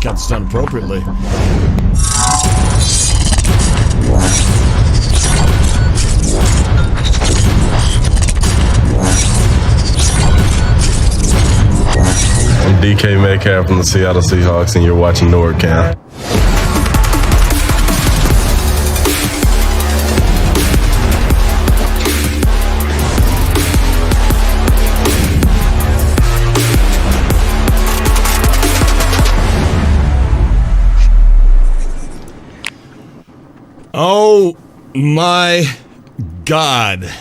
got this done appropriately. I'm DK Metcalf from the Seattle Seahawks, and you're watching NordCam. Oh my God.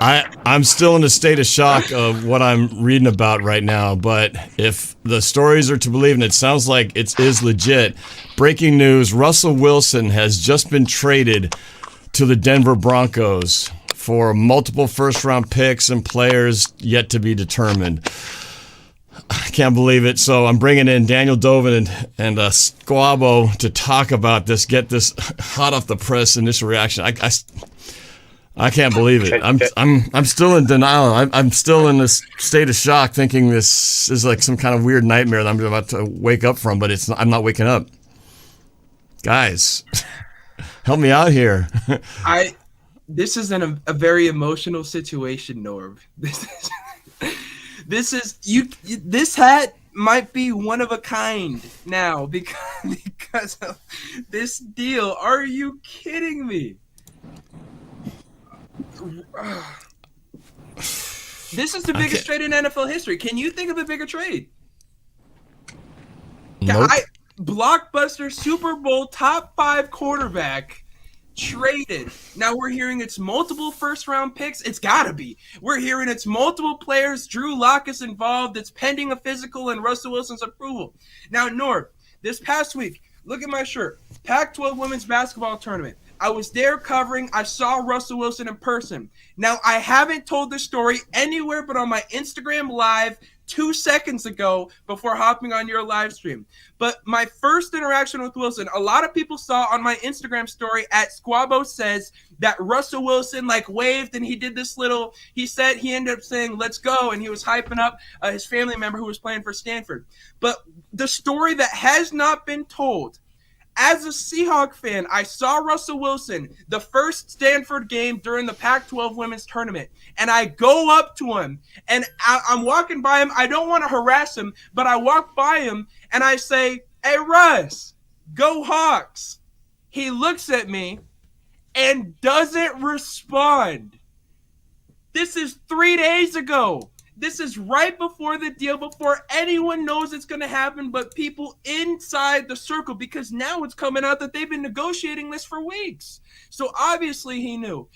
I'm still in a state of shock of what I'm reading about right now, but if the stories are to believe, and it sounds like it is legit, breaking news, Russell Wilson has just been traded to the Denver Broncos for multiple first-round picks and players yet to be determined. I can't believe it. So I'm bringing in Daniel Dovinh and Squabo to talk about this, get this hot off the press initial reaction. I can't believe it. I'm still in denial. I'm still in this state of shock, thinking this is like some kind of weird nightmare that I'm about to wake up from, but I'm not waking up. Guys, help me out here. This is a very emotional situation, Norv. This hat might be one of a kind now because of this deal. Are you kidding me? This is the biggest trade in NFL history. Can you think of a bigger trade? Nope. Blockbuster Super Bowl top 5 quarterback traded. Now we're hearing it's multiple first-round picks. It's got to be. We're hearing it's multiple players. Drew Lock is involved. It's pending a physical and Russell Wilson's approval. Now, Norv, this past week, look at my shirt. Pac-12 women's basketball tournament. I was there covering. I saw Russell Wilson in person. Now, I haven't told this story anywhere but on my Instagram Live 2 seconds ago before hopping on your live stream. But my first interaction with Wilson, a lot of people saw on my Instagram story at Squabo says that Russell Wilson waved and he did this little, he ended up saying, let's go. And he was hyping up his family member who was playing for Stanford. But the story that has not been told, as a Seahawks fan, I saw Russell Wilson the first Stanford game during the Pac-12 women's tournament, and I go up to him, and I'm walking by him. I don't want to harass him, but I walk by him, and I say, hey, Russ, go Hawks. He looks at me and doesn't respond. This is 3 days ago. This is right before the deal, before anyone knows it's going to happen but people inside the circle, because now it's coming out that they've been negotiating this for weeks. So obviously he knew.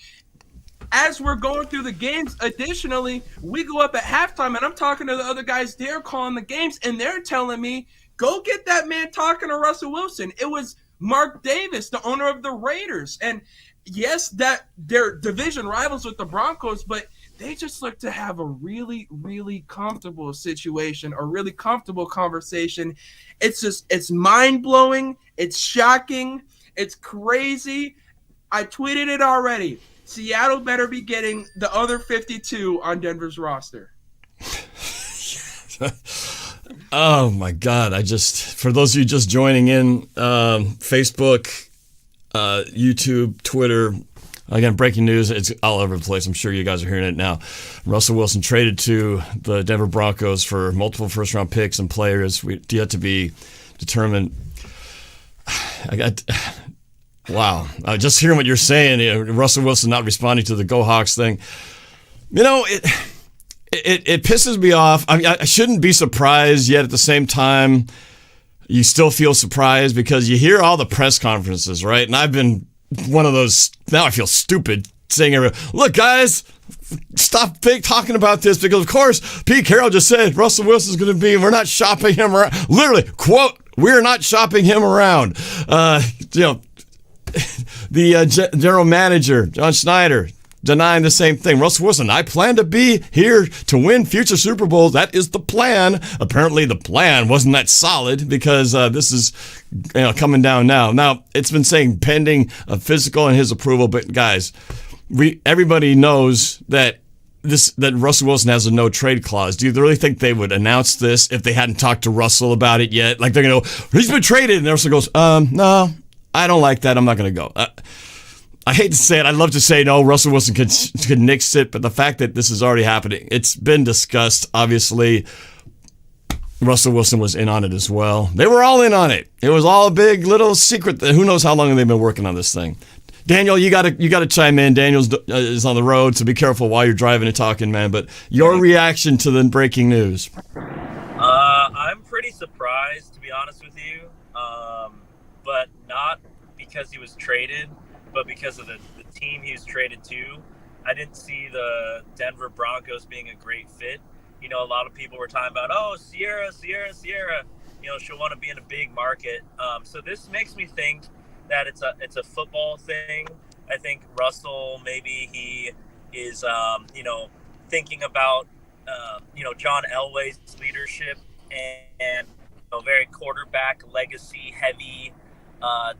As we're going through the games, additionally, we go up at halftime, and I'm talking to the other guys there calling the games, and they're telling me, go get that man talking to Russell Wilson. It was Mark Davis, the owner of the Raiders. And yes, that they're division rivals with the Broncos, but they just look to have a really, really comfortable situation, a really comfortable conversation. It's mind-blowing. It's shocking. It's crazy. I tweeted it already. Seattle better be getting the other 52 on Denver's roster. Oh, my God. For those of you just joining in, Facebook, YouTube, Twitter, again, breaking news, it's all over the place. I'm sure you guys are hearing it now. Russell Wilson traded to the Denver Broncos for multiple first-round picks and players yet to be determined. Wow. Just hearing what you're saying, Russell Wilson not responding to the Go Hawks thing, it pisses me off. I mean, I shouldn't be surprised, yet at the same time, you still feel surprised because you hear all the press conferences, right? And I've been one of those, now I feel stupid saying, look, guys, stop talking about this because, of course, Pete Carroll just said Russell Wilson's going to be, we're not shopping him around. Literally, quote, we're not shopping him around. The general manager, John Schneider, denying the same thing. Russell Wilson, I plan to be here to win future Super Bowls. That is the plan. Apparently the plan wasn't that solid because this is coming down now. Now, it's been saying pending a physical and his approval, but guys, everybody knows that that Russell Wilson has a no trade clause. Do you really think they would announce this if they hadn't talked to Russell about it yet? Like they're going to go, he's been traded. And Russell goes, no, I don't like that. I'm not going to go. I hate to say it. I'd love to say, no, Russell Wilson could nix it. But the fact that this is already happening, it's been discussed, obviously. Russell Wilson was in on it as well. They were all in on it. It was all a big little secret. Who knows how long they've been working on this thing. Daniel, you gotta chime in. Daniel's is on the road, so be careful while you're driving and talking, man. But your reaction to the breaking news? I'm pretty surprised, to be honest with you, but not because he was traded, but because of the team he was traded to. I didn't see the Denver Broncos being a great fit. You know, a lot of people were talking about, oh, Sierra. You know, she'll want to be in a big market. So this makes me think that it's a football thing. I think Russell, maybe he is, thinking about, John Elway's leadership and very quarterback legacy heavy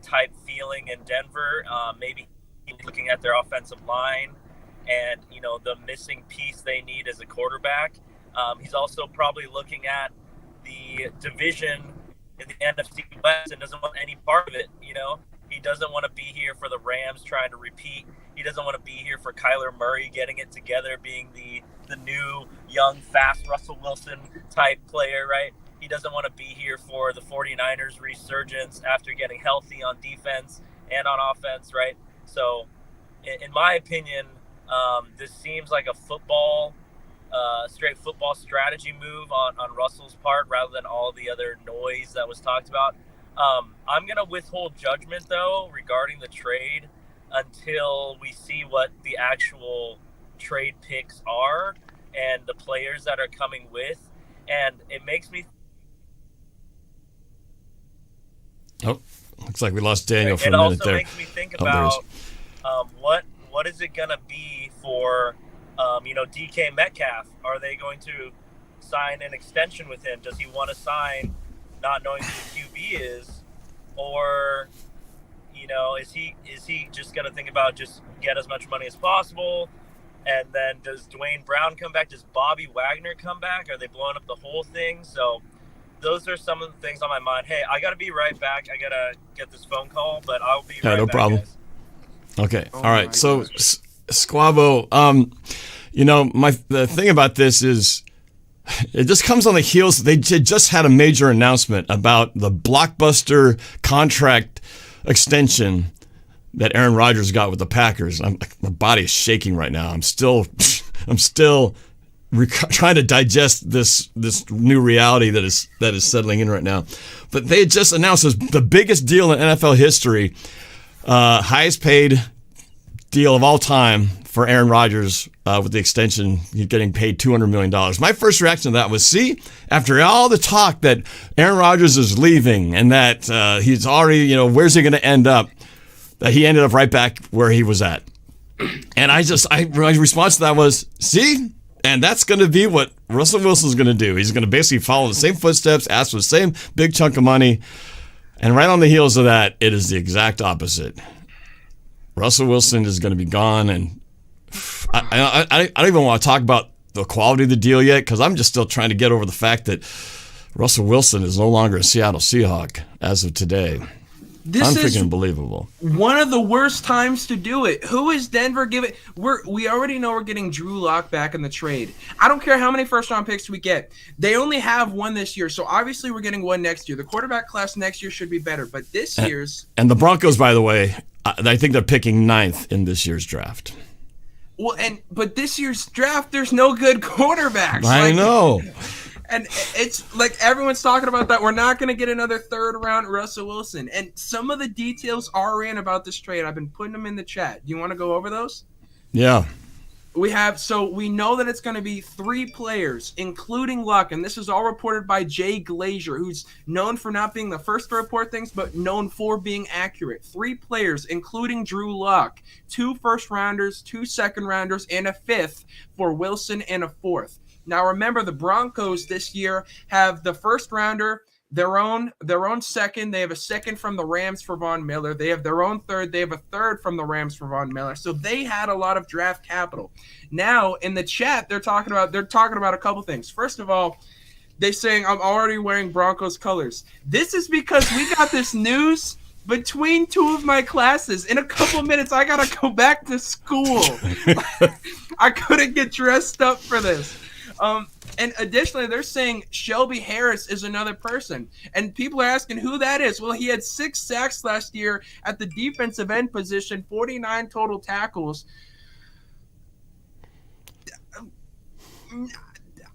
type feeling in Denver. Maybe he's looking at their offensive line and, the missing piece they need as a quarterback. He's also probably looking at the division in the NFC West and doesn't want any part of it, He doesn't want to be here for the Rams trying to repeat. He doesn't want to be here for Kyler Murray getting it together, being the new, young, fast Russell Wilson type player, right? He doesn't want to be here for the 49ers resurgence after getting healthy on defense and on offense, right? So, in my opinion, this seems like a straight football strategy move on Russell's part rather than all the other noise that was talked about. I'm going to withhold judgment, though, regarding the trade until we see what the actual trade picks are and the players that are coming with. And it makes me... Oh, looks like we lost Daniel for a minute there. It also makes me think about what is it going to be for... DK Metcalf. Are they going to sign an extension with him? Does he want to sign not knowing who the QB is? Or, is he just going to think about just get as much money as possible? And then does Dwayne Brown come back? Does Bobby Wagner come back? Are they blowing up the whole thing? So those are some of the things on my mind. Hey, I got to be right back. I got to get this phone call, but I'll be right back. No problem. Guys. Okay. All right. So, Squabo, the thing about this is it just comes on the heels. They just had a major announcement about the blockbuster contract extension that Aaron Rodgers got with the Packers. My body is shaking right now. I'm still trying to digest this new reality that is settling in right now. But they had just announced the biggest deal in NFL history, highest paid deal of all time for Aaron Rodgers with the extension. He's getting paid $200 million. My first reaction to that was, see, after all the talk that Aaron Rodgers is leaving and that he's already, where's he going to end up, that he ended up right back where he was at. And my response to that was, see, and that's going to be what Russell Wilson's going to do. He's going to basically follow the same footsteps, ask for the same big chunk of money. And right on the heels of that, it is the exact opposite. Russell Wilson is going to be gone, and I don't even want to talk about the quality of the deal yet because I'm just still trying to get over the fact that Russell Wilson is no longer a Seattle Seahawk as of today. This is unbelievable. One of the worst times to do it. Who is Denver giving? We already know we're getting Drew Lock back in the trade. I don't care how many first-round picks we get. They only have one this year, so obviously we're getting one next year. The quarterback class next year should be better, but this year's... And the Broncos, by the way, I think they're picking 9th in this year's draft. Well, but this year's draft, there's no good quarterbacks. I know. And it's like everyone's talking about that. We're not going to get another third-round Russell Wilson. And some of the details are in about this trade. I've been putting them in the chat. Do you want to go over those? Yeah. We know that it's going to be 3 players, including Luck, and this is all reported by Jay Glazer, who's known for not being the first to report things, but known for being accurate. 3 players, including Drew Luck, 2 first-rounders, 2 second-rounders, and a 5th for Wilson and a 4th. Now, remember, the Broncos this year have the first-rounder, their own second. They have a second from the Rams for Von Miller. They have their own third. They have a third from the Rams for Von Miller. So they had a lot of draft capital. Now in the chat, they're talking about a couple things. First of all, they're saying I'm already wearing Broncos colors. This is because we got this news between two of my classes. In a couple minutes, I gotta go back to school. I couldn't get dressed up for this. And additionally, they're saying Shelby Harris is another person. And people are asking who that is. Well, he had 6 sacks last year at the defensive end position, 49 total tackles.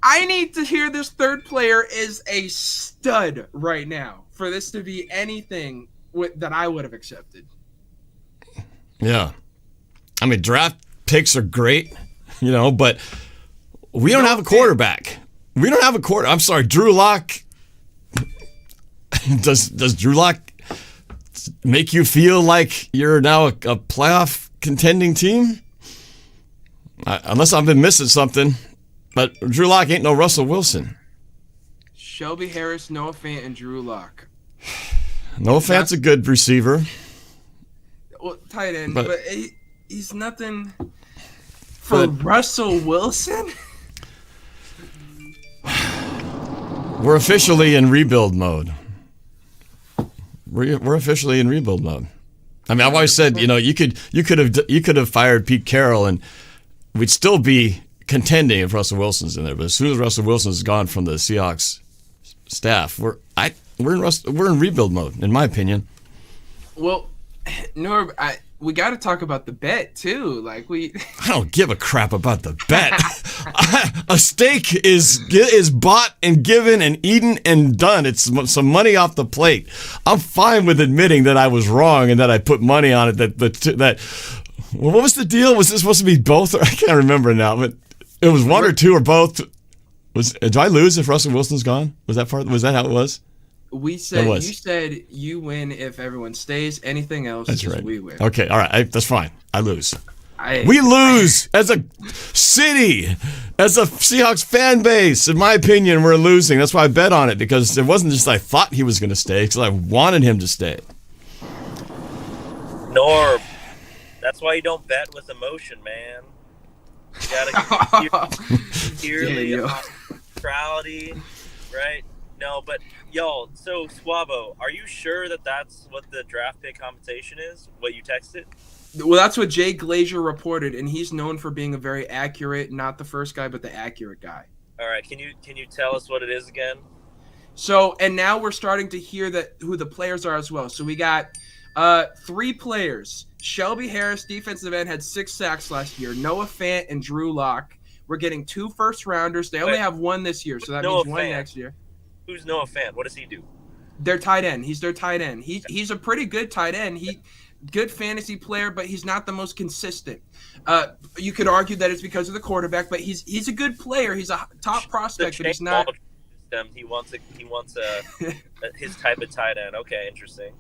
I need to hear this third player is a stud right now for this to be anything that I would have accepted. Yeah. I mean, draft picks are great, but we don't have a quarterback. We don't have a quarter. I'm sorry, Drew Lock. Does Drew Lock make you feel like you're now a playoff contending team? Unless I've been missing something. But Drew Lock ain't no Russell Wilson. Shelby Harris, Noah Fant, and Drew Lock. Noah Fant's a good receiver. Well, tight end, but he's nothing for Russell Wilson. We're officially in rebuild mode. We're officially in rebuild mode. I mean, I've always said, you could have fired Pete Carroll and we'd still be contending if Russell Wilson's in there. But as soon as Russell Wilson's gone from the Seahawks staff, we're in rebuild mode, in my opinion. Well, Norb, we got to talk about the bet too. Like I don't give a crap about the bet. A steak is bought and given and eaten and done. It's some money off the plate. I'm fine with admitting that I was wrong and that I put money on it. That what was the deal? Was this supposed to be both? I can't remember now, but it was one or two or both. Did I lose if Russell Wilson's gone? Was that how it was? You said you win if everyone stays. Anything else, that's right. We win. Okay, all right. That's fine. I lose. We lose as a city, as a Seahawks fan base. In my opinion, we're losing. That's why I bet on it, because it wasn't just I thought he was going to stay, because I wanted him to stay. Norb, that's why you don't bet with emotion, man. You gotta purely neutrality, right? No, but y'all. So Suavo, are you sure that that's what the draft pick compensation is? What you texted? Well, that's what Jay Glazier reported, and he's known for being a very accurate, not the first guy, but the accurate guy. All right, can you tell us what it is again? So, and now we're starting to hear who the players are as well. So we got 3 players. Shelby Harris, defensive end, had 6 sacks last year. Noah Fant and Drew Lock. We're getting 2 first-rounders. They only have 1 this year, so that means 1 next year. Who's Noah Fant? What does he do? Their tight end. He's their tight end. He's a pretty good tight end. Good fantasy player, but he's not the most consistent. You could argue that it's because of the quarterback, but he's a good player. He's a top prospect, but he's not. He wants his type of tight end. Okay, interesting.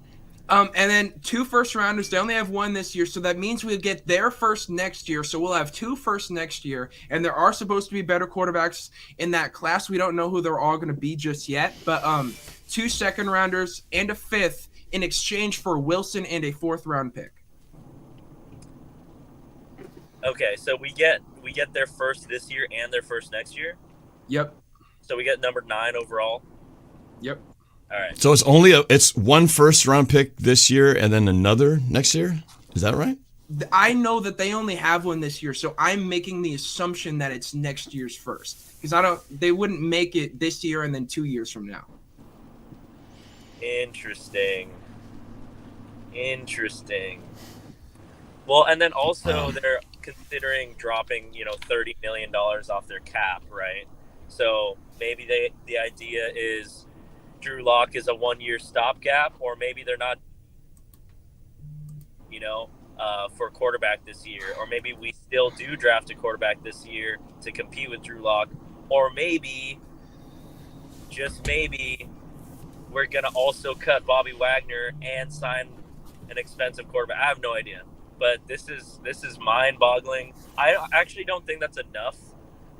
And then 2 first-rounders. They only have 1 this year, so that means we'll get their first next year. So we'll have 2 first next year, and there are supposed to be better quarterbacks in that class. We don't know who they're all going to be just yet, but 2 second-rounders and a 5th in exchange for Wilson and a 4th-round pick. Okay, so we get their first this year and their first next year? Yep. So we get number 9 overall? Yep. All right. So it's 1 first-round pick this year and then another next year? Is that right? I know that they only have 1 this year, so I'm making the assumption that it's next year's first. Because they wouldn't make it this year and then 2 years from now. Interesting. Well, and then also they're considering dropping, $30 million off their cap, right? So maybe the idea is Drew Lock is a 1-year stopgap, or maybe they're not, for a quarterback this year, or maybe we still do draft a quarterback this year to compete with Drew Lock, or maybe, just maybe, we're going to also cut Bobby Wagner and sign an expensive quarterback. I have no idea, but this is mind-boggling. I actually don't think that's enough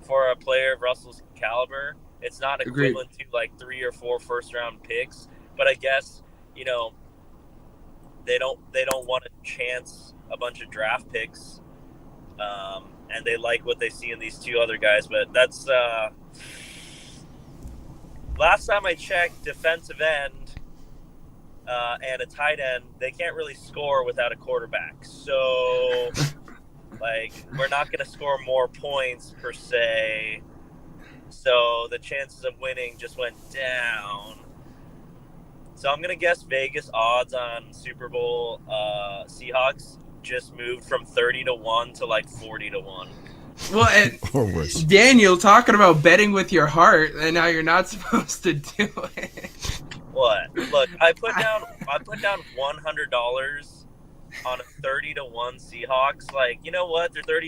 for a player of Russell's caliber, It's not Agreed. equivalent to like 3 or 4 first-round picks. But I guess, you know, they don't want to chance a bunch of draft picks, and they like what they see in these 2 other guys. But that's last time I checked, defensive end and a tight end, they can't really score without a quarterback. So, like, we're not going to score more points per se. So the chances of winning just went down. So I'm going to guess Vegas odds on Super Bowl Seahawks just moved from 30-1 to like 40-1. Well, and Or worse. Daniel, talking about betting with your heart, and now you're not supposed to do it. What? Look, I put down $100 on a 30-1 Seahawks. Like, you know what? There are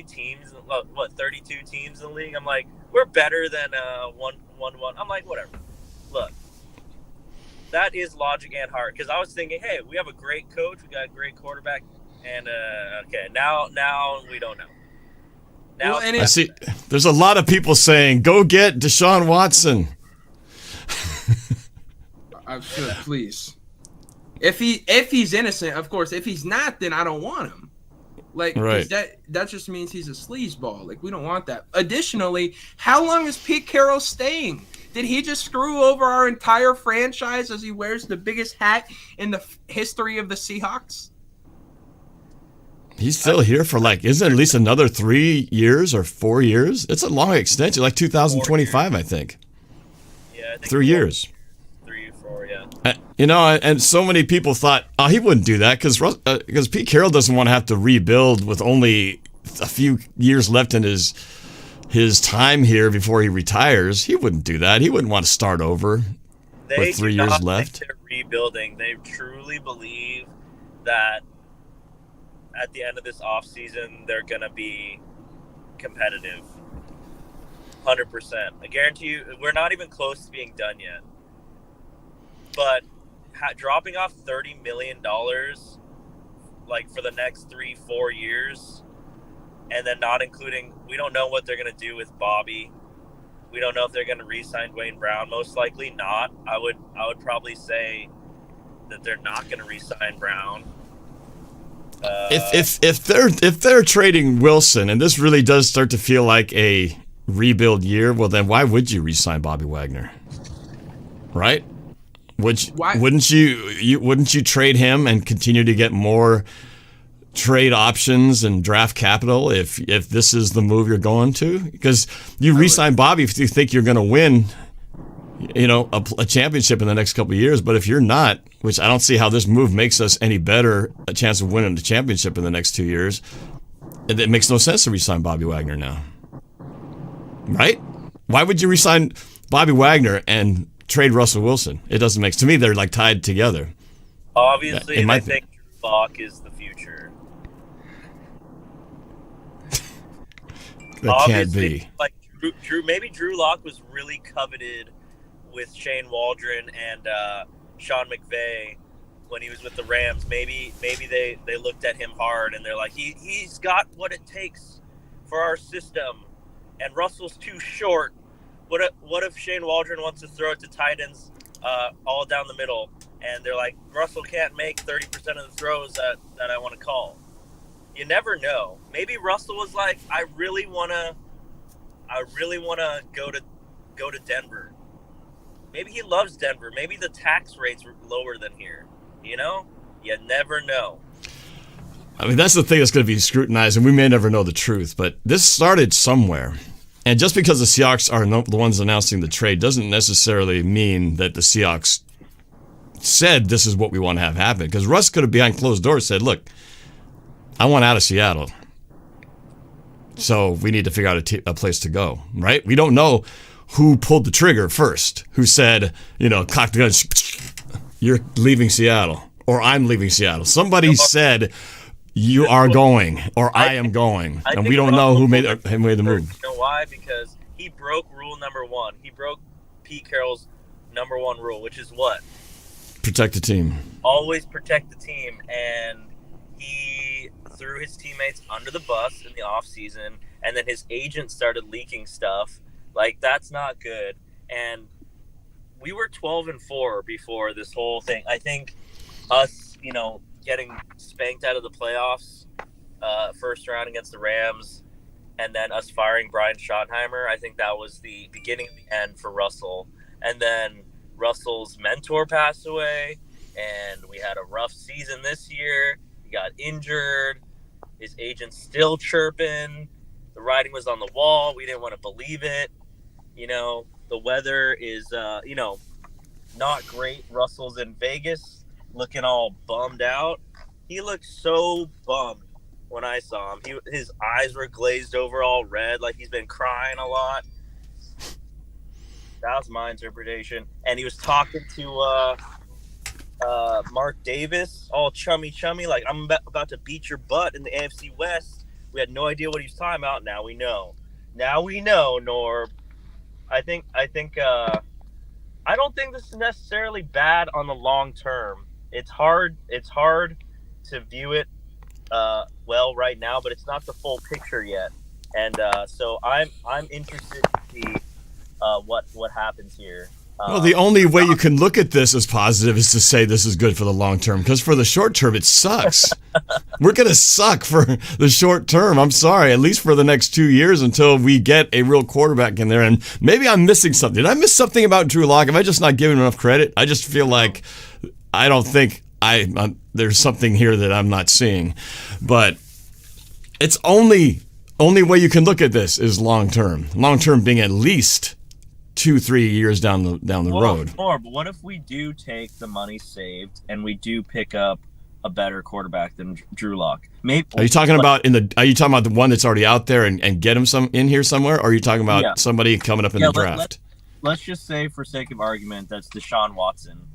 32 teams in the league. I'm like, we're better than 1-1. I'm like, whatever. Look, that is logic and heart. Because I was thinking, hey, we have a great coach, we got a great quarterback, and okay, now we don't know. Now, Well, and I see. There's a lot of people saying, "Go get Deshaun Watson." Please. If he's innocent, of course. If he's not, then I don't want him. Like, 'cause Right. that just means he's a sleazeball. Like, we don't want that. Additionally, how long is Pete Carroll staying? Did he just screw over our entire franchise as he wears the biggest hat in the history of the Seahawks? He's still here for like, isn't it at least another 3 years or 4 years? It's a long extension, like 2025, I think. yeah, I think 3 years. 3 or 4, yeah. You know, and so many people thought, oh, he wouldn't do that because Pete Carroll doesn't want to have to rebuild with only a few years left in his time here before he retires. He wouldn't do that. He wouldn't want to start over with 3 years left. They're rebuilding. They truly believe that at the end of this offseason, they're going to be competitive. 100%. I guarantee you, we're not even close to being done yet. But dropping off $30 million, like, for the next 3-4 years, and then not including, we don't know what they're going to do with Bobby. We don't know if they're going to re-sign Wayne Brown. Most likely not. I would probably say that they're not going to re-sign Brown. If they're trading Wilson, and this really does start to feel like a rebuild year, well then why would you re-sign Bobby Wagner? Right? Wouldn't you trade him and continue to get more trade options and draft capital if this is the move you're going to? Because you re-sign Bobby if you think you're going to win, you know, a championship in the next couple of years. But if you're not, which I don't see how this move makes us any better, a chance of winning the championship in the next 2 years, it makes no sense to re-sign Bobby Wagner now. Right? Why would you re-sign Bobby Wagner and trade Russell Wilson? It doesn't make sense. To me, they're like tied together. Obviously, I think Drew Lock is the future. That can't be. Like Drew Lock was really coveted with Shane Waldron and Sean McVay when he was with the Rams. Maybe they looked at him hard and they're like, he's got what it takes for our system, and Russell's too short. What if Shane Waldron wants to throw it to tight ends all down the middle, and they're like, Russell can't make 30% of the throws that I want to call. You never know. Maybe Russell was like, I really wanna go to Denver. Maybe he loves Denver. Maybe the tax rates are lower than here. You know? You never know. I mean, that's the thing that's going to be scrutinized, and we may never know the truth, but this started somewhere. And just because the Seahawks are the ones announcing the trade doesn't necessarily mean that the Seahawks said this is what we want to have happen. Because Russ could have behind closed doors said, look, I want out of Seattle. So we need to figure out a place to go, right? We don't know who pulled the trigger first, who said, you know, cock the gun, you're leaving Seattle, or I'm leaving Seattle. Somebody said, you are going, or I am going, and we don't know who made the move. You know why? Because he broke rule number 1. He broke Pete Carroll's number 1 rule, which is what? Protect the team. Always protect the team, and he threw his teammates under the bus in the offseason, and then his agent started leaking stuff. Like, that's not good. and we were 12-4 before this whole thing. I think us, getting spanked out of the playoffs, first round against the Rams, and then us firing Brian Schottenheimer, I think that was the beginning of the end for Russell. And then Russell's mentor passed away, and we had a rough season this year. He got injured. His agent's still chirping. The writing was on the wall. We didn't want to believe it. The weather is, not great. Russell's in Vegas looking all bummed out. He looked so bummed when I saw him. His eyes were glazed over all red, like he's been crying a lot. That was my interpretation. And he was talking to Mark Davis, all chummy, like, I'm about to beat your butt in the AFC West. We had no idea what he was talking about. Now we know, Norb. I don't think this is necessarily bad on the long term. It's hard to view it well right now, but it's not the full picture yet. And so I'm interested to see what happens here. Well, the only way you can look at this as positive is to say this is good for the long term, because for the short term, it sucks. We're going to suck for the short term. I'm sorry, at least for the next 2 years until we get a real quarterback in there. And maybe I'm missing something. Did I miss something about Drew Lock? Am I just not giving him enough credit? I just feel like I don't think there's something here that I'm not seeing. But it's only way you can look at this is long term. Long term being at least 2-3 years down the road. But what if we do take the money saved and we do pick up a better quarterback than Drew Lock? Maybe. Are you talking about the one that's already out there and get him some in here somewhere, or are you talking about somebody coming up in the draft? Let's just say, for sake of argument, that's Deshaun Watson,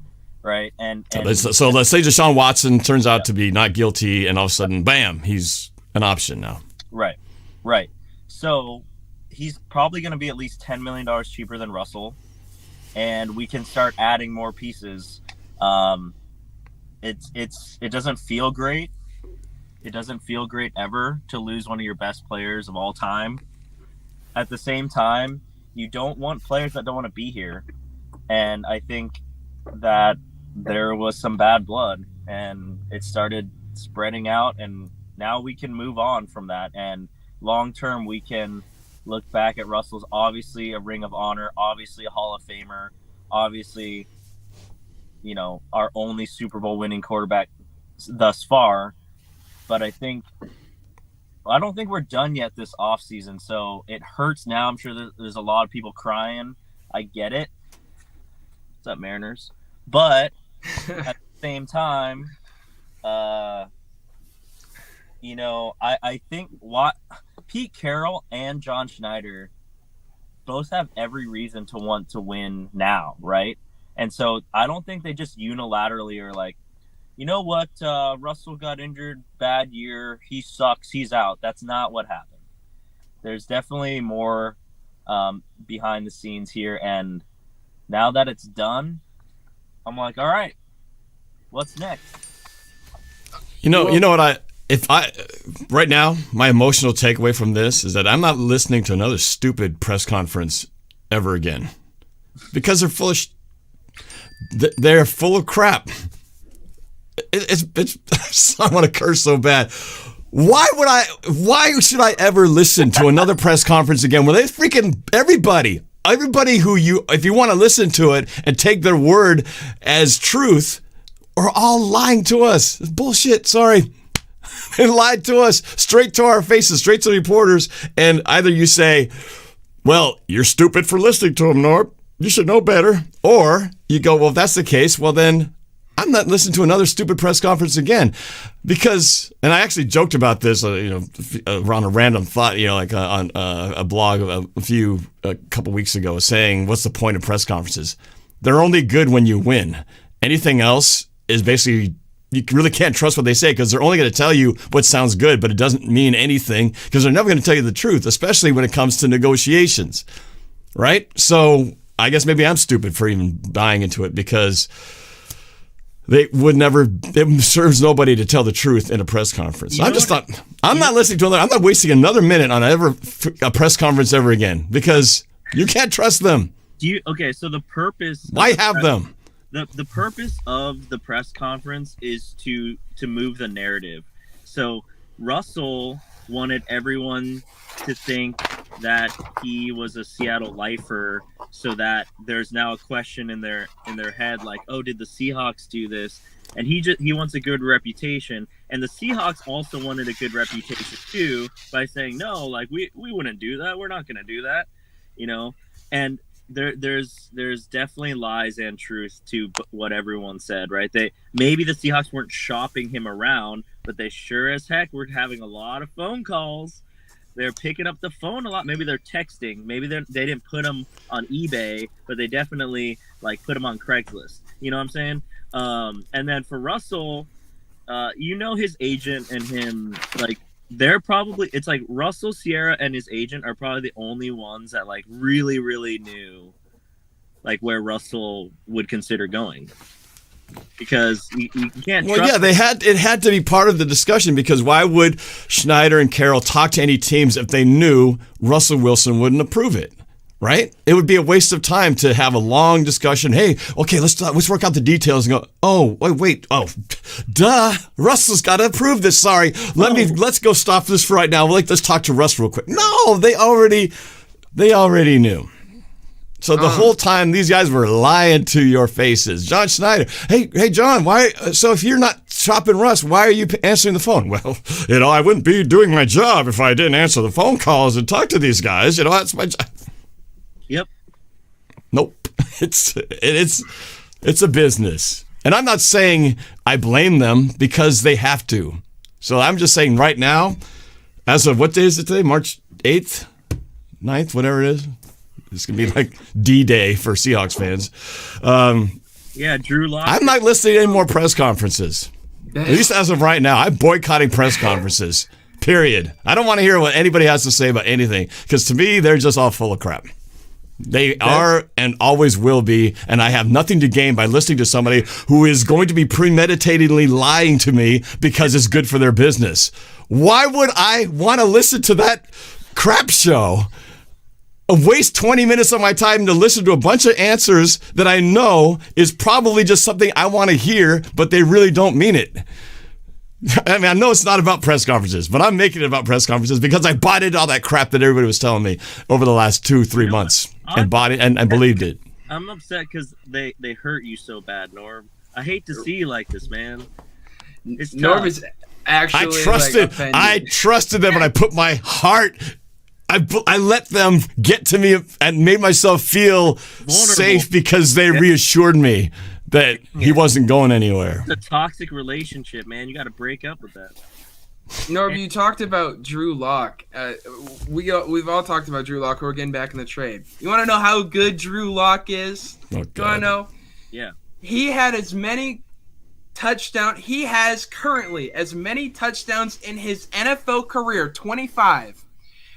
right? And so let's say Deshaun Watson turns out to be not guilty, and all of a sudden, bam, he's an option now. Right. So he's probably going to be at least $10 million cheaper than Russell, and we can start adding more pieces. It doesn't feel great. It doesn't feel great ever to lose one of your best players of all time. At the same time, you don't want players that don't want to be here. And I think that there was some bad blood, and it started spreading out, and now we can move on from that. And long term, we can look back at Russell's obviously a Ring of Honor, obviously a Hall of Famer, obviously, our only Super Bowl winning quarterback thus far. But I don't think we're done yet this offseason, so it hurts now. I'm sure there's a lot of people crying. I get it. What's up, Mariners? But at the same time, I think Pete Carroll and John Schneider both have every reason to want to win now, right? And so I don't think they just unilaterally are like, you know what, Russell got injured, bad year, he sucks, he's out. That's not what happened. There's definitely more behind the scenes here, and now that it's done, I'm like, all right, what's next? Right now, my emotional takeaway from this is that I'm not listening to another stupid press conference ever again, because they're full of they're full of crap. I want to curse so bad. Why should I ever listen to another press conference again when they freaking everybody who if you want to listen to it and take their word as truth, are all lying to us. It's bullshit. Sorry. They lied to us straight to our faces, straight to the reporters. And either you say, well, you're stupid for listening to them, Norb. You should know better. Or you go, well, if that's the case, well, then I'm not listening to another stupid press conference again. Because, and I actually joked about this, around a random thought, on a blog a couple weeks ago, saying, what's the point of press conferences? They're only good when you win. Anything else is basically, you really can't trust what they say, because they're only going to tell you what sounds good, but it doesn't mean anything, because they're never going to tell you the truth, especially when it comes to negotiations, right? So I guess maybe I'm stupid for even buying into it, because it serves nobody to tell the truth in a press conference. I'm not listening to I'm not wasting another minute on a press conference ever again, because you can't trust them. So the purpose. Why have them? The purpose of the press conference is to move the narrative. So Russell wanted everyone to think that he was a Seattle lifer, so that there's now a question in their head like, oh, did the Seahawks do this? And he wants a good reputation, and the Seahawks also wanted a good reputation too by saying, no, like we wouldn't do that. We're not going to do that, And there's definitely lies and truth to what everyone said, right? Maybe the Seahawks weren't shopping him around, but they sure as heck were having a lot of phone calls. They're picking up the phone a lot. Maybe they're texting. Maybe they didn't put them on eBay, but they definitely put them on Craigslist. You know what I'm saying? And then for Russell, his agent and him, they're probably, it's like Russell, Sierra, and his agent are probably the only ones that really, really knew where Russell would consider going. Because you can't. Well, yeah, it had to be part of the discussion, because why would Schneider and Carroll talk to any teams if they knew Russell Wilson wouldn't approve it? Right? It would be a waste of time to have a long discussion. Hey, okay, let's work out the details and go. Oh, wait. Oh, duh. Russell's got to approve this. Sorry. Let's go stop this for right now. Let's talk to Russ real quick. No, they already knew. So the whole time these guys were lying to your faces. John Schneider. Hey, John. Why? So if you're not shopping Russ, why are you answering the phone? Well, I wouldn't be doing my job if I didn't answer the phone calls and talk to these guys. That's my job. Yep. Nope. It's a business. And I'm not saying I blame them, because they have to. So I'm just saying right now, as of what day is it today? March 8th, 9th, whatever it is. It's going to be like D-Day for Seahawks fans. Drew Lock. I'm not listening to any more press conferences. At least as of right now. I'm boycotting press conferences. Period. I don't want to hear what anybody has to say about anything, because to me, they're just all full of crap. They are and always will be, and I have nothing to gain by listening to somebody who is going to be premeditatedly lying to me because it's good for their business. Why would I want to listen to that crap show? Waste 20 minutes of my time to listen to a bunch of answers that I know is probably just something I want to hear, but they really don't mean it. I mean, I know it's not about press conferences, but I'm making it about press conferences because I bought into all that crap that everybody was telling me over the last 2-3 months and bought it and believed it. I'm upset because they hurt you so bad, Norm. I hate to see you like this, man. It's Norm is actually I trusted them, and I put my heart. I let them get to me and made myself feel safe because they reassured me that he wasn't going anywhere. It's a toxic relationship, man. You got to break up with that. Norm, you talked about Drew Lock. We've all talked about Drew Lock. We're getting back in the trade. You want to know how good Drew Lock is? Oh, you want to know? Yeah. He had as many touchdowns. He has currently as many touchdowns in his NFL career, 25,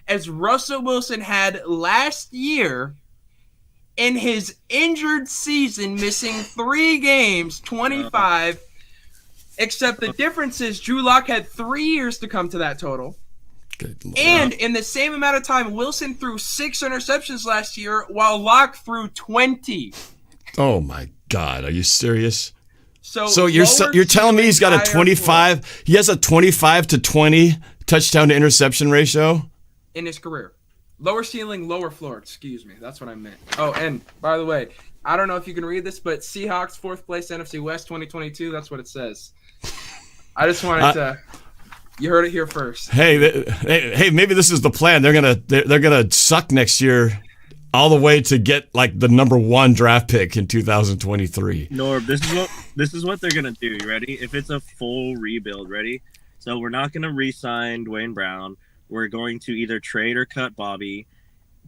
as Russell Wilson had last year in his injured season, missing 3 games, 25. Except the difference is Drew Lock had 3 years to come to that total. And in the same amount of time, Wilson threw 6 interceptions last year, while Lock threw 20. Oh my God, are you serious? So you're telling me he's got a 25? Floor. He has a 25 to 20 touchdown to interception ratio in his career. Lower ceiling, lower floor. Excuse me, that's what I meant. Oh, and by the way, I don't know if you can read this, but Seahawks 4th place NFC West 2022. That's what it says. I just wanted to. You heard it here first. Hey, maybe this is the plan. They're gonna suck next year, all the way to get like the number 1 draft pick in 2023. Norb, this is what they're gonna do. You ready? If it's a full rebuild, ready? So we're not gonna re-sign Dwayne Brown. We're going to either trade or cut Bobby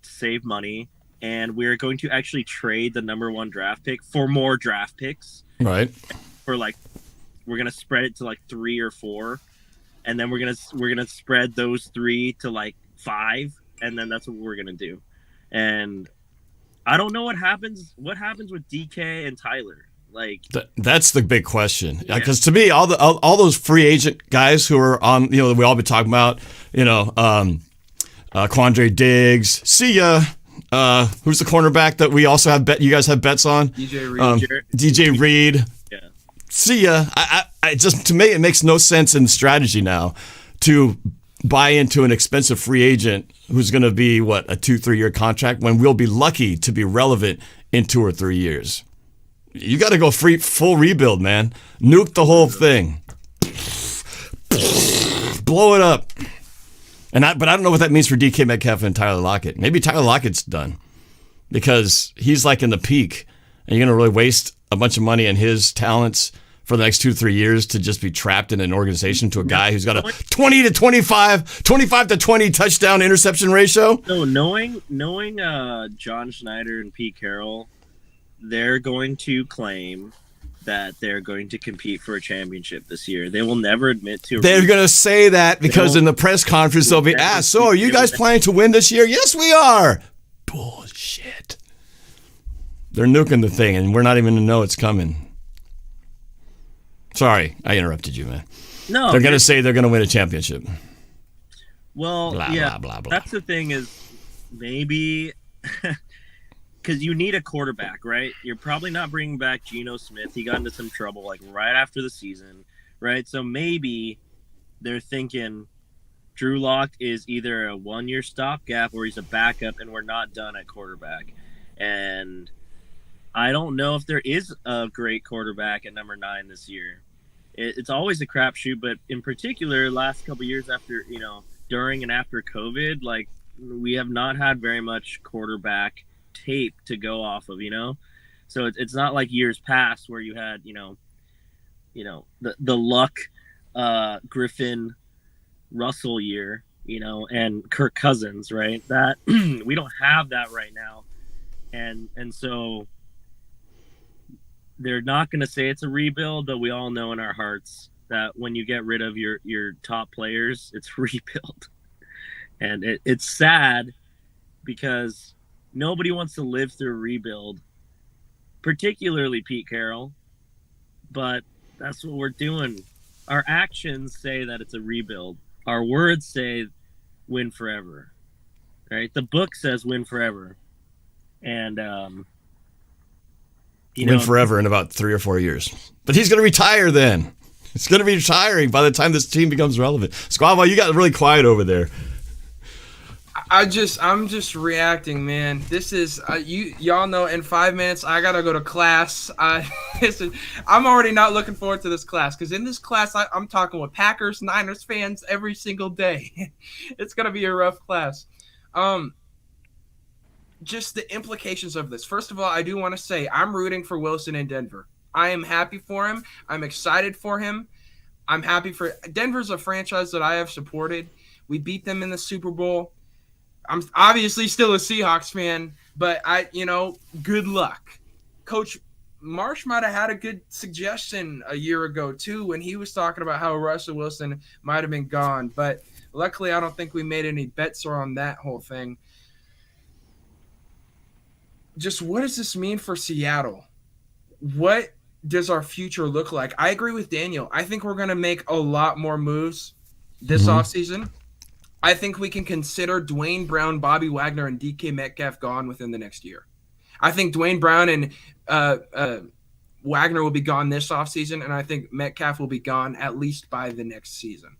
to save money, and we're going to actually trade the number 1 draft pick for more draft picks. Right. We're gonna spread it to like 3 or 4, and then we're gonna spread those 3 to like 5, and then that's what we're gonna do. And I don't know what happens. What happens with DK and Tyler? That's the big question. Because to me, all those free agent guys who are on, that we all been talking about, Quandre Diggs, see ya. Who's the cornerback that we also have you guys have bets on? DJ Reed. DJ Reed. Yeah. See ya. I just, to me, it makes no sense in strategy now to buy into an expensive free agent who's going to be, a 2-3 year contract when we'll be lucky to be relevant in 2 or 3 years. You got to go full rebuild, man. Nuke the whole thing. Blow it up. But I don't know what that means for DK Metcalf and Tyler Lockett. Maybe Tyler Lockett's done because he's like in the peak, and you're going to really waste a bunch of money on his talents for the next 2-3 years to just be trapped in an organization to a guy who's got a 20 to 25 to 20 touchdown interception ratio. So knowing John Schneider and Pete Carroll, they're going to claim that they're going to compete for a championship this year. They will never admit to. They're going to say that because in the press conference they'll be asked, so are you guys planning to win this year? Yes, we are. Bullshit. They're nuking the thing, and we're not even going to know it's coming. Sorry, I interrupted you, man. No. They're going to say they're going to win a championship. Well, blah, yeah, blah, blah, blah. That's the thing is maybe because you need a quarterback, right? You're probably not bringing back Geno Smith. He got into some trouble like right after the season, right? So maybe they're thinking Drew Lock is either a 1-year stopgap or he's a backup, and we're not done at quarterback. And I don't know if there is a great quarterback at number 9 this year. It's always a crapshoot, but in particular, last couple of years after, during and after COVID, like we have not had very much quarterback tape to go off of, so it's not like years past where you had the Luck Griffin Russell year, and Kirk Cousins, right? That we don't have that right now, and so they're not going to say it's a rebuild, but we all know in our hearts that when you get rid of your top players, it's rebuild. And it's sad because nobody wants to live through a rebuild, particularly Pete Carroll, but that's what we're doing. Our actions say that it's a rebuild. Our words say win forever, right? The book says win forever. And, win forever in about 3 or 4 years. But he's going to retire then. He's going to be retiring by the time this team becomes relevant. Squabble, you got really quiet over there. I'm just reacting, man. This is y'all know. In 5 minutes, I gotta go to class. I'm already not looking forward to this class because in this class, I'm talking with Packers, Niners fans every single day. It's gonna be a rough class. Just the implications of this. First of all, I do want to say I'm rooting for Wilson in Denver. I am happy for him. I'm excited for him. I'm happy for Denver's a franchise that I have supported. We beat them in the Super Bowl. I'm obviously still a Seahawks fan, but good luck. Coach Marsh might have had a good suggestion a year ago too when he was talking about how Russell Wilson might have been gone, but luckily I don't think we made any bets on that whole thing. Just what does this mean for Seattle? What does our future look like? I agree with Daniel. I think we're going to make a lot more moves this offseason. I think we can consider Dwayne Brown, Bobby Wagner, and DK Metcalf gone within the next year. I think Dwayne Brown and Wagner will be gone this offseason, and I think Metcalf will be gone at least by the next season.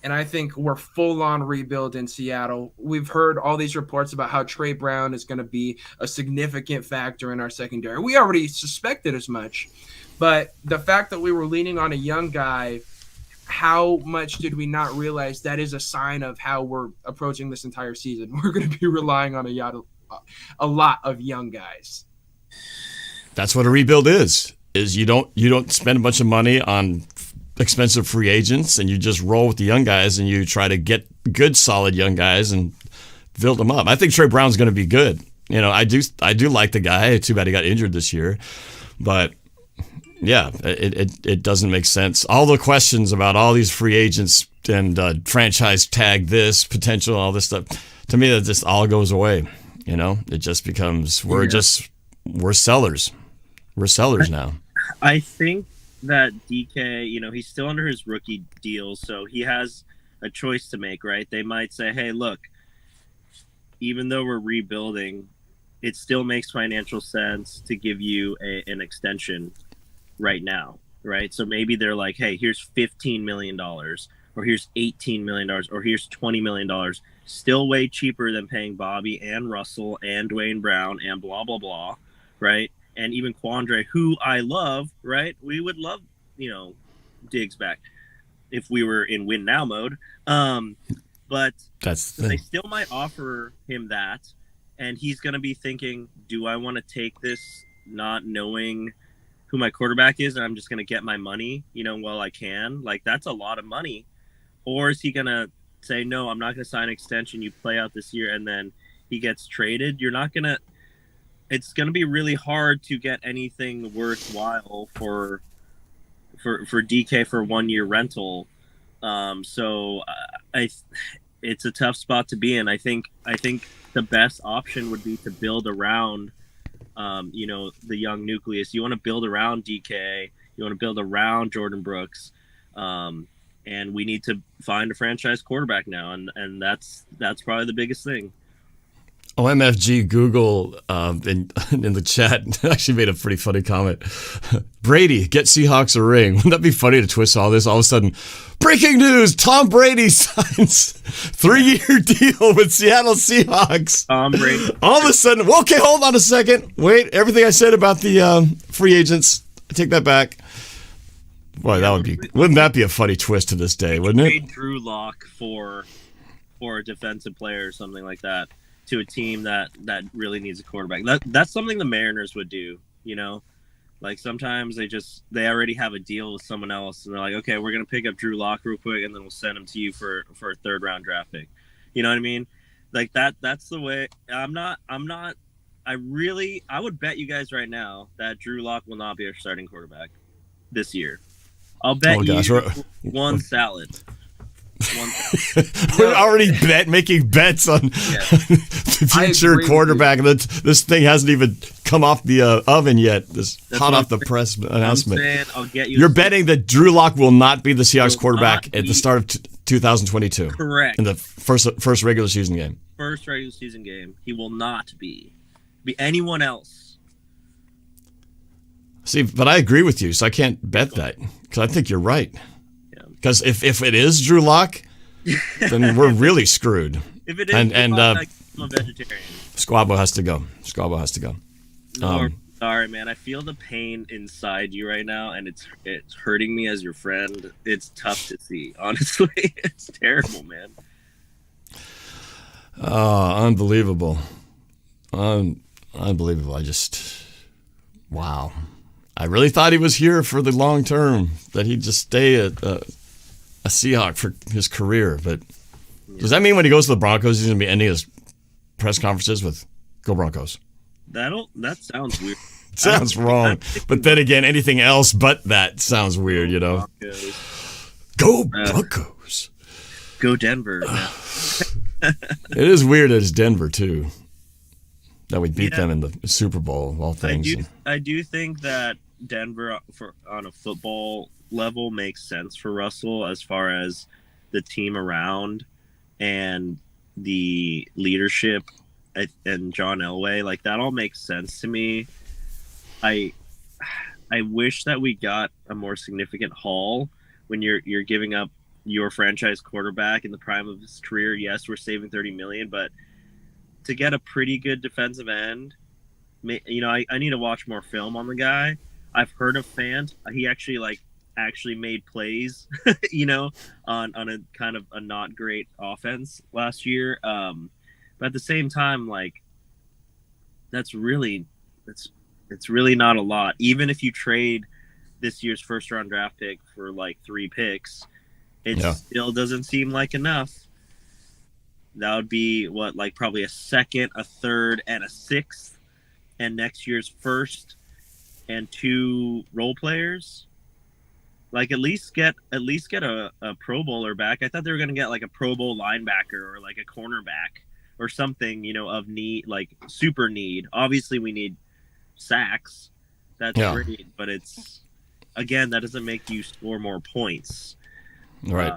And I think we're full-on rebuild in Seattle. We've heard all these reports about how Trey Brown is going to be a significant factor in our secondary. We already suspected as much, but the fact that we were leaning on a young guy, how much did we not realize that is a sign of how we're approaching this entire season? We're going to be relying on a lot of young guys. That's what a rebuild is you don't spend a bunch of money on expensive free agents, and you just roll with the young guys, and you try to get good, solid young guys and build them up. I think Trey Brown's going to be good. I do like the guy. Too bad he got injured this year, but yeah, it doesn't make sense. All the questions about all these free agents and franchise tag this potential, all this stuff, to me that just all goes away. It just becomes we're sellers. We're sellers now. I think that DK, he's still under his rookie deal, so he has a choice to make, right? They might say, hey, look, even though we're rebuilding, it still makes financial sense to give you an extension right now, right? So maybe they're like, hey, here's $15 million, or here's $18 million, or here's $20 million. Still way cheaper than paying Bobby and Russell and Dwayne Brown and blah, blah, blah, right? And even Quandre, who I love, right? We would love, Diggs back if we were in win now mode. But they still might offer him that. And he's going to be thinking, do I want to take this not knowing who my quarterback is, and I'm just going to get my money, while I can? Like, that's a lot of money. Or is he going to say, no, I'm not going to sign an extension. You play out this year, and then he gets traded. You're not going to – it's going to be really hard to get anything worthwhile for DK for 1 year rental. So it's a tough spot to be in. I think the best option would be to build around, the young nucleus. You want to build around DK. You want to build around Jordan Brooks. And we need to find a franchise quarterback now. And that's probably the biggest thing. OMFG Google in the chat actually made a pretty funny comment. Brady, get Seahawks a ring. Wouldn't that be funny to twist all this? All of a sudden, breaking news, Tom Brady signs 3-year deal with Seattle Seahawks. Tom Brady. All of a sudden, okay, hold on a second. Wait, everything I said about the free agents, I take that back. Boy, wouldn't that be a funny twist to this day, wouldn't it? Trade Drew Lock for a defensive player or something like that, to a team that really needs a quarterback. That's something the Mariners would do, Like, sometimes they already have a deal with someone else, and they're like, okay, we're gonna pick up Drew Lock real quick, and then we'll send him to you for a 3rd round draft pick. You know what I mean? Like, that's the way. I would bet you guys right now that Drew Lock will not be our starting quarterback this year. I'll bet one salad. We're already making bets on the future quarterback. This thing hasn't even come off the oven yet. That's hot off the press announcement. You're betting that Drew Lock will not be the Seahawks quarterback at the start of 2022. Correct. In the first regular season game. First regular season game. He will not be anyone else. See, but I agree with you, so I can't bet that because I think you're right. Because if it is Drew Lock, then we're really screwed. If it is, and I'm a vegetarian. Squabbo has to go. No, sorry, man. I feel the pain inside you right now, and it's hurting me as your friend. It's tough to see, honestly. It's terrible, man. Unbelievable. Unbelievable. Wow. I really thought he was here for the long term, that he'd just stay a Seahawk for his career. But does that mean when he goes to the Broncos, he's going to be ending his press conferences with "Go Broncos"? That sounds weird. It sounds wrong. But then again, anything else but that sounds weird, Broncos. Go Broncos. Go Denver. It is weird that it's Denver, too. That we beat them in the Super Bowl, of all things. I do think that Denver, on a football level, makes sense for Russell as far as the team around and the leadership and John Elway. Like, that all makes sense to me. I wish that we got a more significant haul when you're giving up your franchise quarterback in the prime of his career. Yes, we're saving $30 million, but to get a pretty good defensive end, I need to watch more film on the guy. I've heard of Fant. He actually made plays, on a kind of a not great offense last year. But at the same time, like, it's really not a lot. Even if you trade this year's 1st round draft pick for like 3 picks, it still doesn't seem like enough. That would be probably a 2nd, a 3rd, and a 6th, and next year's 1st and 2 role players. Like, at least get a Pro Bowler back. I thought they were gonna get like a Pro Bowl linebacker or like a cornerback or something, of need, like super need. Obviously, we need sacks. That's great, but it's, again, that doesn't make you score more points. Right.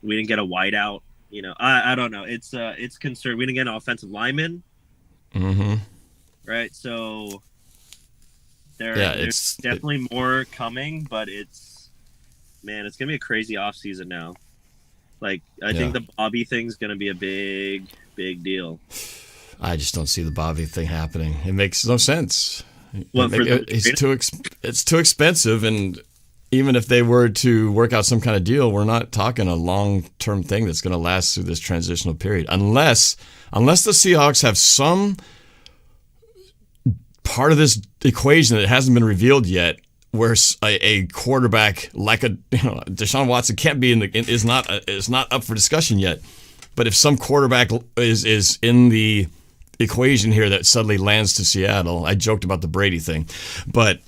We didn't get a wideout I don't know. It's concerned. We didn't get an offensive lineman, right? So there's definitely more coming, but it's gonna be a crazy offseason now. Like I think the Bobby thing's gonna be a big deal. I just don't see the Bobby thing happening. It makes no sense. It's too expensive, and even if they were to work out some kind of deal, we're not talking a long-term thing that's going to last through this transitional period. Unless the Seahawks have some part of this equation that hasn't been revealed yet, where a quarterback like Deshaun Watson can't be is not up for discussion yet. But if some quarterback is in the equation here that suddenly lands to Seattle, I joked about the Brady thing, but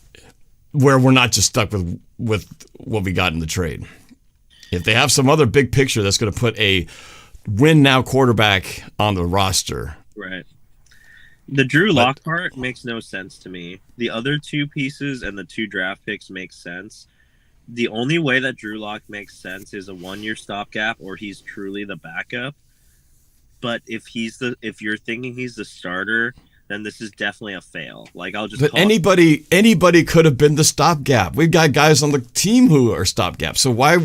where we're not just stuck with what we got in the trade. If they have some other big picture that's going to put a win now quarterback on the roster, right? The Drew Lock part makes no sense to me. The other two pieces and the 2 draft picks make sense. The only way that Drew Lock makes sense is a 1-year stopgap, or he's truly the backup. But if you're thinking he's the starter, then this is definitely a fail. Like I'll just. But anybody could have been the stopgap. We've got guys on the team who are stopgaps. So why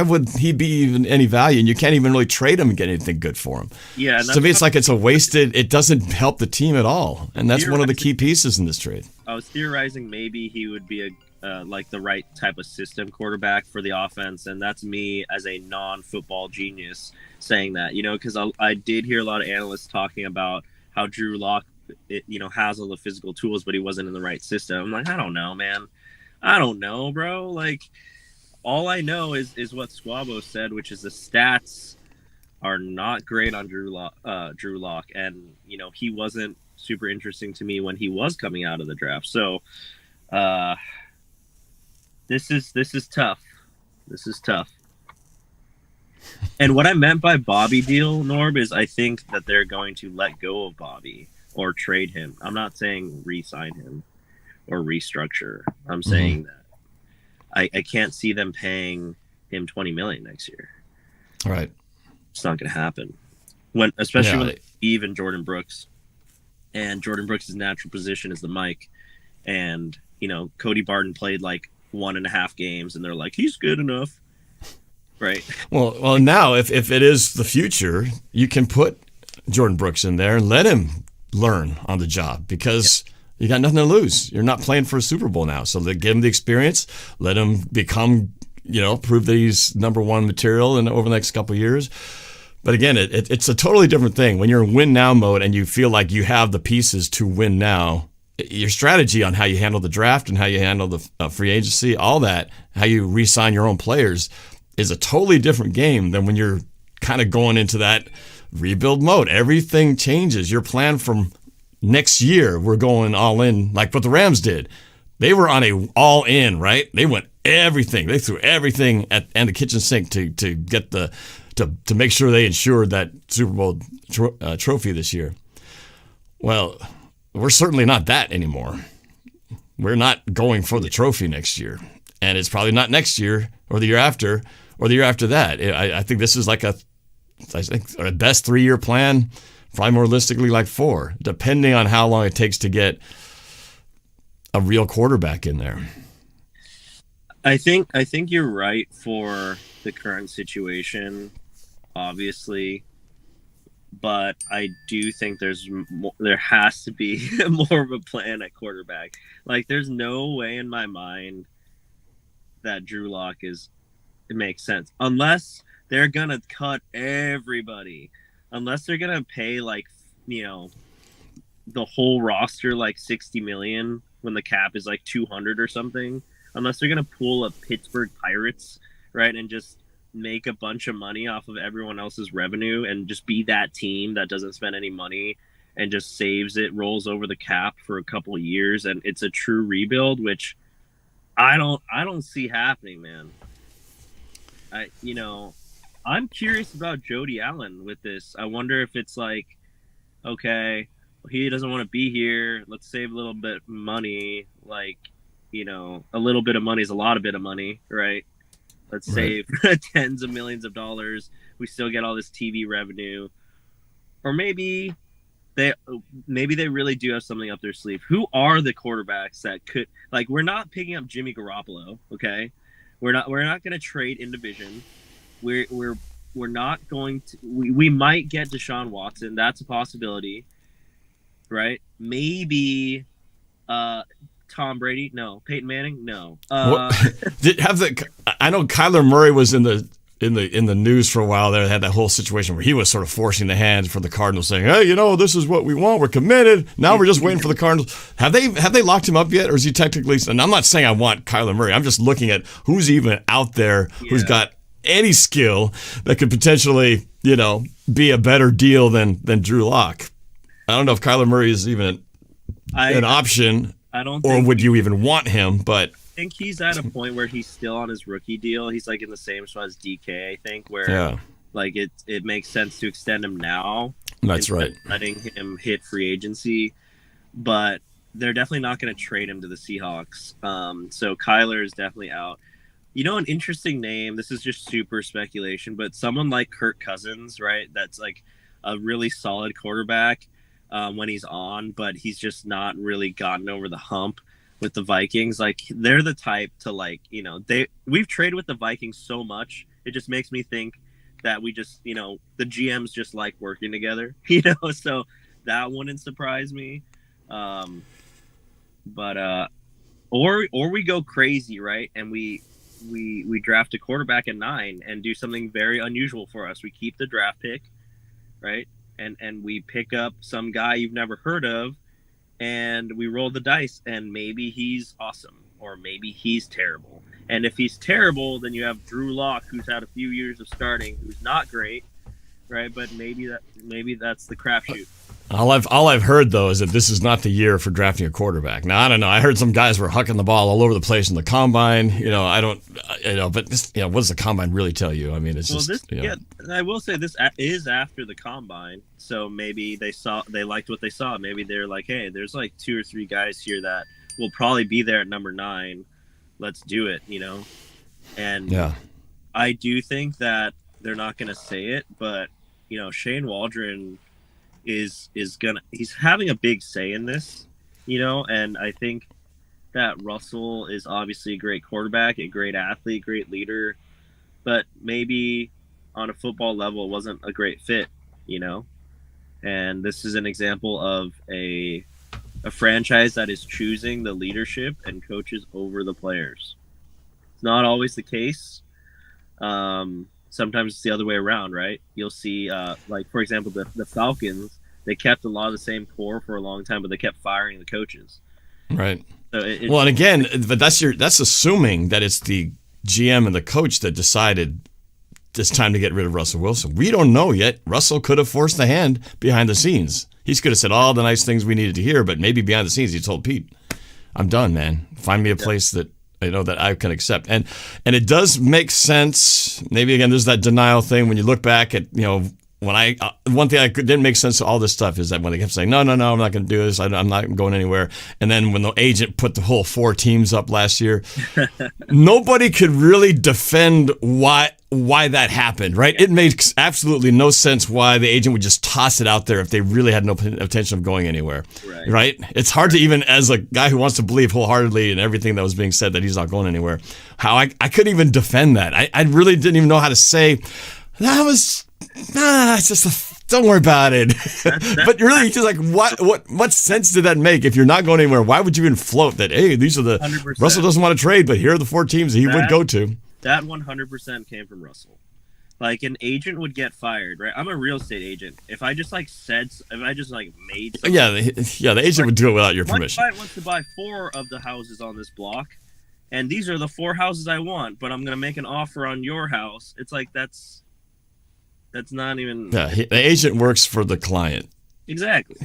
would he be even any value? And you can't even really trade him and get anything good for him. Yeah. To me, it's like it's a wasted. It doesn't help the team at all, and that's one of the key pieces in this trade. I was theorizing maybe he would be like the right type of system quarterback for the offense, and that's me as a non-football genius saying that. Because I did hear a lot of analysts talking about how Drew Lock, has all the physical tools, but he wasn't in the right system. I'm like, I don't know, man. I don't know, bro. Like, all I know is what Squabo said, which is the stats are not great on Drew Lock, and he wasn't super interesting to me when he was coming out of the draft. So, this is tough. This is tough. And what I meant by Bobby deal, Norb, is I think that they're going to let go of Bobby or trade him. I'm not saying re-sign him or restructure. I'm saying that I can't see them paying him $20 million next year. All right. It's not going to happen. Especially with Steve and Jordan Brooks. And Jordan Brooks' natural position is the mic. And, Cody Barton played like 1.5 games, and they're like, he's good enough. Right. Well, now if it is the future, you can put Jordan Brooks in there and let him learn on the job, because you got nothing to lose. You're not playing for a Super Bowl now, so give him the experience. Let him become, prove that he's number one material and over the next couple of years. But again, it's a totally different thing when you're in win now mode and you feel like you have the pieces to win now. Your strategy on how you handle the draft and how you handle the free agency, all that, how you re-sign your own players, is a totally different game than when you're kind of going into that rebuild mode. Everything changes. Your plan from next year, we're going all in, like what the Rams did. They were on a all in, right? They went everything. They threw everything at the kitchen sink to get to make sure they ensured that Super Bowl trophy this year. Well, we're certainly not that anymore. We're not going for the trophy next year, and it's probably not next year or the year after. Or the year after that. I think this is like a best 3-year plan, probably more realistically like 4, depending on how long it takes to get a real quarterback in there. I think you're right for the current situation, obviously, but I do think there has to be more of a plan at quarterback. Like, there's no way in my mind that Drew Lock it makes sense, unless they're gonna cut everybody, unless they're gonna pay like the whole roster like $60 million when the cap is like 200 or something, unless they're gonna pull a Pittsburgh Pirates, right, and just make a bunch of money off of everyone else's revenue and just be that team that doesn't spend any money and just saves it, rolls over the cap for a couple of years, and it's a true rebuild, which I don't see happening, man. I'm curious about Jody Allen with this. I wonder if it's like, okay, he doesn't want to be here. Let's save a little bit of money. Like, a little bit of money is a lot of bit of money, right? Let's save tens of millions of dollars. We still get all this TV revenue. Or maybe they really do have something up their sleeve. Who are the quarterbacks that could, like, we're not picking up Jimmy Garoppolo, okay? We're not going to trade in division. We're not going to. We might get Deshaun Watson. That's a possibility, right? Maybe Tom Brady. No. Peyton Manning. No. I know Kyler Murray was in the news for a while. There had that whole situation where he was sort of forcing the hand for the Cardinals, saying, "Hey, this is what we want. We're committed. Now we're just waiting for the Cardinals." Have they locked him up yet, or is he technically? And I'm not saying I want Kyler Murray. I'm just looking at who's even out there who's got any skill that could potentially, be a better deal than Drew Lock. I don't know if Kyler Murray is even an option. I don't. Or would you even want him? But I think he's at a point where he's still on his rookie deal. He's like in the same spot as DK, I think, where like it makes sense to extend him now. That's right. Letting him hit free agency, but they're definitely not going to trade him to the Seahawks. So Kyler is definitely out. An interesting name. This is just super speculation, but someone like Kirk Cousins, right? That's like a really solid quarterback when he's on, but he's just not really gotten over the hump with the Vikings. Like, they're the type to, like, we've traded with the Vikings so much, it just makes me think that we just, the GMs just like working together, so that wouldn't surprise me. But or we go crazy, right? And we draft a quarterback at 9 and do something very unusual for us. We keep the draft pick, right? And we pick up some guy you've never heard of, and we roll the dice, and maybe he's awesome, or maybe he's terrible. And if he's terrible, then you have Drew Lock, who's had a few years of starting, who's not great, right? But maybe that's the crapshoot. All I've heard, though, is that this is not the year for drafting a quarterback. Now, I don't know. I heard some guys were hucking the ball all over the place in the combine. But this, what does the combine really tell you? I mean, it's I will say this is after the combine, so maybe they liked what they saw. Maybe they're like, hey, there's like 2 or 3 guys here that will probably be there at number 9. Let's do it, And I do think that they're not going to say it, but Shane Waldron he's having a big say in this, and I think that Russell is obviously a great quarterback, a great athlete, great leader, but maybe on a football level it wasn't a great fit, and this is an example of a franchise that is choosing the leadership and coaches over the players. It's not always the case. Sometimes it's the other way around, right? You'll see, like, for example, the Falcons, they kept a lot of the same core for a long time, but they kept firing the coaches. Right. So and again, but that's assuming that it's the GM and the coach that decided it's time to get rid of Russell Wilson. We don't know yet. Russell could have forced the hand behind the scenes. He could have said all the nice things we needed to hear, but maybe behind the scenes he told Pete, "I'm done, man. Find me a place that that I can accept." And it does make sense. Maybe again, there's that denial thing when you look back at when one thing didn't make sense to all this stuff is that when they kept saying no, I'm not going to do this. I'm not going anywhere. And then when the agent put the whole 4 teams up last year, nobody could really defend why that happened, right? It makes absolutely no sense why the agent would just toss it out there if they really had no intention of going anywhere, right? It's hard to even, as a guy who wants to believe wholeheartedly in everything that was being said that he's not going anywhere, how I couldn't even defend that. I really didn't even know how to say, that was, it's just don't worry about it. But really, just like, what sense did that make? If you're not going anywhere, why would you even float that, hey, these are the, 100%. Russell doesn't want to trade, but here are the 4 teams he would go to. That 100% came from Russell. Like, an agent would get fired, right? I'm a real estate agent. If I just made something. Yeah, the agent would do it without your permission. My client wants to buy 4 of the houses on this block, and these are the 4 houses I want, but I'm going to make an offer on your house. It's like, that's not even. Yeah, the agent works for the client. Exactly.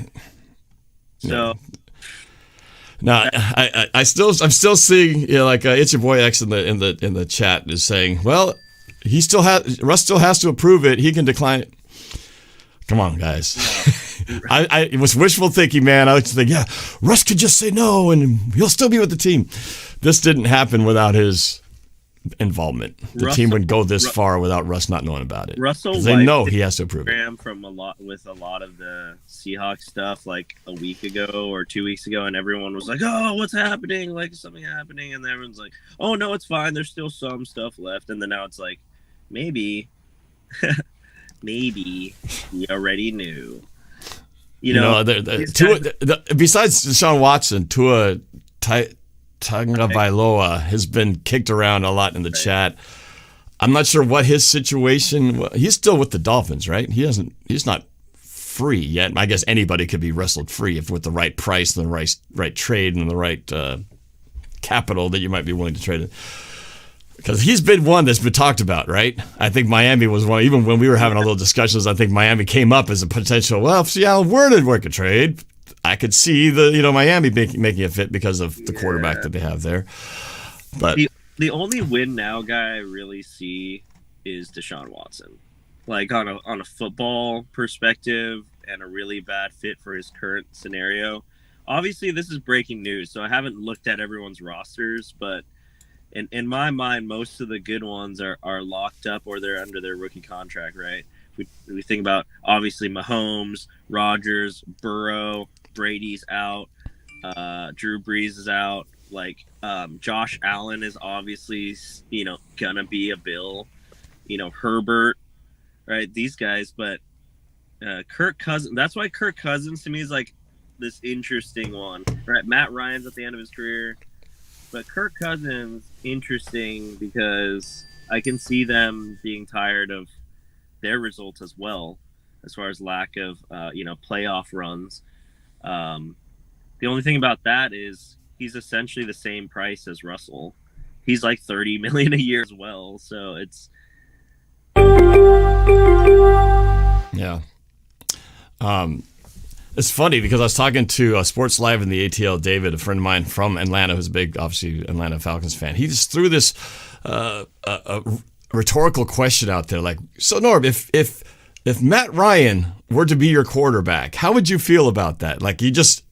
So. Now, I'm still seeing, like it's your boy X in the chat is saying, well, Russ still has to approve it. He can decline it. Come on, guys. Yeah. It was wishful thinking, man. I like to think, yeah, Russ could just say no and he'll still be with the team. This didn't happen without his involvement. The Russell- team would go this far without Russ not knowing about it. Russell 'Cause they wiped know he has to approve it. Instagram from a lot of the Seahawks stuff like a week ago or 2 weeks ago, and everyone was like, "Oh, what's happening? Like, is something happening?" And everyone's like, "Oh no, it's fine. There's still some stuff left." And then now it's like, maybe, maybe we already knew. You know, besides Deshaun Watson, Tua Tagovailoa has been kicked around a lot in the chat. I'm not sure what his situation. He's still with the Dolphins, right? He's not free yet. I guess anybody could be wrestled free if with the right price and the right trade and the right capital that you might be willing to trade it. Because he's been one that's been talked about, right? I think Miami was one. Even when we were having a little discussions, I think Miami came up as a potential. Well, if Seattle were to work a trade, I could see Miami making a fit because of the quarterback that they have there. But the only win now guy I really see is Deshaun Watson. Like on a football perspective and a really bad fit for his current scenario. Obviously, this is breaking news, so I haven't looked at everyone's rosters, but in my mind, most of the good ones are locked up or they're under their rookie contract, right? We think about, obviously, Mahomes, Rodgers, Burrow, Brady's out, Drew Brees is out. Like, Josh Allen is obviously, gonna be a Bill. Herbert, right? These guys, but Kirk Cousins. That's why Kirk Cousins to me is like this interesting one, right? Matt Ryan's at the end of his career, but Kirk Cousins interesting because I can see them being tired of their results as well, as far as lack of playoff runs. The only thing about that is he's essentially the same price as Russell. He's like $30 million a year as well, so it's yeah. It's funny because I was talking to Sports Live in the ATL, David, a friend of mine from Atlanta who's a big, obviously, Atlanta Falcons fan. He just threw this a rhetorical question out there, like, so Norb, if Matt Ryan were to be your quarterback, how would you feel about that? Like, it just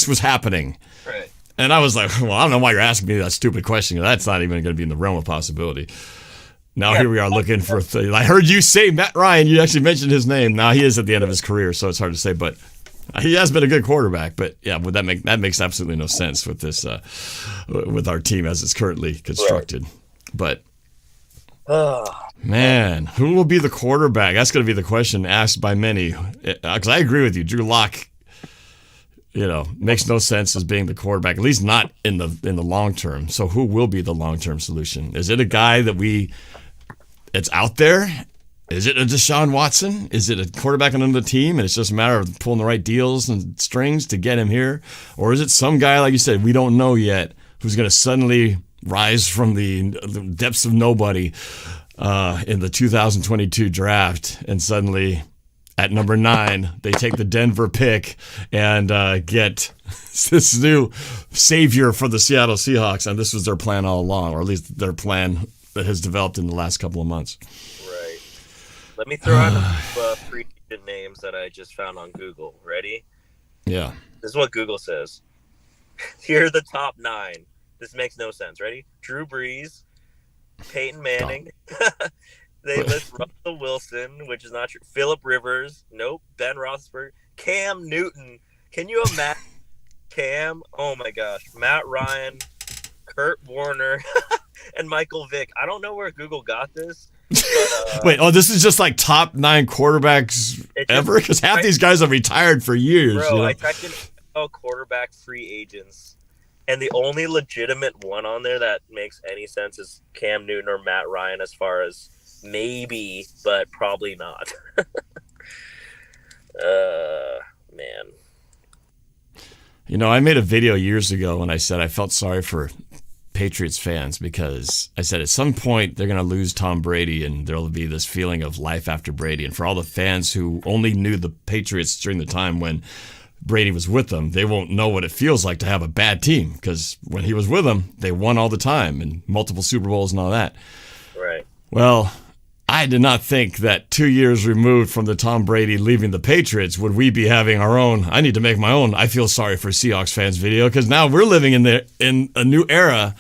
was happening. Right. And I was like, well, I don't know why you're asking me that stupid question. That's not even going to be in the realm of possibility. Now here we are looking for. I heard you say Matt Ryan. You actually mentioned his name. Now he is at the end of his career, so it's hard to say. But he has been a good quarterback. But yeah, that makes absolutely no sense with this with our team as it's currently constructed. Right. But man, who will be the quarterback? That's going to be the question asked by many. Because I agree with you, Drew Lock. Makes no sense as being the quarterback, at least not in the long term. So who will be the long term solution? Is it a guy it's out there? Is it a Deshaun Watson? Is it a quarterback on another team and it's just a matter of pulling the right deals and strings to get him here? Or is it some guy, like you said, we don't know yet, who's going to suddenly rise from the depths of nobody in the 2022 draft and suddenly at number 9, they take the Denver pick and get this new savior for the Seattle Seahawks. And this was their plan all along, or at least their plan that has developed in the last couple of months. Right. Let me throw out a free agent names that I just found on Google. Ready? Yeah. This is what Google says. Here are the top 9. This makes no sense. Ready? Drew Brees, Peyton Manning. They list Russell Wilson, which is not true. Phillip Rivers, nope. Ben Roethlisberger, Cam Newton. Can you imagine Cam? Oh my gosh, Matt Ryan, Kurt Warner, and Michael Vick. I don't know where Google got this. But, wait, this is just like top 9 quarterbacks ever? Because half these guys have retired for years. Bro, I typed in quarterback free agents, and the only legitimate one on there that makes any sense is Cam Newton or Matt Ryan, as far as maybe, but probably not. Man. I made a video years ago when I said I felt sorry for Patriots fans because I said at some point they're going to lose Tom Brady and there'll be this feeling of life after Brady. And for all the fans who only knew the Patriots during the time when Brady was with them, they won't know what it feels like to have a bad team because when he was with them, they won all the time and multiple Super Bowls and all that. Right. Well, I did not think that 2 years removed from the Tom Brady leaving the Patriots would we be having our own, I need to make my own I feel sorry for Seahawks fans video, because now we're living in a new era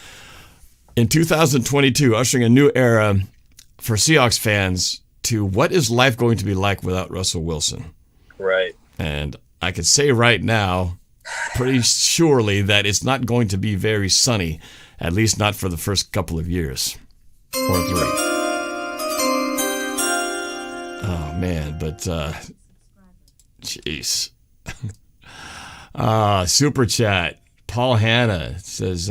in 2022, ushering a new era for Seahawks fans to what is life going to be like without Russell Wilson? Right. And I could say right now, pretty surely, that it's not going to be very sunny, at least not for the first couple of years or 3. Oh, man, but, jeez. Super chat. Paul Hanna says,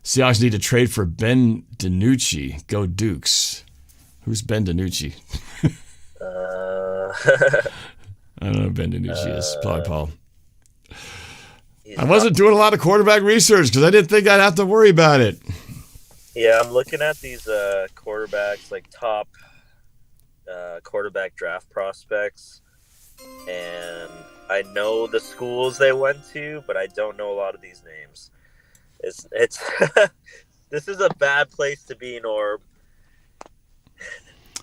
Seahawks need to trade for Ben DiNucci. Go Dukes. Who's Ben DiNucci? I don't know who Ben DiNucci is. Probably Paul. I wasn't doing a lot of quarterback research because I didn't think I'd have to worry about it. Yeah, I'm looking at these quarterbacks, like top quarterback draft prospects, and I know the schools they went to, but I don't know a lot of these names. It's this is a bad place to be, Norb.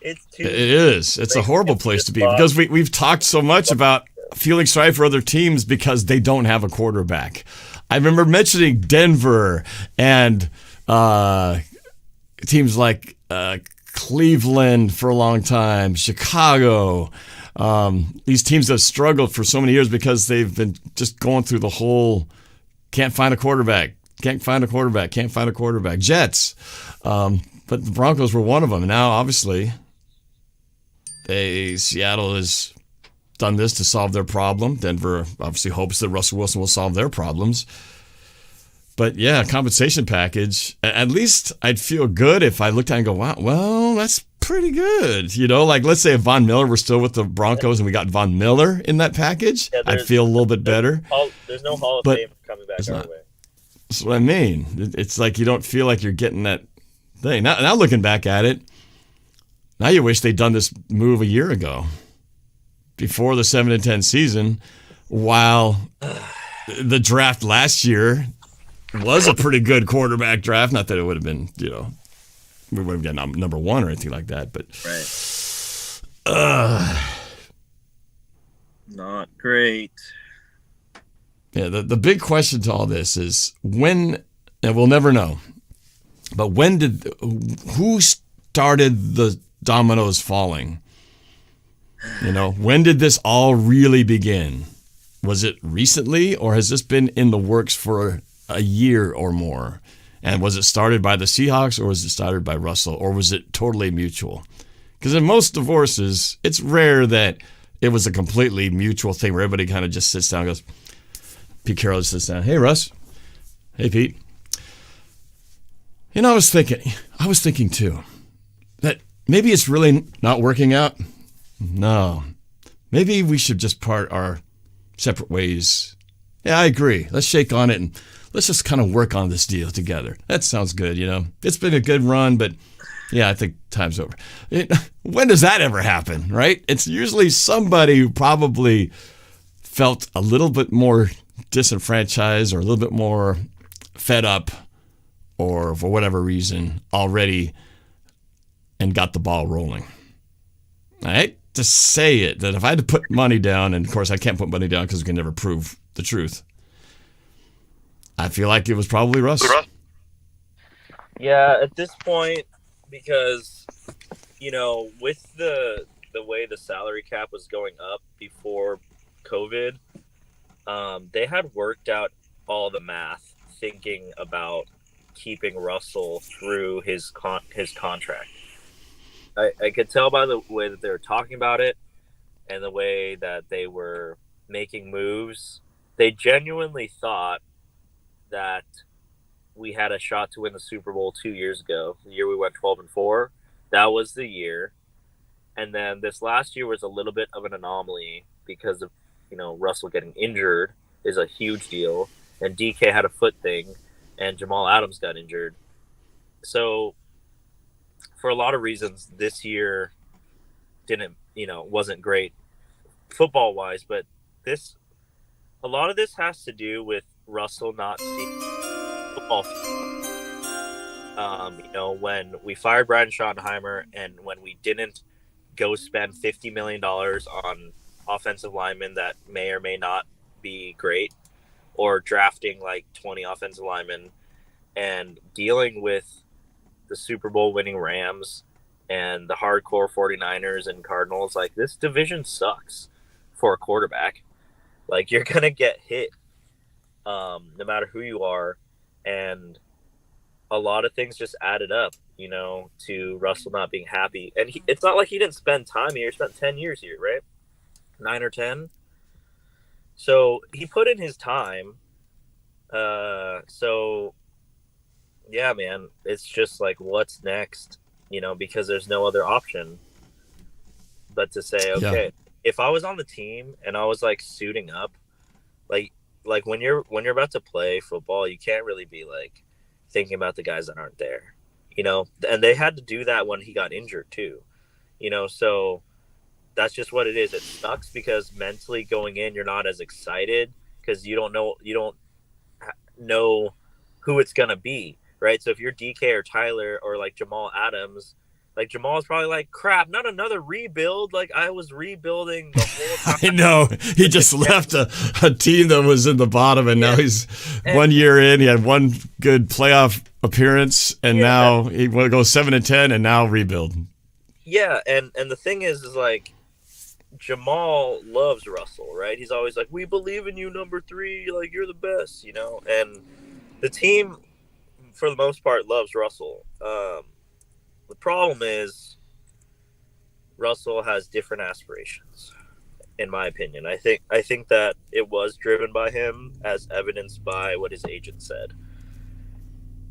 It is. It's a horrible place to be because we've talked so much about feeling sorry for other teams because they don't have a quarterback. I remember mentioning Denver and teams like Cleveland for a long time, Chicago. These teams have struggled for so many years because they've been just going through the whole can't find a quarterback. Jets. But the Broncos were one of them. Now, obviously, Seattle has done this to solve their problem. Denver obviously hopes that Russell Wilson will solve their problems. But yeah, compensation package. At least I'd feel good if I looked at it and go, wow, well, that's pretty good. You know, like let's say if Von Miller were still with the Broncos and we got Von Miller in that package, I'd feel a little bit better. There's no Hall of Fame coming back our way. That's what I mean. It's like you don't feel like you're getting that thing. Now looking back at it, now you wish they'd done this move a year ago, before the 7-10 season, while the draft last year was a pretty good quarterback draft. Not that it would have been, we would have gotten number 1 or anything like that, but not great. Yeah, the big question to all this is when, and we'll never know, but who started the dominoes falling? When did this all really begin? Was it recently, or has this been in the works for a year or more? And was it started by the Seahawks, or was it started by Russell, or was it totally mutual? Because in most divorces, it's rare that it was a completely mutual thing where everybody kind of just sits down and goes, Pete Carroll just sits down, hey, Russ. Hey, Pete. I was thinking too, that maybe it's really not working out. No. Maybe we should just part our separate ways. Yeah, I agree. Let's shake on it and let's just kind of work on this deal together. That sounds good, It's been a good run, but yeah, I think time's over. When does that ever happen, right? It's usually somebody who probably felt a little bit more disenfranchised or a little bit more fed up or for whatever reason already and got the ball rolling. I hate to say it, that if I had to put money down, and of course I can't put money down because we can never prove the truth, I feel like it was probably Russ. Yeah, at this point, because, with the way the salary cap was going up before COVID, they had worked out all the math thinking about keeping Russell through his contract. I could tell by the way that they were talking about it and the way that they were making moves. They genuinely thought that we had a shot to win the Super Bowl 2 years ago. The year we went 12-4, that was the year. And then this last year was a little bit of an anomaly because of, Russell getting injured is a huge deal. And DK had a foot thing and Jamal Adams got injured. So for a lot of reasons, this year wasn't great football wise, but a lot of this has to do with Russell not seeing football. When we fired Brian Schottenheimer and when we didn't go spend $50 million on offensive linemen that may or may not be great, or drafting like 20 offensive linemen and dealing with the Super Bowl winning Rams and the hardcore 49ers and Cardinals, like, this division sucks for a quarterback. Like, you're going to get hit no matter who you are. And a lot of things just added up, to Russell not being happy. And it's not like he didn't spend time here. He spent 10 years here, right? 9 or 10. So he put in his time. So, yeah, man, it's just like, what's next? Because there's no other option but to say, okay, if I was on the team and I was like suiting up, like when you're about to play football, you can't really be like thinking about the guys that aren't there, and they had to do that when he got injured too, so that's just what it is. It sucks because mentally going in, you're not as excited because you don't know who it's going to be. Right. So if you're DK or Tyler or like Jamal Adams, like Jamal's probably like, crap, not another rebuild. Like I was rebuilding the whole time. I know. He just left a team that was in the bottom, and now he's 1 year in. He had one good playoff appearance, and now he will go 7-10, and now rebuild. Yeah, and the thing is like Jamal loves Russell, right? He's always like, we believe in you, number 3. Like you're the best, And the team, for the most part, loves Russell. The problem is Russell has different aspirations, in my opinion. I think that it was driven by him, as evidenced by what his agent said.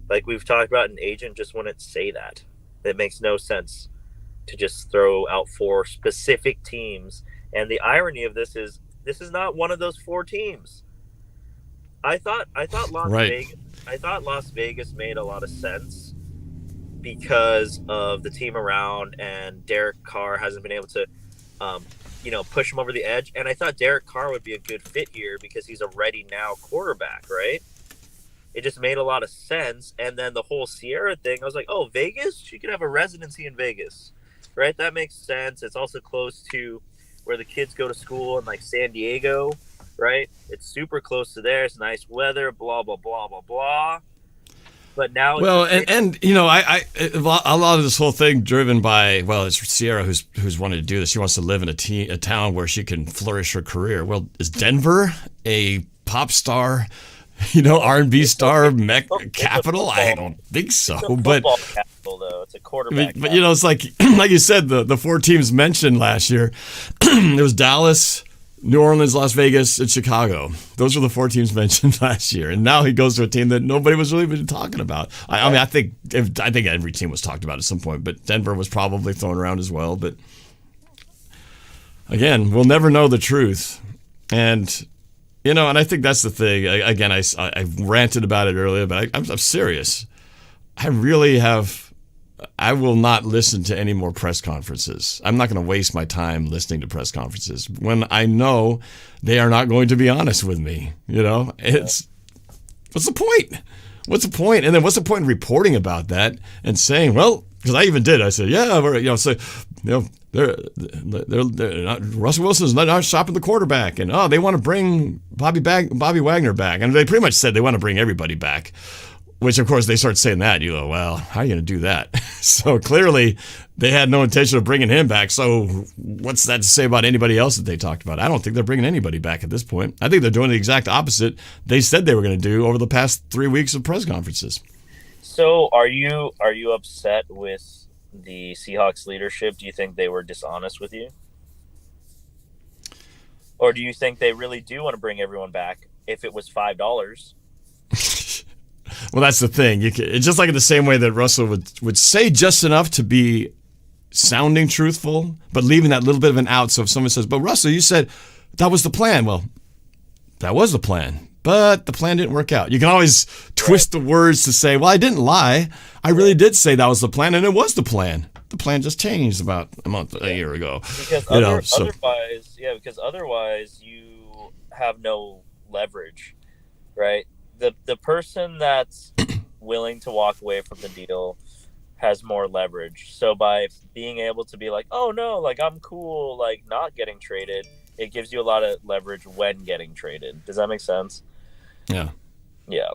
Like we've talked about, an agent just wouldn't say that. It makes no sense to just throw out 4 specific teams. And the irony of this is not one of those 4 teams. I thought Las Vegas made a lot of sense because of the team around, and Derek Carr hasn't been able to, push him over the edge. And I thought Derek Carr would be a good fit here because he's a ready now quarterback, right? It just made a lot of sense. And then the whole Sierra thing, I was like, oh, Vegas? She could have a residency in Vegas, right? That makes sense. It's also close to where the kids go to school in like San Diego, right? It's super close to there. It's nice weather, blah, blah, blah, blah, blah. But now, well, and I a lot of this whole thing driven by, well, it's Sierra who's wanted to do this. She wants to live in a town where she can flourish her career. Well, is Denver a pop star, R&B star capital? I don't think so. It's a football capital, though. It's a quarterback. But it's like you said, the 4 teams mentioned last year. It was Dallas, New Orleans, Las Vegas, and Chicago. Those were the 4 teams mentioned last year, and now he goes to a team that nobody was really been talking about. I think every team was talked about at some point, but Denver was probably thrown around as well. But again, we'll never know the truth, and and I think that's the thing. Again, I ranted about it earlier, but I'm serious. I really have. I will not listen to any more press conferences. I'm not going to waste my time listening to press conferences when I know they are not going to be honest with me. What's the point? What's the point? And then what's the point in reporting about that and saying, well, because I even did. I said, they're not, Russell Wilson's not stopping the quarterback, and they want to bring Bobby Wagner back, and they pretty much said they want to bring everybody back. Which, of course, they start saying that. You go, well, how are you going to do that? So clearly they had no intention of bringing him back. So what's that to say about anybody else that they talked about? I don't think they're bringing anybody back at this point. I think they're doing the exact opposite they said they were going to do over the past 3 weeks of press conferences. So are you upset with the Seahawks leadership? Do you think they were dishonest with you? Or do you think they really do want to bring everyone back if it was $5? Well, that's the thing. It's just like in the same way that Russell would say just enough to be sounding truthful, but leaving that little bit of an out. So if someone says, but Russell, you said that was the plan. Well, that was the plan, but the plan didn't work out. You can always twist the words to say, well, I didn't lie. I really did say that was the plan, and it was the plan. The plan just changed about a year ago. Because otherwise you have no leverage, right? The person that's willing to walk away from the deal has more leverage. So by being able to be like, oh no, like I'm cool, like not getting traded, it gives you a lot of leverage when getting traded. Does that make sense? Yeah. Yeah.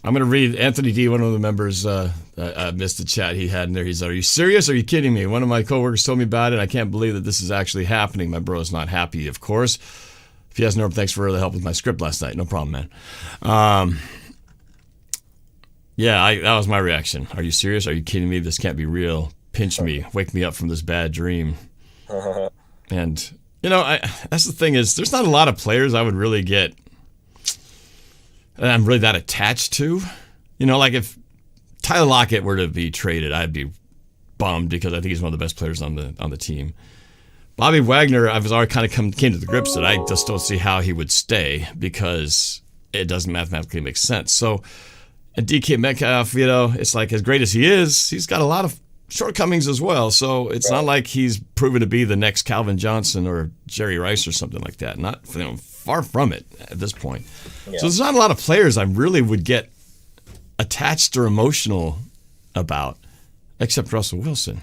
I'm going to read Anthony D., one of the members. I missed the chat he had in there. He's like, are you serious? Are you kidding me? One of my coworkers told me about it. I can't believe that this is actually happening. My bro is not happy, of course. If he has no, thanks for the help with my script last night. No problem, man. Yeah, that was my reaction. Are you serious? Are you kidding me? This can't be real. Pinch me. Wake me up from this bad dream. And, that's the thing is, there's not a lot of players I would really get, and I'm really that attached to. Like if Tyler Lockett were to be traded, I'd be bummed because I think he's one of the best players on the team. Bobby Wagner, I've already kind of came to the grips that I just don't see how he would stay because it doesn't mathematically make sense. So, and DK Metcalf, it's like as great as he is, he's got a lot of shortcomings as well. So it's not like he's proven to be the next Calvin Johnson or Jerry Rice or something like that. Not far from it at this point. Yeah. So there's not a lot of players I really would get attached or emotional about, except Russell Wilson,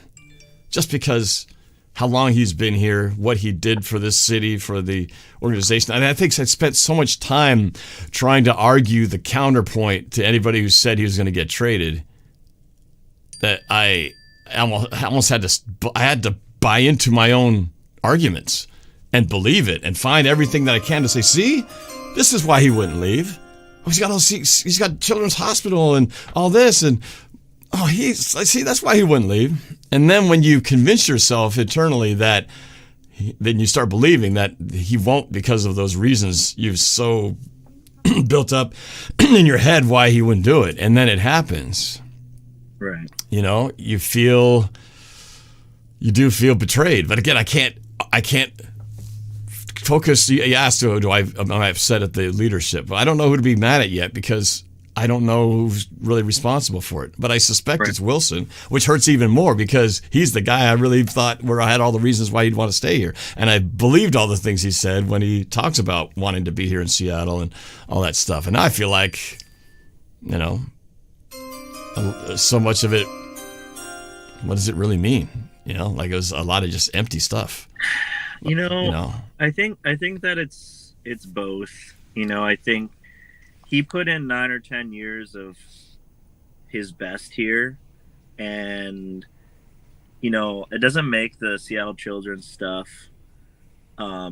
just because how long he's been here, what he did for this city, for the organization. I think I spent so much time trying to argue the counterpoint to anybody who said he was going to get traded that I almost had to buy into my own arguments and believe it and find everything that I can to say, see, this is why he wouldn't leave. He's got Children's Hospital and all this, and that's why he wouldn't leave. And then when you convince yourself internally that, then you start believing that he won't because of those reasons you've so built up in your head why he wouldn't do it. And then it happens. Right. You do feel betrayed. But again, I can't focus. You asked, am I upset at the leadership? I don't know who to be mad at yet because I don't know who's really responsible for it. But I suspect It's Wilson, which hurts even more because he's the guy I really thought where I had all the reasons why he'd want to stay here. And I believed all the things he said when he talks about wanting to be here in Seattle and all that stuff. And I feel like, so much of it, what does it really mean? Like it was a lot of just empty stuff. I think that it's both. I think he put in 9 or 10 years of his best here, and it doesn't make the Seattle Children's stuff a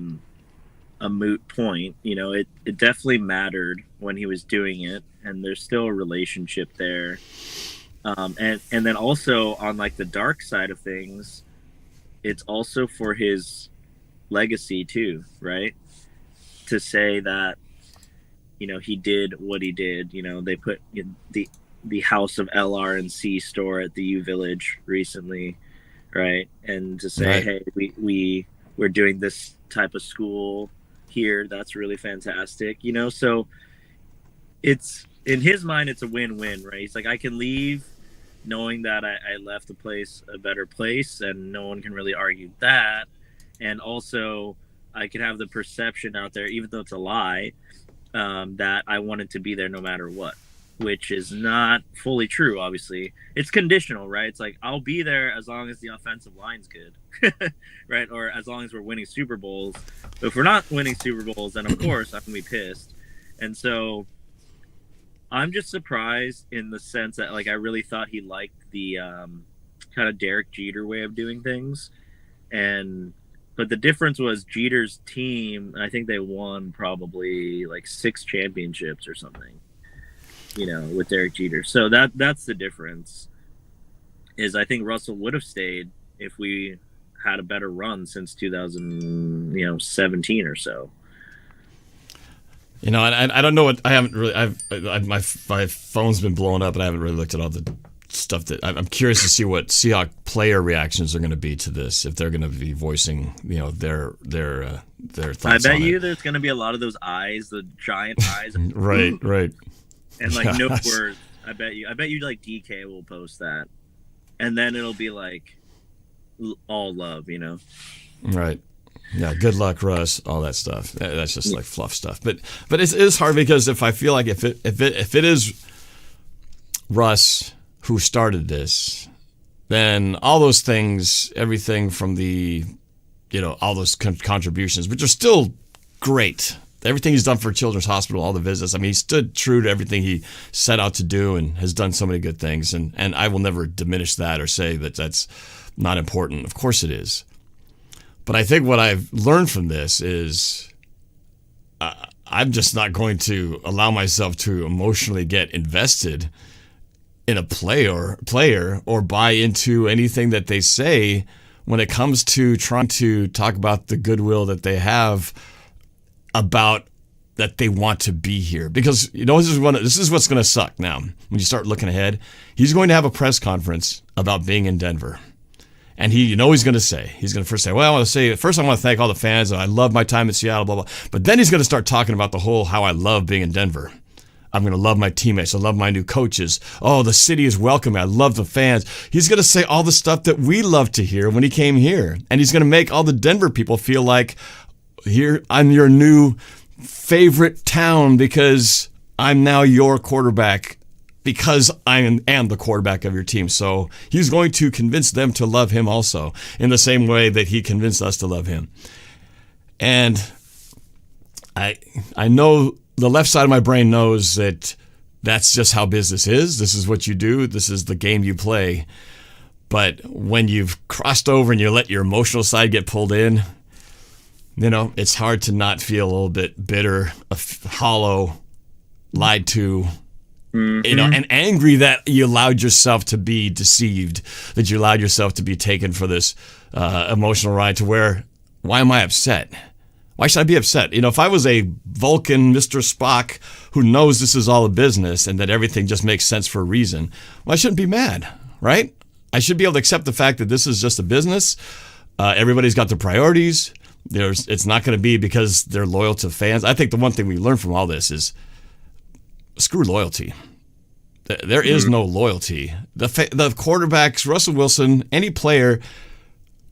moot point. It definitely mattered when he was doing it, and there's still a relationship there. And then also on like the dark side of things, it's also for his legacy too, right? To say that he did what he did. They put the House of LR&C store at the U Village recently, right? And to say, hey, we're doing this type of school here. That's really fantastic. So it's in his mind, it's a win-win, right? He's like, I can leave knowing that I left the place a better place, and no one can really argue that. And also, I could have the perception out there, even though it's a lie, that I wanted to be there no matter what, which is not fully true, obviously. It's conditional, right? It's like, I'll be there as long as the offensive line's good, right? Or as long as we're winning Super Bowls. But if we're not winning Super Bowls, then of course I'm going to be pissed. And so I'm just surprised in the sense that, like, I really thought he liked the kind of Derek Jeter way of doing things. But the difference was Jeter's team, I think they won probably like 6 championships or something, with Derek Jeter. So that's the difference, is I think Russell would have stayed if we had a better run since 2017 or so. And I don't know what, I haven't really, my phone's been blowing up and I haven't really looked at all the stuff that I'm curious to see what Seahawks player reactions are going to be to this, if they're going to be voicing, their thoughts. I bet you there's going to be a lot of those eyes, the giant eyes. Right. And like no words. I bet you like DK will post that, and then it'll be like all love, Right. Yeah. Good luck, Russ. All that stuff. That's just like fluff stuff. But it is hard because if I feel like if it is Russ who started this, then all those things, everything from the, all those contributions, which are still great everything he's done for Children's Hospital, all the visits. I mean, he stood true to everything he set out to do and has done so many good things. And I will never diminish that or say that that's not important. Of course it is. But I think what I've learned from this is I'm just not going to allow myself to emotionally get invested in a player or buy into anything that they say when it comes to trying to talk about the goodwill that they have about that they want to be here. Because, this is what's going to suck now when you start looking ahead. He's going to have a press conference about being in Denver. And he's going to first say, well, I want to thank all the fans. I love my time in Seattle, blah, blah. But then he's going to start talking about the whole how I love being in Denver. I'm going to love my teammates. I love my new coaches. Oh, the city is welcoming. I love the fans. He's going to say all the stuff that we love to hear when he came here. And he's going to make all the Denver people feel like, here, I'm your new favorite town because I'm now your quarterback, because I am the quarterback of your team. So he's going to convince them to love him also in the same way that he convinced us to love him. And I know the left side of my brain knows that that's just how business is. This is what you do. This is the game you play. But when you've crossed over and you let your emotional side get pulled in, it's hard to not feel a little bit bitter, hollow, lied to, and angry that you allowed yourself to be deceived, that you allowed yourself to be taken for this emotional ride to where, why am I upset? Why should I be upset? If I was a Vulcan Mr. Spock who knows this is all a business and that everything just makes sense for a reason, well, I shouldn't be mad, right? I should be able to accept the fact that this is just a business. Everybody's got their priorities. It's not going to be because they're loyal to fans. I think the one thing we learned from all this is screw loyalty. There is no loyalty. The quarterbacks, Russell Wilson, any player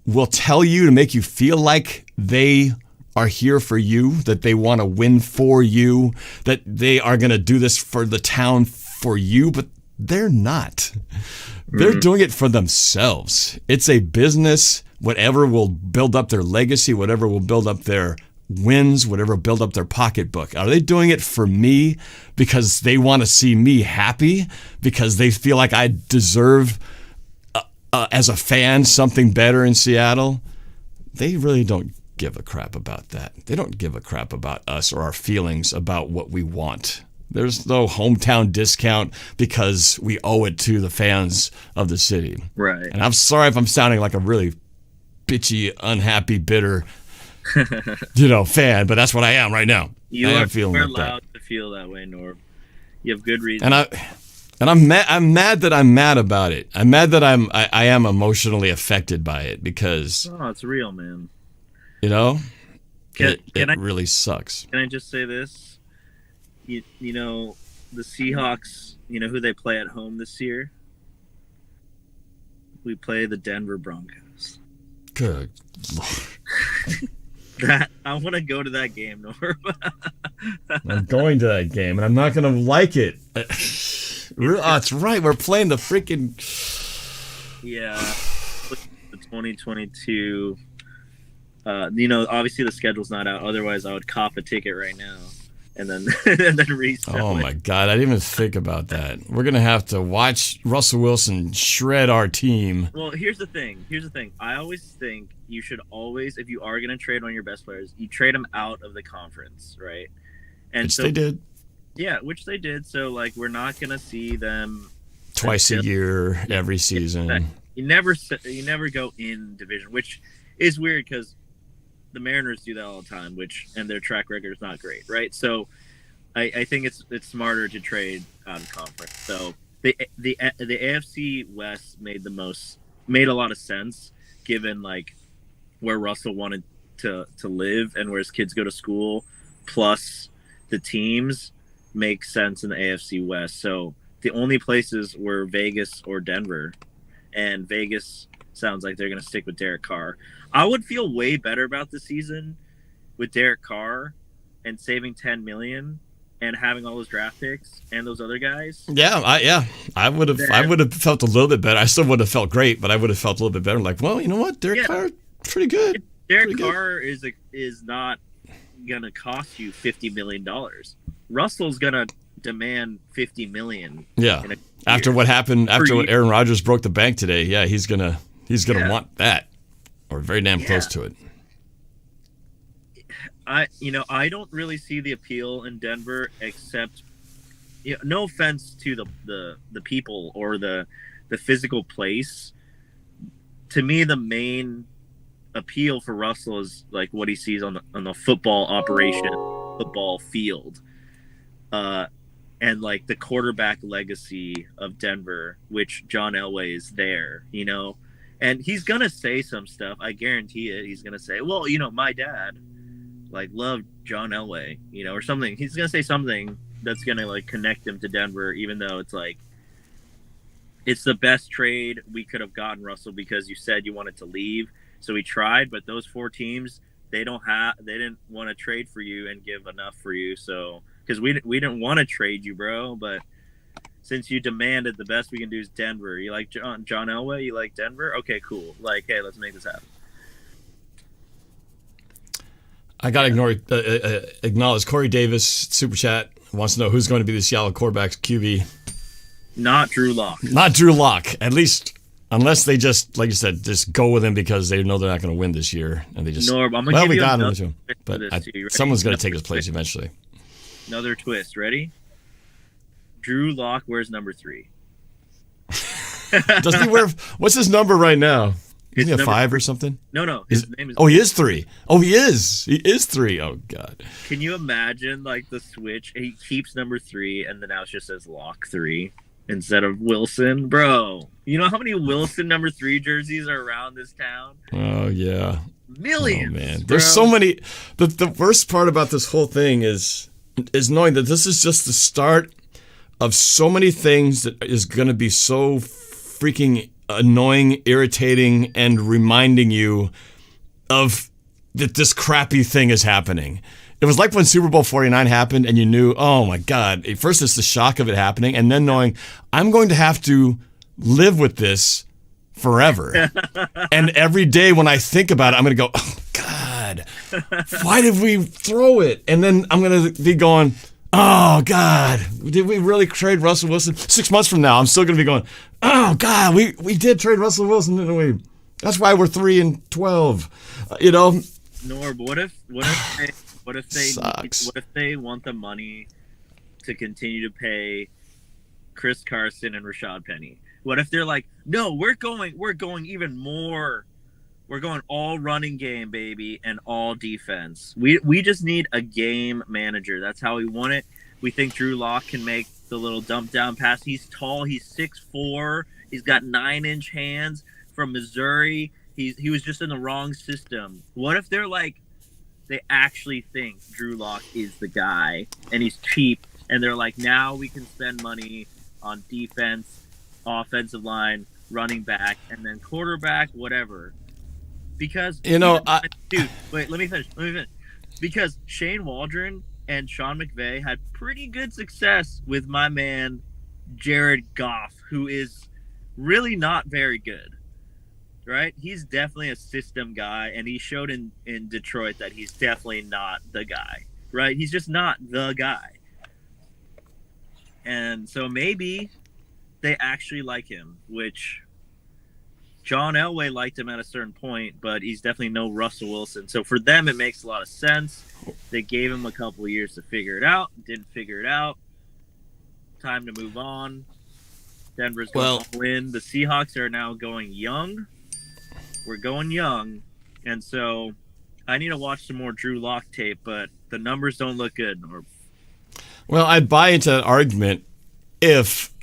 will tell you to make you feel like they are here for you, that they want to win for you, that they are going to do this for the town for you, but they're not. They're doing it for themselves. It's a business. Whatever will build up their legacy, whatever will build up their wins, whatever will build up their pocketbook. Are they doing it for me because they want to see me happy, because they feel like I deserve, as a fan, something better in Seattle? They really don't give a crap about that. They don't give a crap about us or our feelings about what we want. There's no hometown discount because we owe it to the fans of the city. Right. And I'm sorry if I'm sounding like a really bitchy, unhappy, bitter, fan, but that's what I am right now. You are allowed to feel that way, Norb. You have good reason. And I'm mad that I'm mad about it. I'm mad that I am emotionally affected by it because it's real, man. It really sucks. Can I just say this? The Seahawks, who they play at home this year? We play the Denver Broncos. Good Lord. I want to go to that game, Norm. I'm going to that game, and I'm not going to like it. That's right. We're playing the freaking... Yeah. The 2022... obviously the schedule's not out. Otherwise, I would cop a ticket right now and then resell Oh my God, I didn't even think about that. We're gonna have to watch Russell Wilson shred our team. Well, here's the thing. I always think you should always, if you are gonna trade one of your best players, you trade them out of the conference, right? And which they did. Yeah, which they did. So we're not gonna see them twice a year, every season. You never go in division, which is weird because the Mariners do that all the time, and their track record is not great, right? So I think it's smarter to trade out of conference. So the AFC West made a lot of sense given where Russell wanted to live and where his kids go to school, plus the teams make sense in the AFC West. So the only places were Vegas or Denver, and Vegas sounds like they're going to stick with Derek Carr. I would feel way better about the season with Derek Carr and saving $10 million and having all those draft picks and those other guys. I would have felt a little bit better. I still would have felt great, but I would have felt a little bit better. Like, well, you know what, Derek Carr, pretty good. Derek Carr is not gonna cost you $50 million. Russell's gonna demand $50 million. Yeah. After what happened, after what Aaron Rodgers broke the bank today, yeah, he's gonna want that, or very damn close to it. I don't really see the appeal in Denver, except, no offense to the people or the physical place. To me, the main appeal for Russell is like what he sees on the football operation, football field, and like the quarterback legacy of Denver, which John Elway is there, and he's gonna say some stuff. I guarantee it. He's gonna say, well, my dad like loved John Elway, or something. He's gonna say something that's gonna like connect him to Denver, even though it's like it's the best trade we could have gotten, Russell, because you said you wanted to leave. So we tried, but those 4 teams, they didn't want to trade for you and give enough for you. So because we didn't want to trade you, bro, but since you demanded, the best we can do is Denver. You like John Elway? You like Denver? Okay, cool. Like, hey, let's make this happen. I got to acknowledge Corey Davis, Super Chat, wants to know who's going to be the Seattle quarterback's QB. Not Drew Lock. Not Drew Lock. At least, unless they just, like you said, just go with him because they know they're not going to win this year. And they just, Norb, I'm gonna give we you got him. another But someone's going to take his place eventually. Another twist. Ready? Drew Lock wears number 3. Doesn't he wear, what's his number right now? Isn't he a 5 or something? No. His name is. Oh, he is 3. Oh, he is. He is 3. Oh, God. Can you imagine like the switch? He keeps number 3, and then now it just says Lock 3 instead of Wilson, bro. You know how many Wilson number 3 jerseys are around this town? Oh, yeah. Millions. Oh, man. Bro. There's so many. The worst part about this whole thing is knowing that this is just the start of so many things that is going to be so freaking annoying, irritating, and reminding you of that this crappy thing is happening. It was like when Super Bowl 49 happened and you knew, oh my God, at first it's the shock of it happening, and then knowing I'm going to have to live with this forever. And every day when I think about it, I'm going to go, oh God, why did we throw it? And then I'm going to be going, oh God, did we really trade Russell Wilson? 6 months from now, I'm still going to be going, oh God, we did trade Russell Wilson, didn't we? That's why we're 3-12. Norb, what if they want the money to continue to pay Chris Carson and Rashad Penny? What if they're like, no, we're going even more. We're going all running game, baby, and all defense. We just need a game manager. That's how we want it. We think Drew Lock can make the little dump down pass. He's tall. He's 6'4". He's got 9-inch hands. From Missouri. He was just in the wrong system. What if they're like, they actually think Drew Lock is the guy and he's cheap, and they're like, now we can spend money on defense, offensive line, running back, and then quarterback, whatever. Because dude, wait, let me finish. Because Shane Waldron and Sean McVay had pretty good success with my man Jared Goff, who is really not very good. Right? He's definitely a system guy, and he showed in Detroit that he's definitely not the guy. Right? He's just not the guy. And so maybe they actually like him, which John Elway liked him at a certain point, but he's definitely no Russell Wilson. So for them, it makes a lot of sense. They gave him a couple of years to figure it out. Didn't figure it out. Time to move on. Denver's going to win. The Seahawks are now going young. We're going young. And so I need to watch some more Drew Lock tape, but the numbers don't look good. Well, I'd buy into that argument if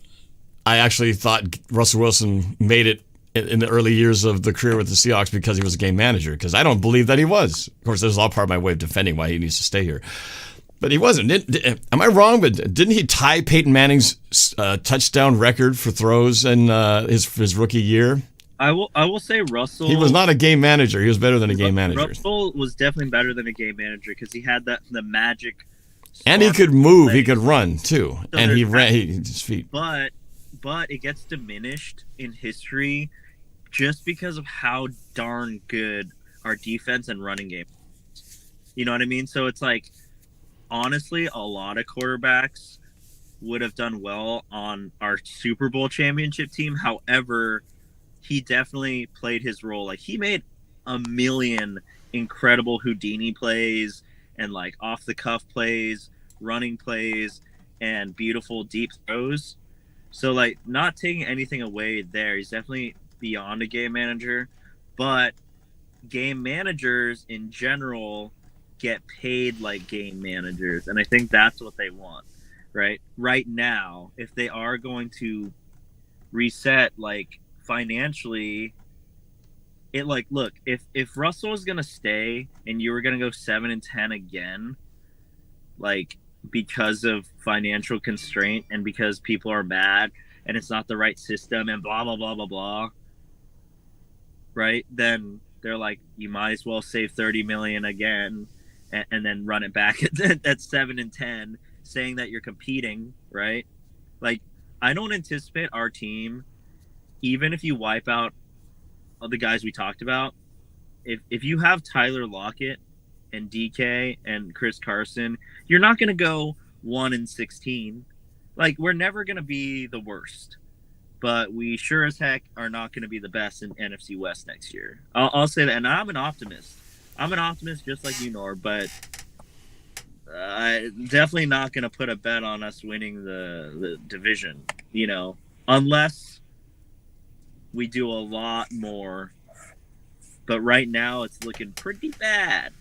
I actually thought Russell Wilson made it in the early years of the career with the Seahawks because he was a game manager, because I don't believe that he was. Of course, this is all part of my way of defending why he needs to stay here. But he wasn't. Am I wrong? But didn't he tie Peyton Manning's touchdown record for throws in his rookie year? I will say Russell. He was not a game manager. He was better than a game manager. Russell was definitely better than a game manager because he had the magic. And he could move. He could run too. So and he ran his feet. But it gets diminished in history just because of how darn good our defense and running game is. You know what I mean? So it's like, honestly, a lot of quarterbacks would have done well on our Super Bowl championship team. However, he definitely played his role. Like, he made a million incredible Houdini plays and like off the cuff plays, running plays, and beautiful deep throws. So like, not taking anything away there, he's definitely beyond a game manager, but game managers in general get paid like game managers, and I think that's what they want. Right now, if they are going to reset like financially, it like, look, if Russell is gonna stay and you were gonna go 7-10 again, like because of financial constraint and because people are mad and it's not the right system and blah blah blah blah blah, right? Then they're like, you might as well save 30 million again and then run it back at 7-10, saying that you're competing, right? Like, I don't anticipate our team, even if you wipe out the guys we talked about, if you have Tyler Lockett and DK and Chris Carson, you're not going to go 1-16. Like, we're never going to be the worst, but we sure as heck are not going to be the best in NFC West next year. I'll say that, and I'm an optimist. I'm an optimist just like you, Nor, but definitely not going to put a bet on us winning the division, unless we do a lot more. But right now it's looking pretty bad.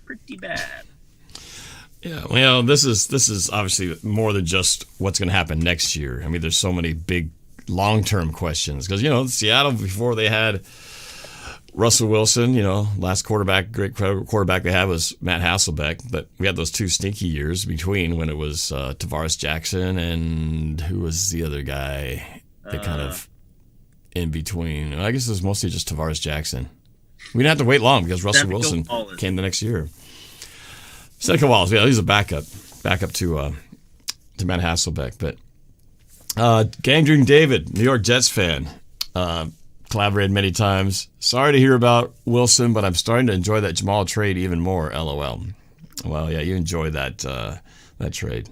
Yeah, well, this is obviously more than just what's going to happen next year. I mean, there's so many big long-term questions because, Seattle, before they had Russell Wilson, last great quarterback they had was Matt Hasselbeck, but we had those 2 stinky years between when it was Tavares Jackson and who was the other guy that kind of in between. I guess it was mostly just Tavares Jackson. We didn't have to wait long because Russell Wilson came the next year. Seneca Wallace, yeah, he's a backup to Matt Hasselbeck. But Gangrene David, New York Jets fan, collaborated many times. Sorry to hear about Wilson, but I'm starting to enjoy that Jamal trade even more. LOL. Well, yeah, you enjoy that trade.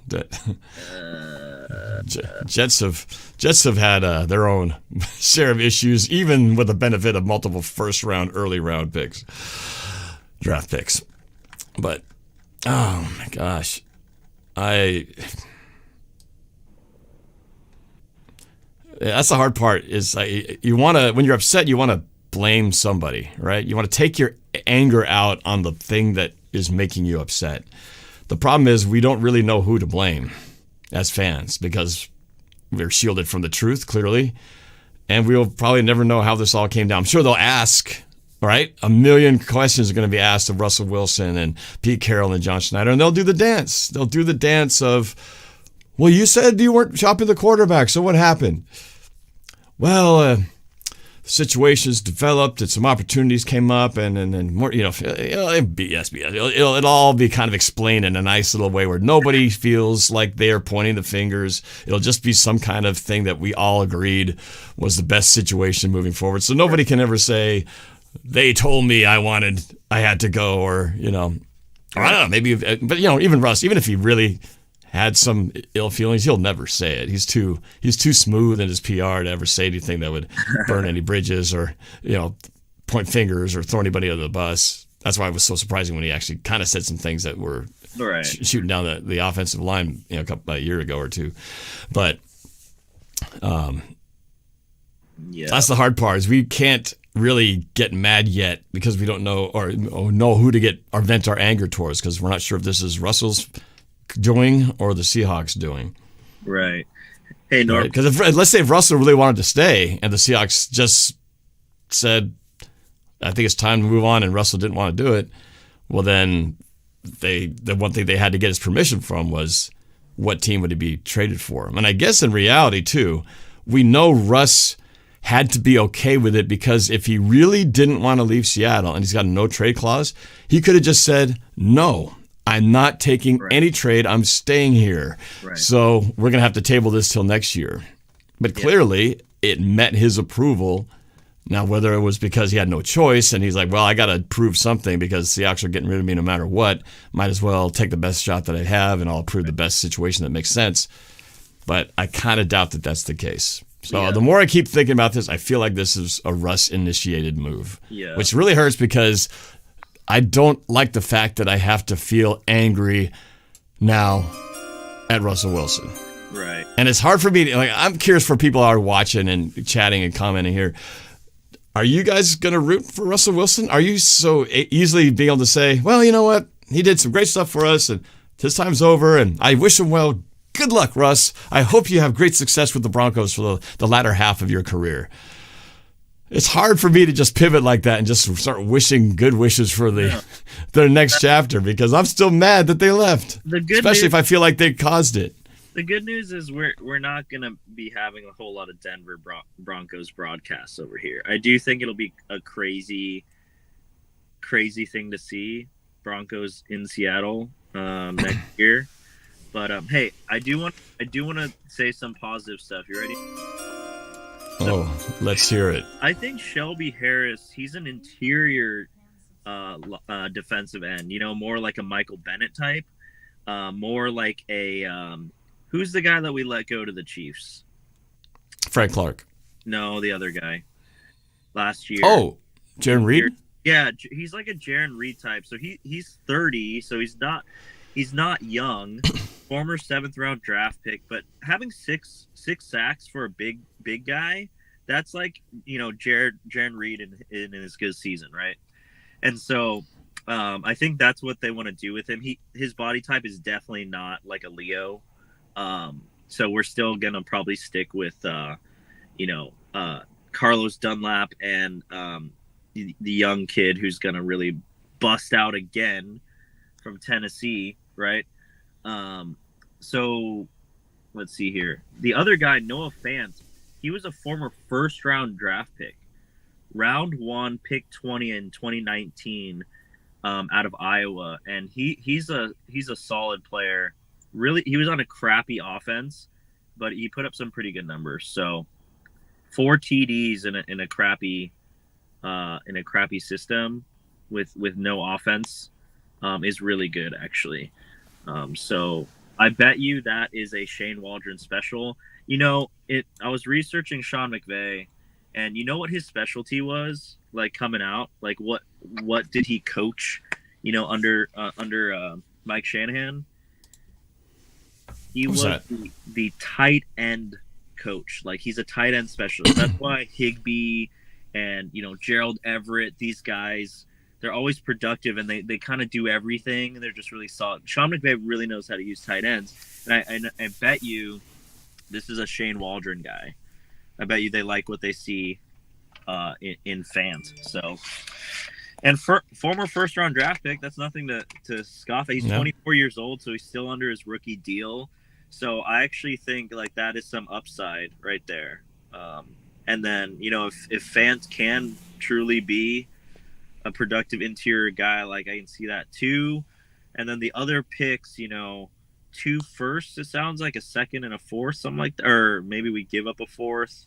Jets have had their own share of issues, even with the benefit of multiple first-round, early-round draft picks. But oh my gosh, that's the hard part. Is you want to, when you're upset, you want to blame somebody, right? You want to take your anger out on the thing that is making you upset. The problem is we don't really know who to blame as fans because we're shielded from the truth, clearly, and we'll probably never know how this all came down. I'm sure they'll ask, right? 1 million questions are going to be asked of Russell Wilson and Pete Carroll and John Schneider, and they'll do the dance. They'll do the dance of, well, you said you weren't shopping the quarterback, so what happened? Well, situations developed and some opportunities came up and more, it'll all be kind of explained in a nice little way where nobody feels like they are pointing the fingers. It'll just be some kind of thing that we all agreed was the best situation moving forward. So nobody can ever say, they told me I had to go, or, I don't know, maybe, but, even Russ, even if he really had some ill feelings, he'll never say it. He's too smooth in his PR to ever say anything that would burn any bridges or, point fingers or throw anybody under the bus. That's why it was so surprising when he actually kind of said some things that were shooting down the offensive line, a year ago or two. But that's the hard part, is we can't really get mad yet because we don't know or know who to get or vent our anger towards, because we're not sure if this is Russell's doing or the Seahawks doing. Right. Hey, Norm. Because let's say if Russell really wanted to stay and the Seahawks just said, I think it's time to move on, and Russell didn't want to do it, well, then the one thing they had to get his permission from was what team would he be traded for. And I guess in reality, too, we know Russ had to be okay with it, because if he really didn't want to leave Seattle and he's got a no trade clause, he could have just said, no, I'm not taking any trade. I'm staying here. Right. So we're going to have to table this till next year. But clearly it met his approval Now, whether it was because he had no choice and he's like, well, I got to prove something because the Seahawks are getting rid of me no matter what. Might as well take the best shot that I have and I'll prove the best situation that makes sense. But I kind of doubt that that's the case. So the more I keep thinking about this, I feel like this is a Russ-initiated move, which really hurts because I don't like the fact that I have to feel angry now at Russell Wilson. Right. And it's hard for me to, like, I'm curious for people who are watching and chatting and commenting here. Are you guys going to root for Russell Wilson? Are you so easily being able to say, well, you know what? He did some great stuff for us and his time's over and I wish him well. Good luck, Russ. I hope you have great success with the Broncos for the latter half of your career. It's hard for me to just pivot like that and just start wishing good wishes for their next chapter because I'm still mad that they left, especially if I feel like they caused it. The good news is we're not going to be having a whole lot of Denver Broncos broadcasts over here. I do think it'll be a crazy thing to see Broncos in Seattle next year. But hey, I do want to say some positive stuff. You ready? Oh, let's hear it. I think Shelby Harris, he's an interior defensive end. You know, more like a Michael Bennett type. More like a who's the guy that we let go to the Chiefs? Frank Clark. No, the other guy. Last year. Oh, Jaron Reed? Yeah, he's like a Jaron Reed type. So he's 30, so he's not young. Former 7th round draft pick, but having six sacks for a big guy, that's like, you know, Jaron Reed in his good season, right? And so I think that's what they want to do with him. His body type is definitely not like a Leo. So we're still gonna probably stick with Carlos Dunlap and the young kid who's gonna really bust out again from Tennessee, right? So let's see here. The other guy, Noah Fant, he was a former first round draft pick, round 1, pick 20 in 2019, out of Iowa, and he's a solid player. Really, he was on a crappy offense, but he put up some pretty good numbers. So 4 TDs in a crappy system with no offense is really good, actually. So I bet you that is a Shane Waldron special. You know, I was researching Sean McVay, and you know what his specialty was, like, coming out? Like, what did he coach, you know, under Mike Shanahan? He was the tight end coach. Like, he's a tight end specialist. That's why Higbee and, you know, Gerald Everett, these guys, they're always productive and they kind of do everything. And they're just really solid. Sean McVay really knows how to use tight ends. And I bet you this is a Shane Waldron guy. I bet you they like what they see in Fant. So, and former first round draft pick, that's nothing to scoff at. He's 24 years old, so he's still under his rookie deal. So I actually think like that is some upside right there. And then, you know, if Fant can truly be a productive interior guy, like, I can see that too. And then the other picks, you know, 2 firsts, it sounds like, a 2nd and a 4th, something like that. Or maybe we give up a 4th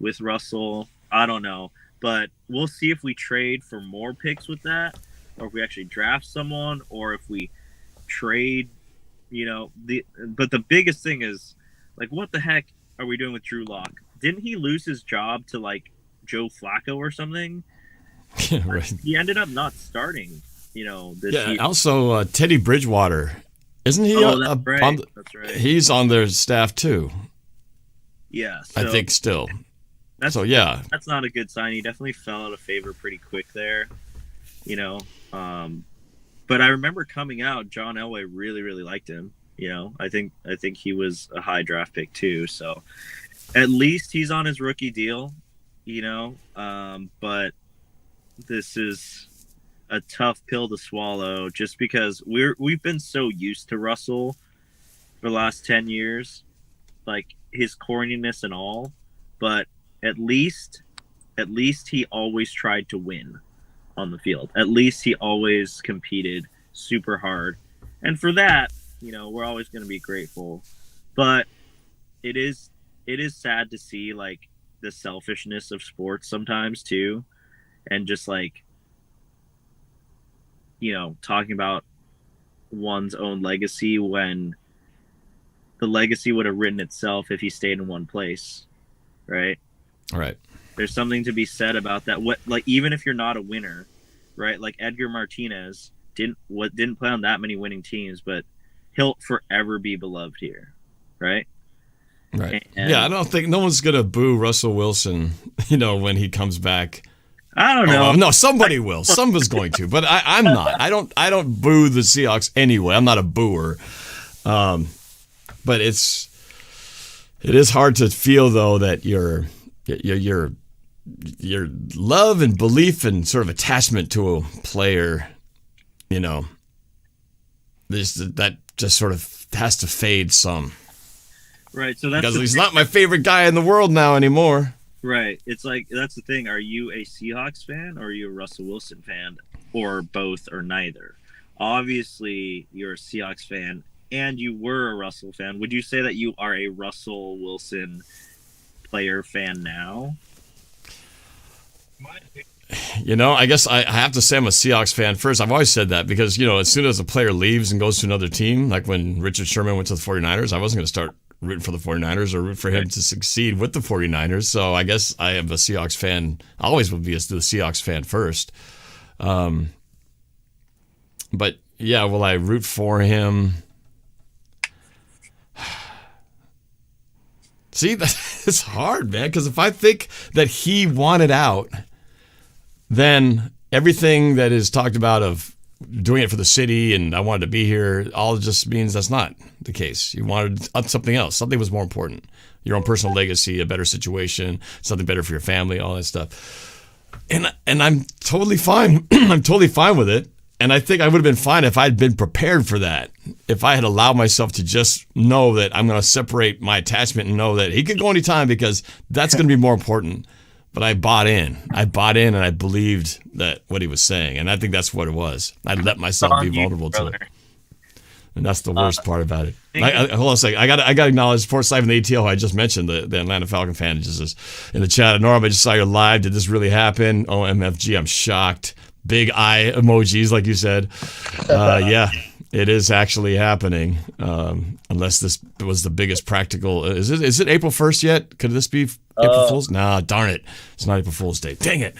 with Russell. I don't know. But we'll see if we trade for more picks with that, or if we actually draft someone, or if we trade, you know. But the biggest thing is, like, what the heck are we doing with Drew Lock? Didn't he lose his job to, like, Joe Flacco or something? Yeah, right. He ended up not starting, you know, this year. Also, Teddy Bridgewater. Isn't he? That's right. That's right. He's on their staff, too. Yeah. So I think still. That's not a good sign. He definitely fell out of favor pretty quick there, you know. But I remember coming out, John Elway really, really liked him. You know, I think he was a high draft pick too. So at least he's on his rookie deal, you know. But this is a tough pill to swallow, just because we've been so used to Russell for the last 10 years, like his corniness and all. But at least he always tried to win on the field. At least he always competed super hard. And for that, you know, we're always going to be grateful. But it is sad to see, like, the selfishness of sports sometimes too, and just like, you know, talking about one's own legacy when the legacy would have written itself if he stayed in one place, right? All right. There's something to be said about that. What, like, even if you're not a winner, right? Like Edgar Martinez didn't play on that many winning teams, but he'll forever be beloved here, right? Right. And, yeah, I don't think no one's gonna boo Russell Wilson, you know, when he comes back. I don't know. Oh, no, somebody will. Somebody's going to, but I'm not. I don't boo the Seahawks anyway. I'm not a booer. But it is hard to feel though that your love and belief and sort of attachment to a player, you know, that just sort of has to fade some. Right. So that's because he's not my favorite guy in the world now anymore. Right. It's like, that's the thing. Are you a Seahawks fan or are you a Russell Wilson fan, or both or neither? Obviously, you're a Seahawks fan and you were a Russell fan. Would you say that you are a Russell Wilson player fan now? You know, I guess I have to say I'm a Seahawks fan first. I've always said that because, you know, as soon as a player leaves and goes to another team, like when Richard Sherman went to the 49ers, I wasn't going to start rooting for the 49ers or root for him to succeed with the 49ers. So I guess I am a Seahawks fan. I always will be the Seahawks fan first. But yeah, will I root for him? See, it's hard, man, because if I think that he wanted out, then everything that is talked about of doing it for the city and I wanted to be here, all just means that's not the case. You wanted something else. Something was more important. Your own personal legacy, a better situation, something better for your family, all that stuff. And I'm totally fine. I'm totally fine with it. And I think I would have been fine if I'd been prepared for that. If I had allowed myself to just know that I'm going to separate my attachment and know that he could go anytime because that's going to be more important. But I bought in. And I believed that what he was saying. And I think that's what it was. I let myself be vulnerable to it. And that's the worst part about it. Hold on a second. I got to acknowledge Sports Live and the ATL, who I just mentioned, the Atlanta Falcon fan, just says in the chat, Norm, I just saw you live. Did this really happen? Oh, MFG, I'm shocked. Big eye emojis, like you said. Yeah, it is actually happening. Unless this was the biggest practical. Is it April 1st yet? Could this be April Fool's? Nah, darn it. It's not April Fool's Day. Dang it.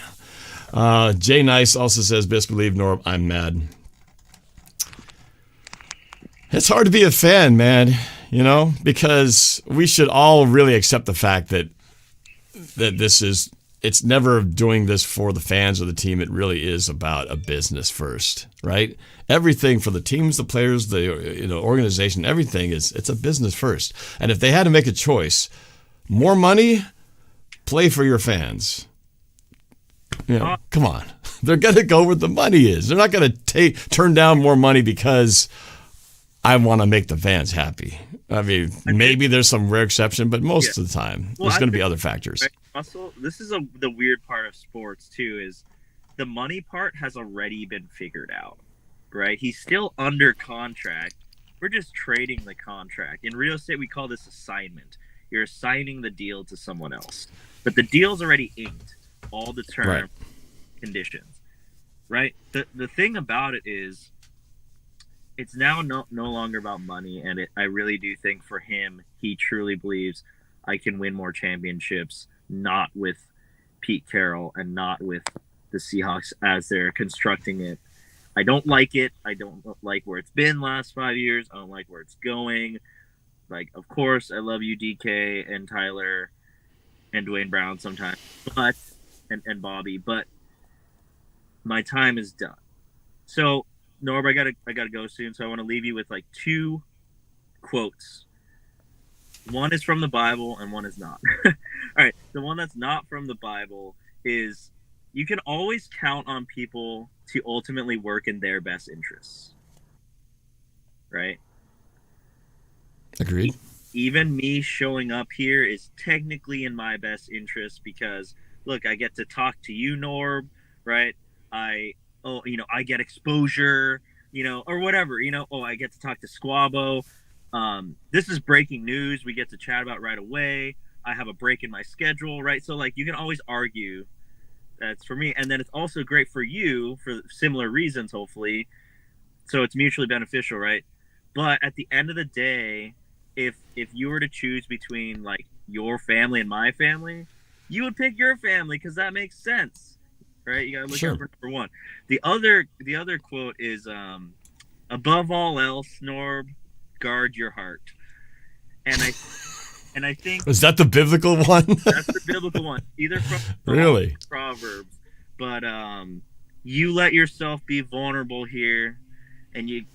Jay Nice also says, best believe, Norm, I'm mad. It's hard to be a fan, man, you know, because we should all really accept the fact that this is. It's never doing this for the fans or the team. It really is about a business first, right? Everything for the teams, the players, the organization, everything it's a business first. And if they had to make a choice, more money, play for your fans. You know, come on. They're going to go where the money is. They're not going to turn down more money because I want to make the fans happy. I mean, maybe there's some rare exception, but most of the time, there's going to be other factors. Russell, this is the weird part of sports, too, is the money part has already been figured out, right? He's still under contract. We're just trading the contract. In real estate, we call this assignment. You're assigning the deal to someone else. But the deal's already inked, all the term conditions, right? The thing about it is, it's now no longer about money, and I really do think for him, he truly believes I can win more championships, not with Pete Carroll and not with the Seahawks as they're constructing it. I don't like it. I don't like where it's been last 5 years. I don't like where it's going. Like, of course, I love you, DK and Tyler and Dwayne Brown sometimes, but and Bobby, but my time is done. So, Norb, I gotta go soon, so I want to leave you with like two quotes. One is from the Bible and one is not. All right, the one that's not from the Bible is, you can always count on people to ultimately work in their best interests. Right? Agreed. Even me showing up here is technically in my best interest because, look, I get to talk to you, Norb, right? I get exposure, or whatever, I get to talk to Squabo. This is breaking news we get to chat about right away, I have a break in my schedule, right? So like you can always argue that's for me, and then it's also great for you for similar reasons, hopefully. So it's mutually beneficial, right? But at the end of the day, if you were to choose between like your family and my family, you would pick your family because that makes sense, right? You gotta look out for number one. The other quote is above all else, Norb, guard your heart. And I think is that the biblical one? That's the biblical one, either from really Proverbs. But you let yourself be vulnerable here, and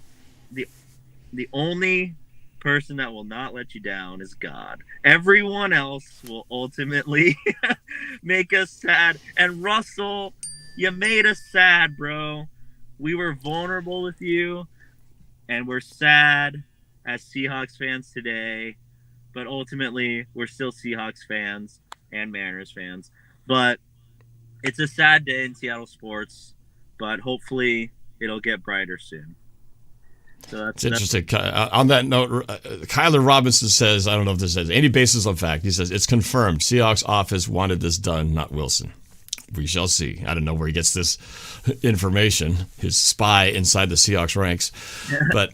the only person that will not let you down is God. Everyone else will ultimately make us sad. And Russell, you made us sad, bro. We were vulnerable with you, and we're sad as Seahawks fans today. But ultimately, we're still Seahawks fans and Mariners fans. But it's a sad day in Seattle sports, but hopefully it'll get brighter soon. So that's interesting. On that note, Kyler Robinson says, I don't know if this has any basis of fact. He says, it's confirmed. Seahawks office wanted this done, not Wilson. We shall see. I don't know where he gets this information, his spy inside the Seahawks ranks. But,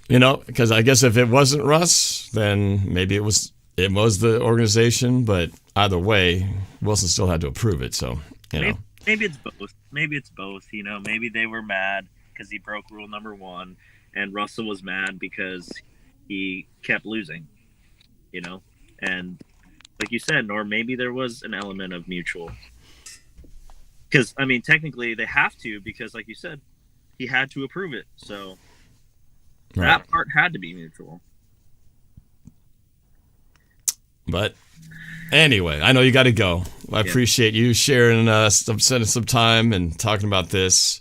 because I guess if it wasn't Russ, then maybe it was the organization. But either way, Wilson still had to approve it. So, Maybe it's both. Maybe it's both. Maybe they were mad because he broke rule number 1. And Russell was mad because he kept losing, And like you said, Norm, maybe there was an element of mutual. Because, technically they have to because, like you said, he had to approve it. So that part had to be mutual. But anyway, I know you got to go. I appreciate you sharing spending some time and talking about this.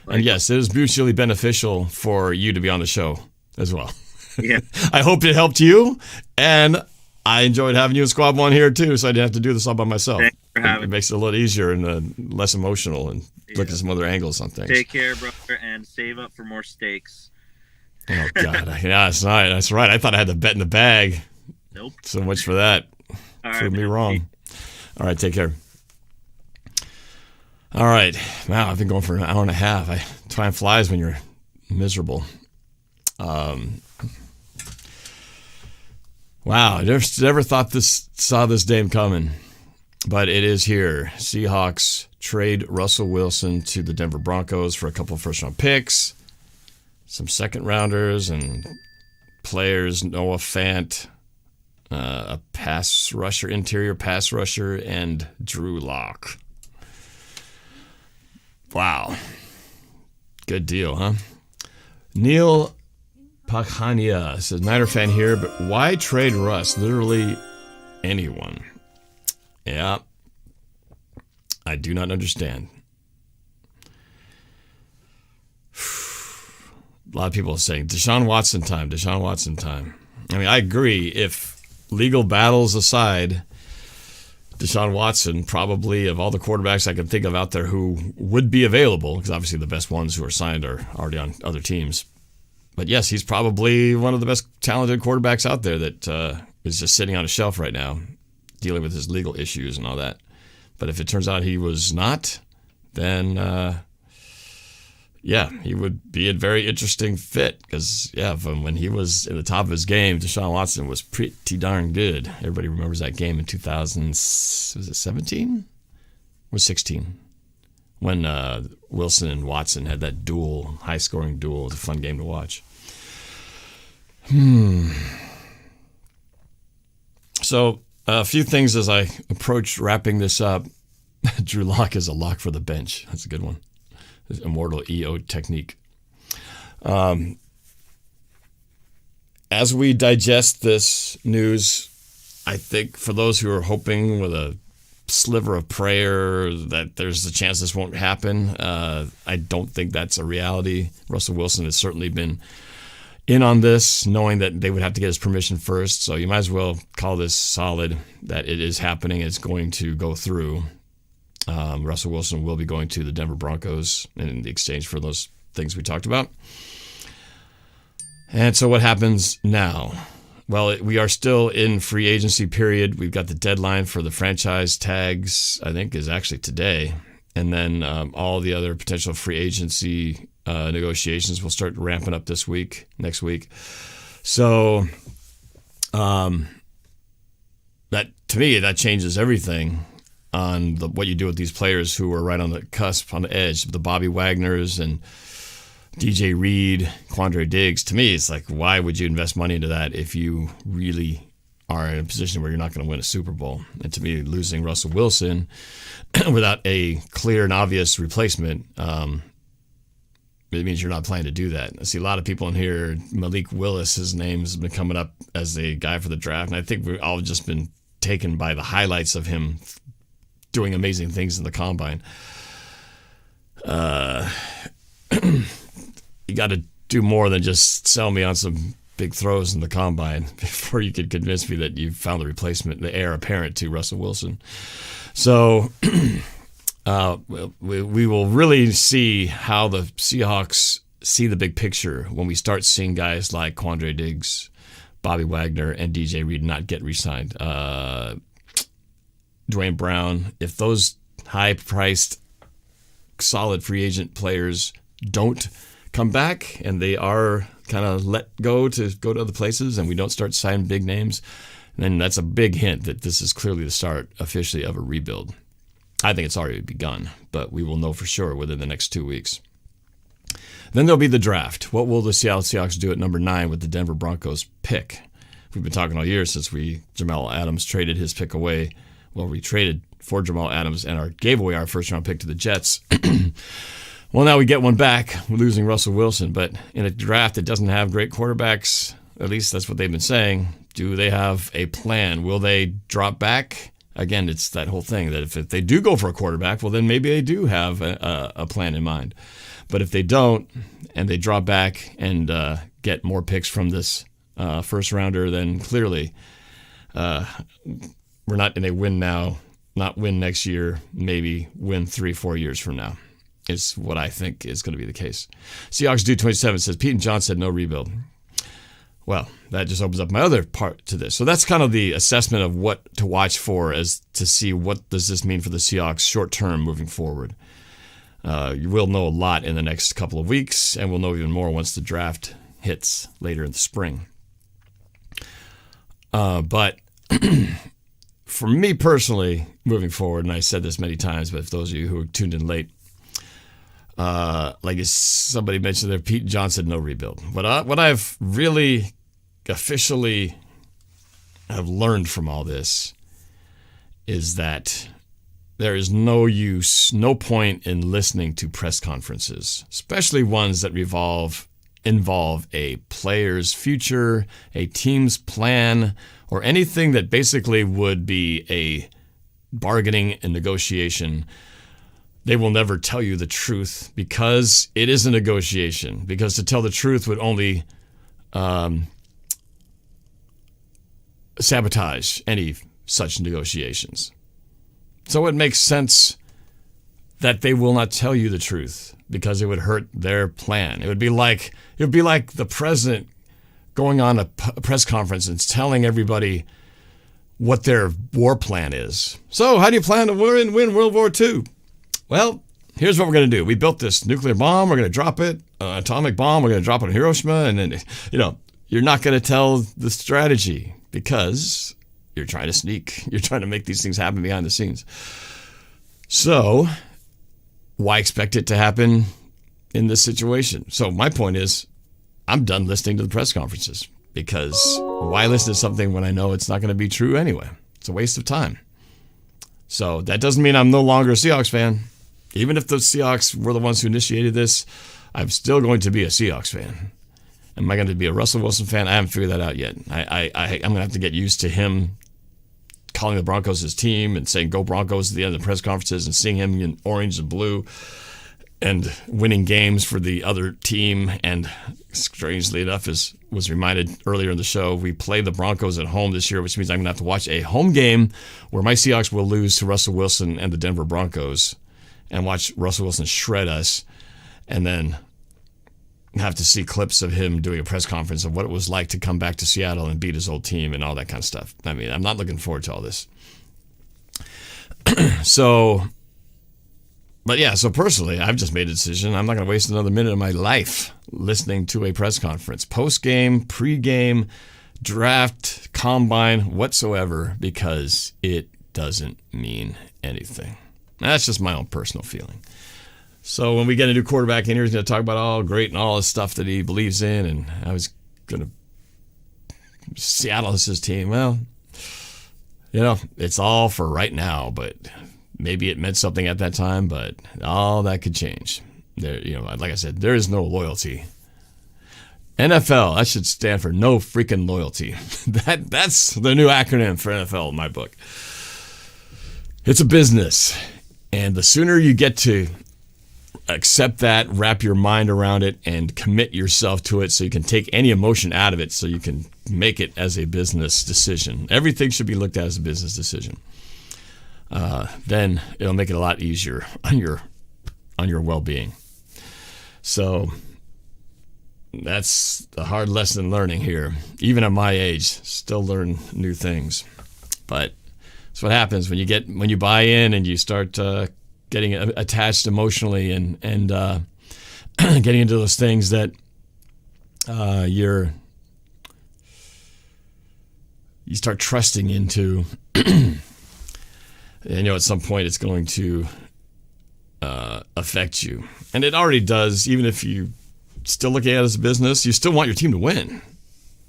And yes, it was mutually beneficial for you to be on the show as well. Yeah. I hope it helped you, and I enjoyed having you in Squad 1 here too, so I didn't have to do this all by myself. Thanks for having it makes it a little easier and less emotional and look at some other angles on things. Take care, brother, and save up for more steaks. Oh, God. Yeah, that's right. That's right. I thought I had the bet in the bag. Nope. So much for that. Proved me wrong. All right, take care. All right. Wow, I've been going for an hour and a half. Time flies when you're miserable. Wow, I never thought saw this day coming, but it is here. Seahawks trade Russell Wilson to the Denver Broncos for a couple of first-round picks, some second-rounders, and players, Noah Fant, a interior pass rusher, and Drew Lock. Wow. Good deal, huh? Neil Pakhania says, Niner fan here, but why trade Russ? Literally anyone. Yeah. I do not understand. A lot of people are saying, Deshaun Watson time. I agree. If legal battles aside, Deshaun Watson, probably of all the quarterbacks I can think of out there who would be available, because obviously the best ones who are signed are already on other teams. But yes, he's probably one of the best talented quarterbacks out there that is just sitting on a shelf right now, dealing with his legal issues and all that. But if it turns out he was not, then he would be a very interesting fit. Because from when he was in the top of his game, Deshaun Watson was pretty darn good. Everybody remembers that game in 2017 or 16, when Wilson and Watson had that high-scoring duel. It was a fun game to watch. So a few things as I approach wrapping this up. Drew Lock is a lock for the bench. That's a good one. His immortal EO technique. As we digest this news, I think for those who are hoping with a sliver of prayer that there's a chance this won't happen, I don't think that's a reality. Russell Wilson has certainly been in on this, knowing that they would have to get his permission first. So you might as well call this solid that it is happening. It's going to go through. Russell Wilson will be going to the Denver Broncos in exchange for those things we talked about. And so what happens now? well, we are still in free agency period. We've got the deadline for the franchise tags, I think, is actually today. And then all the other potential free agency negotiations will start ramping up next week. So that, to me, that changes everything on what you do with these players who are right on the cusp, on the edge, the Bobby Wagners and DJ Reed, Quandre Diggs. To me, it's like, why would you invest money into that if you really are in a position where you're not going to win a Super Bowl? And to me, losing Russell Wilson without a clear and obvious replacement, it means you're not planning to do that. I see a lot of people in here. Malik Willis, his name's been coming up as a guy for the draft, and I think we've all just been taken by the highlights of him doing amazing things in the combine. You got to do more than just sell me on some big throws in the combine before you could convince me that you found the replacement, the heir apparent to Russell Wilson. So we will really see how the Seahawks see the big picture when we start seeing guys like Quandre Diggs, Bobby Wagner, and DJ Reed not get re-signed. Dwayne Brown, if those high-priced, solid free agent players don't come back and they are kind of let go to other places and we don't start signing big names, then that's a big hint that this is clearly the start officially of a rebuild. I think it's already begun, but we will know for sure within the next 2 weeks. Then there'll be the draft. What will the Seattle Seahawks do at number 9 with the Denver Broncos pick? We've been talking all year since Jamal Adams traded his pick away. Well, we traded for Jamal Adams and gave away our first-round pick to the Jets. Well, now we get one back. We're losing Russell Wilson. But in a draft that doesn't have great quarterbacks, at least that's what they've been saying, do they have a plan? Will they drop back? Again, it's that whole thing that if they do go for a quarterback, well, then maybe they do have a plan in mind. But if they don't and they drop back and get more picks from this first rounder, then clearly we're not in a win now, not win next year, maybe win 3-4 years from now is what I think is going to be the case. Seahawks Dude 27 says, Pete and John said no rebuild. Well, that just opens up my other part to this. So that's kind of the assessment of what to watch for, as to see what does this mean for the Seahawks short term moving forward. You will know a lot in the next couple of weeks, and we'll know even more once the draft hits later in the spring. But for me personally, moving forward, and I said this many times, but if those of you who tuned in late, like somebody mentioned there, Pete and John said no rebuild. What I've really officially have learned from all this is that there is no use, no point in listening to press conferences, especially ones that involve a player's future, a team's plan, or anything that basically would be a bargaining and negotiation. They will never tell you the truth because it is a negotiation. Because to tell the truth would only sabotage any such negotiations. So it makes sense that they will not tell you the truth because it would hurt their plan. It would be like the president going on a press conference and telling everybody what their war plan is. So how do you plan to win World War II? Well, here's what we're going to do. We built this nuclear bomb. We're going to drop it, atomic bomb. We're going to drop it on Hiroshima. And then, you're not going to tell the strategy because you're trying to sneak. You're trying to make these things happen behind the scenes. So why expect it to happen in this situation? So my point is, I'm done listening to the press conferences because why listen to something when I know it's not going to be true anyway? It's a waste of time. So that doesn't mean I'm no longer a Seahawks fan. Even if the Seahawks were the ones who initiated this, I'm still going to be a Seahawks fan. Am I going to be a Russell Wilson fan? I haven't figured that out yet. I'm going to have to get used to him calling the Broncos his team and saying, go Broncos at the end of the press conferences and seeing him in orange and blue and winning games for the other team. And strangely enough, as was reminded earlier in the show, we play the Broncos at home this year, which means I'm going to have to watch a home game where my Seahawks will lose to Russell Wilson and the Denver Broncos and watch Russell Wilson shred us. And then have to see clips of him doing a press conference of what it was like to come back to Seattle and beat his old team and all that kind of stuff. I mean, I'm not looking forward to all this. So personally, I've just made a decision. I'm not going to waste another minute of my life listening to a press conference, post-game, pre-game, draft, combine, whatsoever, because it doesn't mean anything. That's just my own personal feeling. So when we get a new quarterback in here, he's going to talk about all great and all this stuff that he believes in, and I was going to Seattle is his team. Well, it's all for right now, but maybe it meant something at that time, but all that could change. There, like I said, there is no loyalty. NFL, that should stand for no freaking loyalty. That's the new acronym for NFL in my book. It's a business, and the sooner you get to accept that, wrap your mind around it, and commit yourself to it so you can take any emotion out of it so you can make it as a business decision. Everything should be looked at as a business decision. Then it'll make it a lot easier on your well-being. So that's the hard lesson learning here. Even at my age, still learn new things. But that's what happens when you buy in and you start getting attached emotionally and getting into those things that you start trusting into. And at some point it's going to affect you. And it already does. Even if you still look at it as a business, you still want your team to win.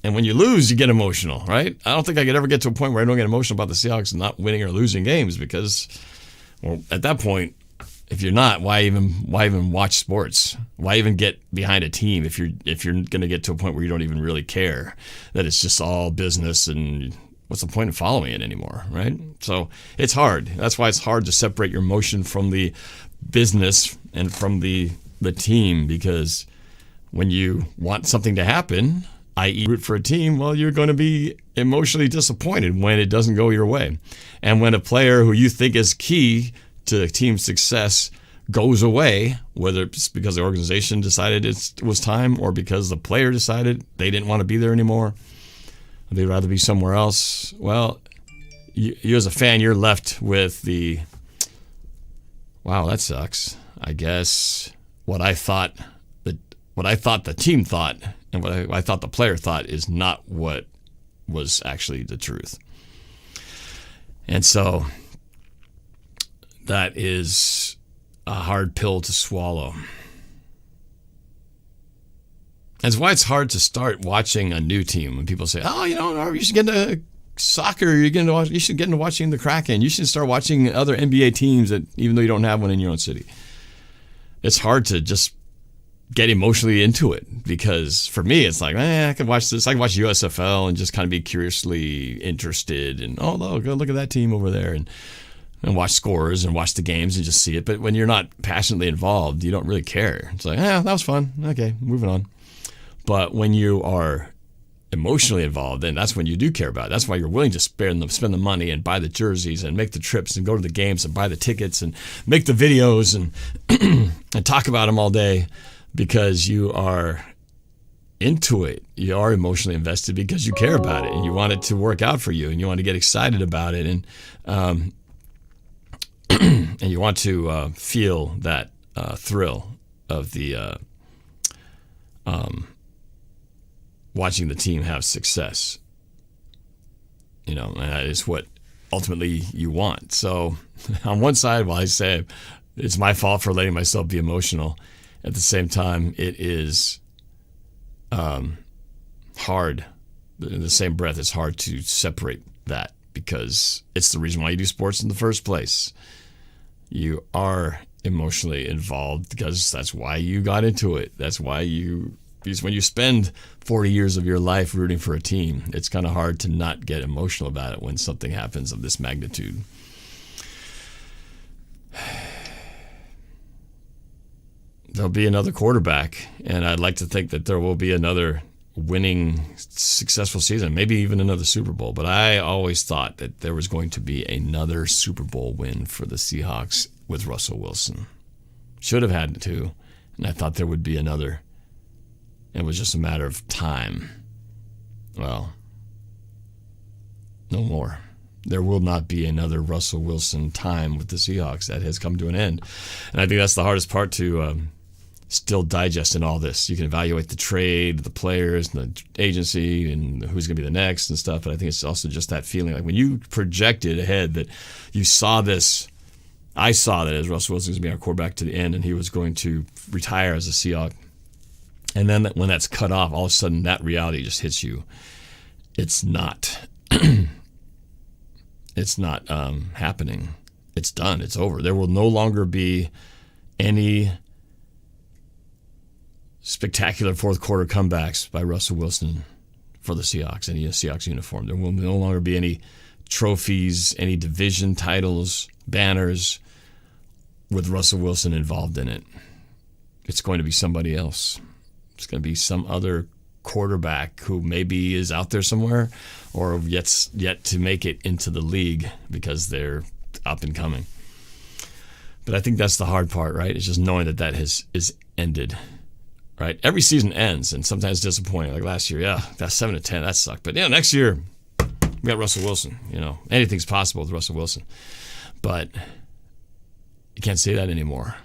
And when you lose, you get emotional, right? I don't think I could ever get to a point where I don't get emotional about the Seahawks not winning or losing games because, well, at that point, if you're not, why even watch sports? Why even get behind a team if you're going to get to a point where you don't even really care that it's just all business and what's the point of following it anymore, right? So it's hard. That's why it's hard to separate your emotion from the business and from the team, because when you want something to happen, i.e. root for a team, well, you're going to be emotionally disappointed when it doesn't go your way. And when a player who you think is key to team success goes away, whether it's because the organization decided it was time or because the player decided they didn't want to be there anymore, they'd rather be somewhere else, well, you as a fan, you're left with the, wow, that sucks. I guess what I thought the team thought and what I thought the player thought is not what was actually the truth. And so that is a hard pill to swallow. That's why it's hard to start watching a new team. When people say, oh, you should get into soccer, you should get into watching the Kraken, you should start watching other NBA teams that even though you don't have one in your own city. It's hard to just get emotionally into it, because for me it's like, I can watch this. I can watch USFL and just kind of be curiously interested and go look at that team over there and watch scores and watch the games and just see it. But when you're not passionately involved, you don't really care. It's like, that was fun. Okay, moving on. But when you are emotionally involved, then that's when you do care about it. That's why you're willing to spend the money and buy the jerseys and make the trips and go to the games and buy the tickets and make the videos and and talk about them all day, because you are into it. You are emotionally invested because you care about it and you want it to work out for you and you want to get excited about it and and you want to feel that thrill of the watching the team have success. And that is what ultimately you want. So on one side, while I say it's my fault for letting myself be emotional, at the same time, it is hard. In the same breath, it's hard to separate that, because it's the reason why you do sports in the first place. You are emotionally involved because that's why you got into it. That's why because when you spend 40 years of your life rooting for a team, it's kind of hard to not get emotional about it when something happens of this magnitude. There'll be another quarterback, and I'd like to think that there will be another winning, successful season, maybe even another Super Bowl. But I always thought that there was going to be another Super Bowl win for the Seahawks with Russell Wilson. Should have had to, and I thought there would be another It was just a matter of time. Well, no more. There will not be another Russell Wilson time with the Seahawks. That has come to an end. And I think that's the hardest part to still digest in all this. You can evaluate the trade, the players, and the agency, and who's going to be the next and stuff. But I think it's also just that feeling. Like when you projected ahead that you saw this, I saw that as Russell Wilson was going to be our quarterback to the end and he was going to retire as a Seahawk. And then when that's cut off, all of a sudden that reality just hits you. It's not. It's not happening. It's done. It's over. There will no longer be any spectacular fourth quarter comebacks by Russell Wilson for the Seahawks, any Seahawks uniform. There will no longer be any trophies, any division titles, banners with Russell Wilson involved in it. It's going to be somebody else. It's going to be some other quarterback who maybe is out there somewhere or yet to make it into the league because they're up and coming. But I think that's the hard part, right? It's just knowing that is ended, right? Every season ends, and sometimes disappointing. Like last year, yeah, that's 7-10, that sucked. But yeah, next year we got Russell Wilson. You know, anything's possible with Russell Wilson. But you can't say that anymore.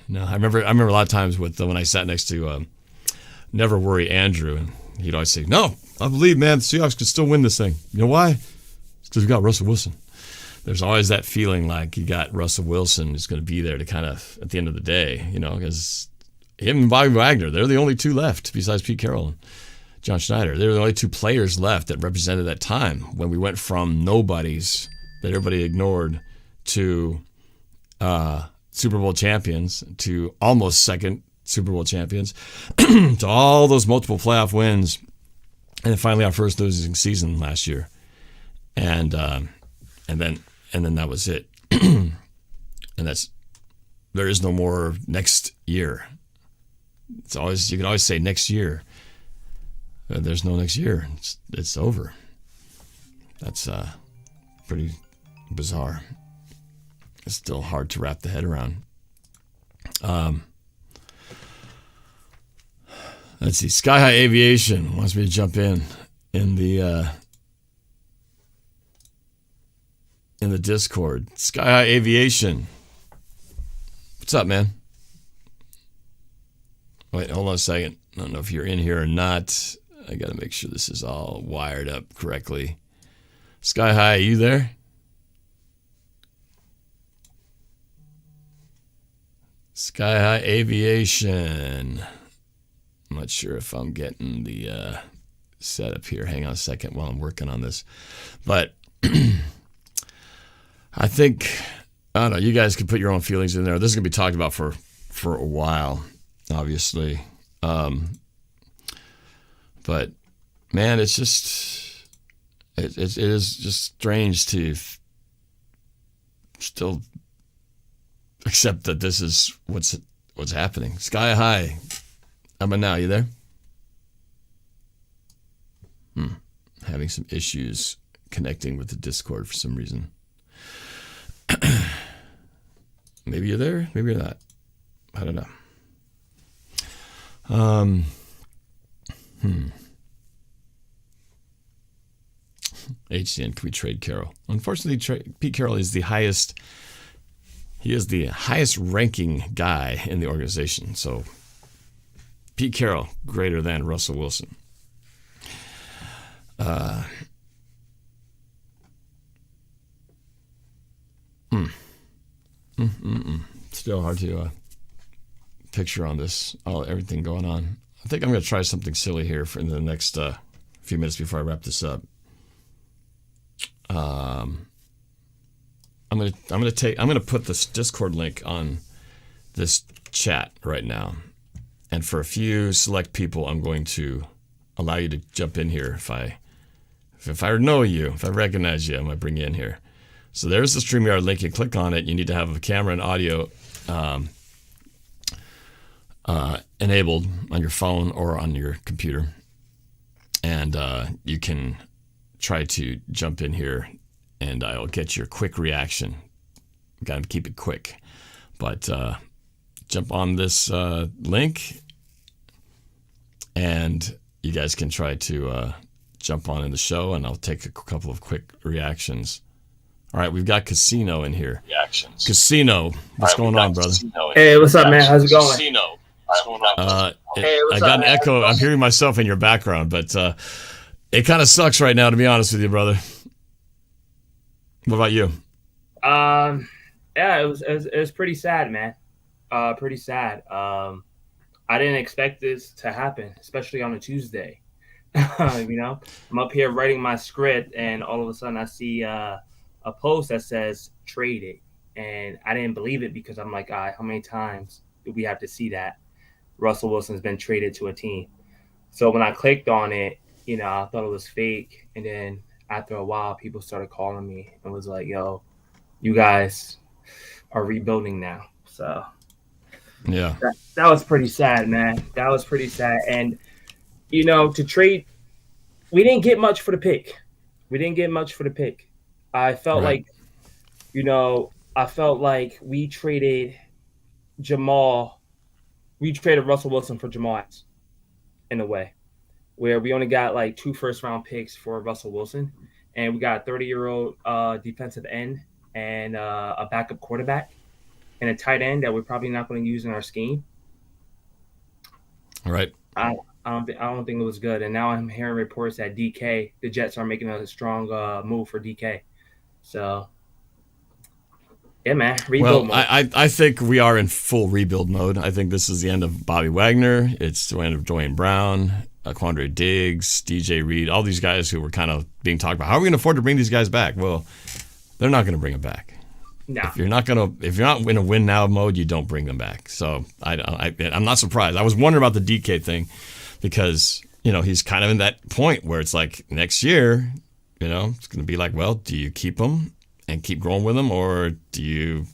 No, I remember a lot of times with when I sat next to Never Worry Andrew, and he'd always say, "No, I believe, man, the Seahawks can still win this thing." You know why? It's because we got Russell Wilson. There's always that feeling like you got Russell Wilson who's going to be there to kind of, at the end of the day, you know, because him and Bobby Wagner, they're the only two left besides Pete Carroll and John Schneider. They're the only two players left that represented that time when we went from nobodies that everybody ignored to Super Bowl champions, to almost second Super Bowl champions, to all those multiple playoff wins, and then finally our first losing season last year, and then that was it. And there is no more next year. It's always, you can always say next year. There's no next year. It's over. That's pretty bizarre. It's still hard to wrap the head around. Let's see. Sky High Aviation wants me to jump in the Discord. Sky High Aviation. What's up, man? Wait, hold on a second. I don't know if you're in here or not. I got to make sure this is all wired up correctly. Sky High, are you there? Sky High Aviation. I'm not sure if I'm getting the setup here. Hang on a second while I'm working on this. But I think, I don't know, you guys can put your own feelings in there. This is going to be talked about for a while, obviously. But, man, it's just, it is just strange to still accept that this is what's happening. Sky High. How about now? You there? Having some issues connecting with the Discord for some reason. Maybe you're there. Maybe you're not. I don't know. HCN, can we trade Carroll? Unfortunately, Pete Carroll is the highest. He is the highest ranking guy in the organization. So Pete Carroll greater than Russell Wilson. Still hard to picture on this, everything going on. I think I'm going to try something silly here for the next few minutes before I wrap this up. I'm going to put this Discord link on this chat right now, and for a few select people, I'm going to allow you to jump in here if I know you, if I recognize you, I might bring you in here. So there's the StreamYard link. You click on it. You need to have a camera and audio enabled on your phone or on your computer. And you can try to jump in here, and I'll get your quick reaction. Got to keep it quick. But jump on this link and you guys can try to jump on in the show, and I'll take a couple of quick reactions. All right, we've got Casino in here. Casino, what's going on, brother? Hey, what's up, man? How's it going? Casino, what's going on? I got an echo. I'm hearing myself in your background, but it kind of sucks right now, to be honest with you, brother. What about you? Yeah, it was pretty sad, man. Pretty sad. I didn't expect this to happen, especially on a Tuesday. You know, I'm up here writing my script, and all of a sudden I see a post that says trade it, and I didn't believe it because I'm like, all right, how many times do we have to see that Russell Wilson's been traded to a team? So when I clicked on it, you know, I thought it was fake, and then after a while, people started calling me and was like, yo, you guys are rebuilding now. So yeah, that was pretty sad, man. That was pretty sad. And, you know, to trade, we didn't get much for the pick. I felt like, you know, we traded Russell Wilson for Jamal Adams in a way, where we only got like 2 first-round picks for Russell Wilson, and we got a 30-year-old defensive end and a backup quarterback and a tight end that we're probably not going to use in our scheme. All right. I don't think it was good. And now I'm hearing reports that the Jets are making a strong move for DK. So, yeah, man, rebuild mode. I think we are in full rebuild mode. I think this is the end of Bobby Wagner. It's the end of Dwayne Brown, Quandre Diggs, DJ Reed, all these guys who were kind of being talked about. How are we going to afford to bring these guys back? Well, they're not going to bring them back. No. If you're not in a win now mode, you don't bring them back. So I'm not surprised. I was wondering about the DK thing because, you know, he's kind of in that point where it's like next year, you know, it's going to be like, well, do you keep him and keep growing with him, or do you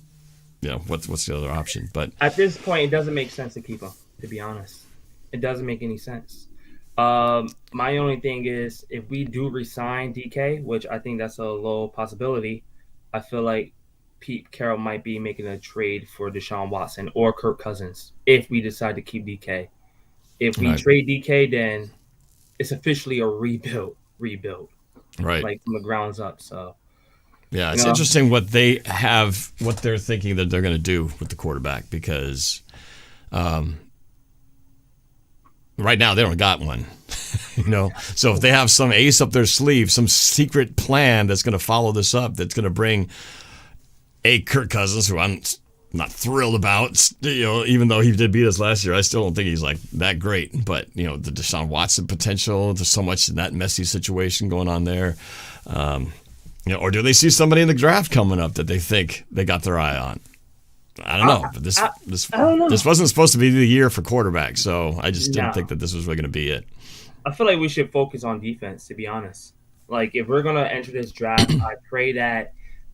know, what's the other option? But at this point, it doesn't make sense to keep him, to be honest. It doesn't make any sense. My only thing is if we do resign DK, which I think that's a low possibility, I feel like Pete Carroll might be making a trade for Deshaun Watson or Kirk Cousins if we decide to keep DK. If we trade DK, then it's officially a rebuild, right, like from the grounds up. So yeah, it's interesting what they're thinking that they're going to do with the quarterback because right now they don't got one. You know, so if they have some ace up their sleeve, some secret plan that's going to follow this up, that's going to bring Kirk Cousins, who I'm not thrilled about, you know, even though he did beat us last year, I still don't think he's like that great. But, you know, the Deshaun Watson potential, there's so much in that messy situation going on there. You know, or do they see somebody in the draft coming up that they think they got their eye on? I don't know. But this wasn't supposed to be the year for quarterback, so I just didn't think that this was really going to be it. I feel like we should focus on defense, to be honest. Like, if we're going to enter this draft, I pray that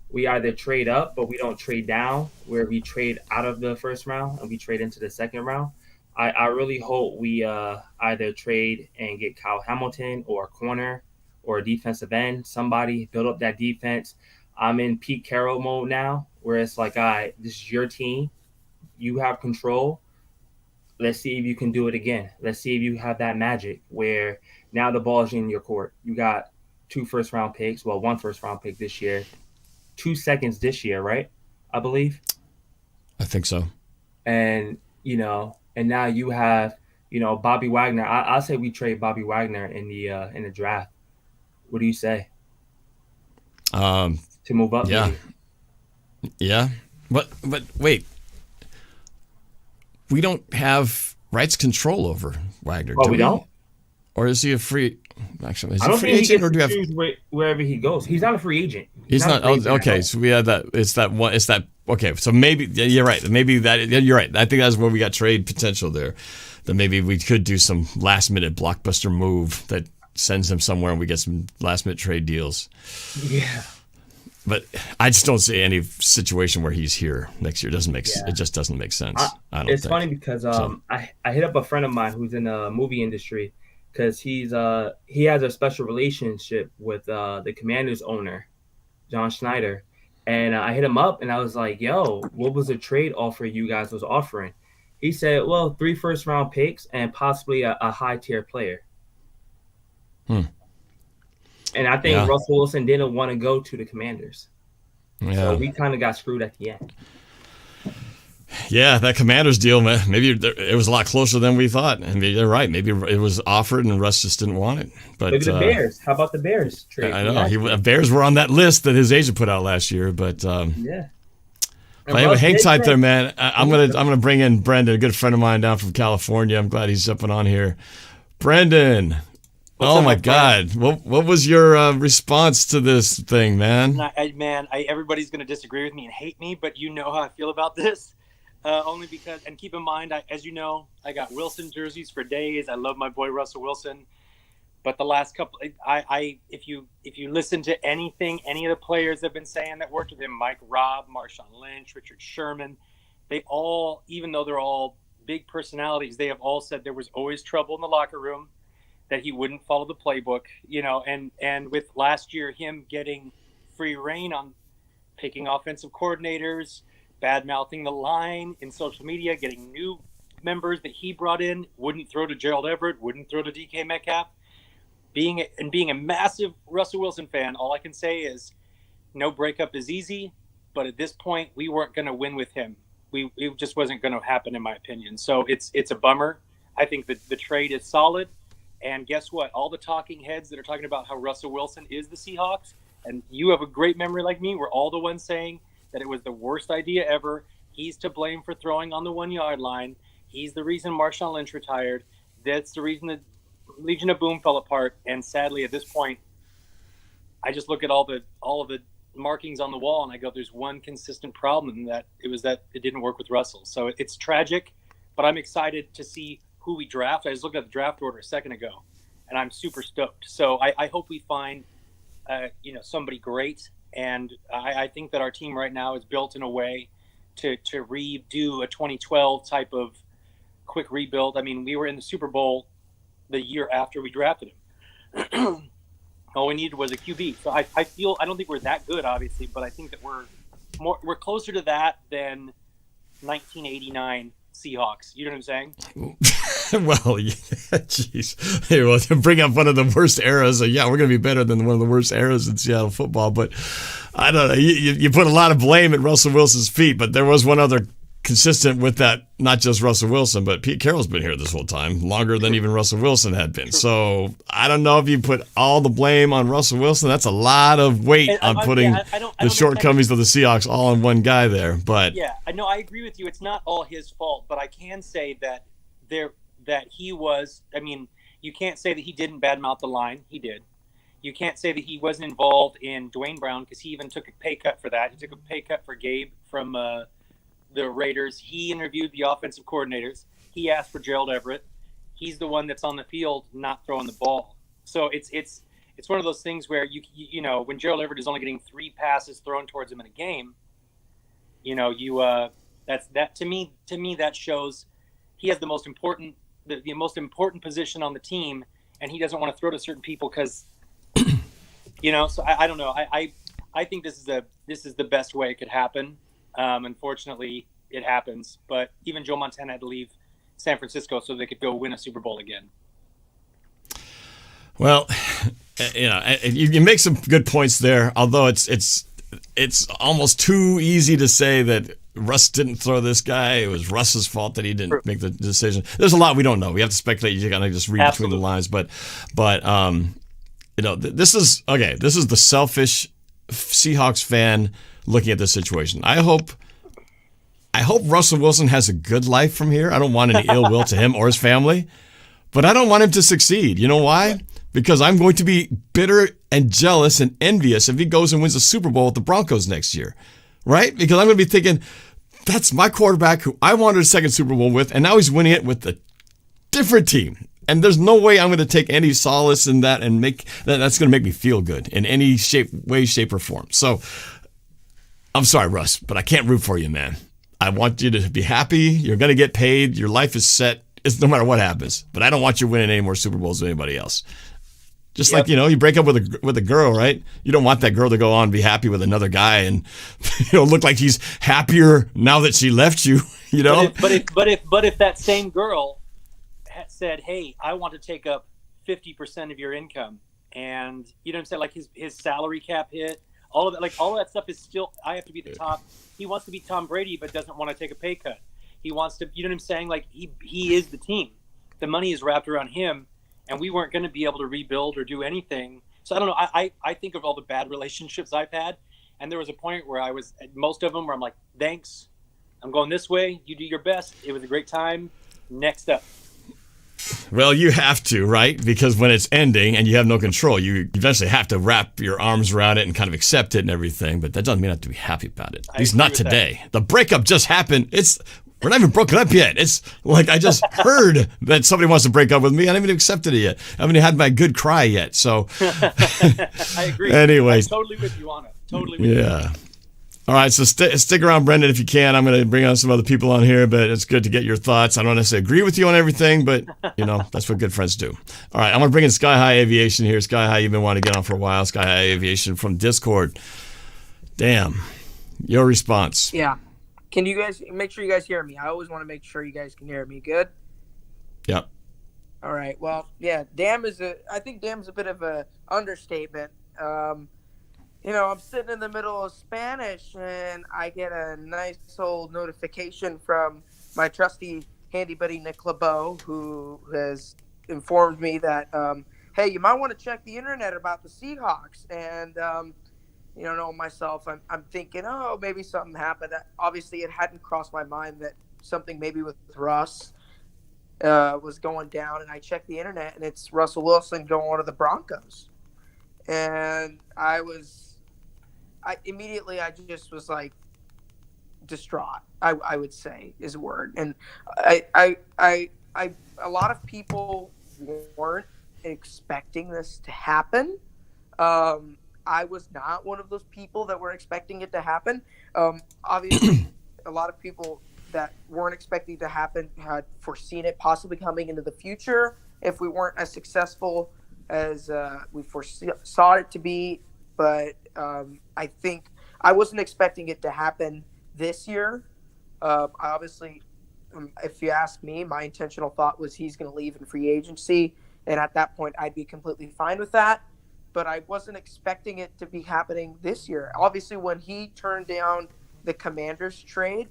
we either trade up, but we don't trade down, where we trade out of the first round and we trade into the second round. I really hope we either trade and get Kyle Hamilton or a corner or a defensive end, somebody build up that defense. I'm in Pete Carroll mode now, where it's like, all right, this is your team. You have control. Let's see if you can do it again. Let's see if you have that magic where now the ball is in your court. You got 2 first-round picks. Well, 1 first-round pick this year. 2 seconds this year, right? I believe. I think so. And, you know, and now you have, you know, Bobby Wagner. I'll say we trade Bobby Wagner in the draft. What do you say? To move up? Yeah. Maybe? Yeah. But wait. We don't have rights control over Wagner, do we? Don't? Or is he a free... Actually, is he a free agent, or do you have wherever he goes? He's not a free agent. He's not. Okay, so we had that. It's that one. It's that. Okay, so maybe you're right. Maybe that. You're right. I think that's where we got trade potential there. That maybe we could do some last minute blockbuster move that sends him somewhere, and we get some last minute trade deals. Yeah. But I just don't see any situation where he's here next year. It just doesn't make sense. It's funny because I hit up a friend of mine who's in the movie industry. Because he has a special relationship with the Commanders owner, John Schneider. And I hit him up and I was like, yo, what was the trade offer you guys was offering? He said, well, 3 first-round picks and possibly a high-tier player. And I think Russell Wilson didn't want to go to the Commanders. So we kind of got screwed at the end. Yeah, that Commanders deal, man. Maybe it was a lot closer than we thought. And you're right. Maybe it was offered and Russ just didn't want it. But maybe the Bears. How about the Bears trade? I know. Bears were on that list that his agent put out last year. But yeah. But anyway, hang tight there, man. I'm gonna bring in Brendan, a good friend of mine down from California. I'm glad he's jumping on here. Brendan. Oh my God! What was your response to this thing, man? Everybody's going to disagree with me and hate me, but you know how I feel about this. Only because, and keep in mind, as you know, I got Wilson jerseys for days. I love my boy Russell Wilson, but the last couple, if you listen to anything any of the players have been saying that worked with him, Mike Robb, Marshawn Lynch, Richard Sherman, they all, even though they're all big personalities, they have all said there was always trouble in the locker room, that he wouldn't follow the playbook, and with last year, him getting free reign on picking offensive coordinators, bad-mouthing the line in social media, getting new members that he brought in, wouldn't throw to Gerald Everett, wouldn't throw to DK Metcalf. Being a massive Russell Wilson fan, all I can say is no breakup is easy, but at this point, we weren't going to win with him. It just wasn't going to happen, in my opinion. So it's a bummer. I think that the trade is solid. And guess what? All the talking heads that are talking about how Russell Wilson is the Seahawks, and you have a great memory like me, we're all the ones saying that it was the worst idea ever. He's to blame for throwing on the 1-yard line. He's the reason Marshawn Lynch retired. That's the reason the Legion of Boom fell apart. And sadly, at this point, I just look at all of the markings on the wall and I go, there's one consistent problem, and that it didn't work with Russell. So it's tragic, but I'm excited to see who we draft. I just looked at the draft order a second ago, and I'm super stoked. So I hope we find, somebody great. And I think that our team right now is built in a way to redo a 2012 type of quick rebuild. I mean, we were in the Super Bowl the year after we drafted him. All we needed was a QB. So I don't think we're that good, obviously, but I think that we're closer to that than 1989 Seahawks. You know what I'm saying? Well, yeah, jeez. Hey, well, to bring up one of the worst eras, we're going to be better than one of the worst eras in Seattle football. But I don't know. You put a lot of blame at Russell Wilson's feet, but there was one other consistent with that, not just Russell Wilson, but Pete Carroll's been here this whole time, longer than even Russell Wilson had been. So I don't know if you put all the blame on Russell Wilson. That's a lot of weight on putting the shortcomings of the Seahawks all on one guy there. But yeah, I know, I agree with you. It's not all his fault, but I can say that he was. I mean, you can't say that he didn't badmouth the line. He did. You can't say that he wasn't involved in Dwayne Brown, because he even took a pay cut for that. He took a pay cut for Gabe from the Raiders. He interviewed the offensive coordinators. He asked for Gerald Everett. He's the one that's on the field not throwing the ball. So it's one of those things where you know, when Gerald Everett is only getting 3 passes thrown towards him in a game, that to me that shows he has the most important position on the team, and he doesn't want to throw to certain people because so I don't know. I think this is the best way it could happen. Unfortunately, it happens. But even Joe Montana had to leave San Francisco so they could go win a Super Bowl again. Well, you make some good points there. Although it's almost too easy to say that Russ didn't throw this guy. It was Russ's fault that he didn't make the decision. There's a lot we don't know. We have to speculate. You gotta just read between the lines. But this is okay. This is the selfish Seahawks fan looking at this situation. I hope Russell Wilson has a good life from here. I don't want any ill will to him or his family, but I don't want him to succeed. You know why? Because I'm going to be bitter and jealous and envious if he goes and wins a Super Bowl with the Broncos next year, right? Because I'm going to be thinking, that's my quarterback who I wanted a second Super Bowl with, and now he's winning it with a different team. And there's no way I'm going to take any solace in that and that's going to make me feel good in any way, shape, or form. So I'm sorry, Russ, but I can't root for you, man. I want you to be happy. You're going to get paid. Your life is set. It's no matter what happens. But I don't want you winning any more Super Bowls than anybody else. Just Yep. like, you break up with a girl, right? You don't want that girl to go on and be happy with another guy and look like he's happier now that she left you, But if that same girl had said, "Hey, I want to take up 50% of your income," and you know what I'm saying, like his salary cap hit, all of that stuff is still. I have to be the top. He wants to be Tom Brady, but doesn't want to take a pay cut. He wants to. You know what I'm saying? Like he is the team. The money is wrapped around him, and we weren't going to be able to rebuild or do anything. So I don't know. I think of all the bad relationships I've had, and there was a point where I was at most of them where I'm like, "Thanks, I'm going this way. You do your best. It was a great time. Next up." Well, you have to, right? Because when it's ending and you have no control, you eventually have to wrap your arms around it and kind of accept it and everything. But that doesn't mean I have to be happy about it. At least not today. The breakup just happened. We're not even broken up yet. It's like I just heard that somebody wants to break up with me. I haven't even accepted it yet. I haven't had my good cry yet. So, I agree. Anyways, I'm totally with you on it. Totally with you. Yeah. All right, so stick around, Brendan, if you can. I'm going to bring on some other people on here, but it's good to get your thoughts. I don't necessarily agree with you on everything, but, that's what good friends do. All right, I'm going to bring in Sky High Aviation here. Sky High, you've been wanting to get on for a while. Sky High Aviation from Discord. Damn. Your response. Yeah. Can you guys make sure you guys hear me? I always want to make sure you guys can hear me. Good? Yep. All right. Well, yeah, I think damn's a bit of a understatement. I'm sitting in the middle of Spanish and I get a nice old notification from my trusty handy buddy Nick LeBeau, who has informed me that, hey, you might want to check the internet about the Seahawks. And, myself, I'm thinking, oh, maybe something happened. Obviously, it hadn't crossed my mind that something maybe with Russ was going down. And I checked the internet and it's Russell Wilson going to the Broncos. And I just was like distraught. I would say is a word, and a lot of people weren't expecting this to happen. I was not one of those people that were expecting it to happen. Obviously, a lot of people that weren't expecting it to happen had foreseen it possibly coming into the future if we weren't as successful as we foresaw it to be. But I think I wasn't expecting it to happen this year. Obviously, if you ask me, my intentional thought was he's going to leave in free agency. And at that point, I'd be completely fine with that. But I wasn't expecting it to be happening this year. Obviously, when he turned down the Commanders trade,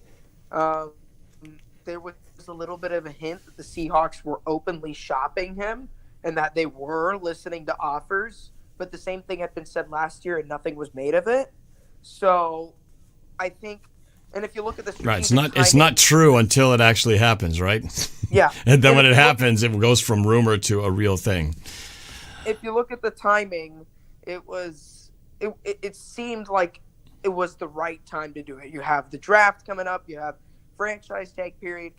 there was a little bit of a hint that the Seahawks were openly shopping him and that they were listening to offers. But the same thing had been said last year and nothing was made of it. So I think, and if you look at the strategic right, it's not true until it actually happens, right? Yeah. And then when it happens, it goes from rumor to a real thing. If you look at the timing, it seemed like it was the right time to do it. You have the draft coming up, you have franchise tag period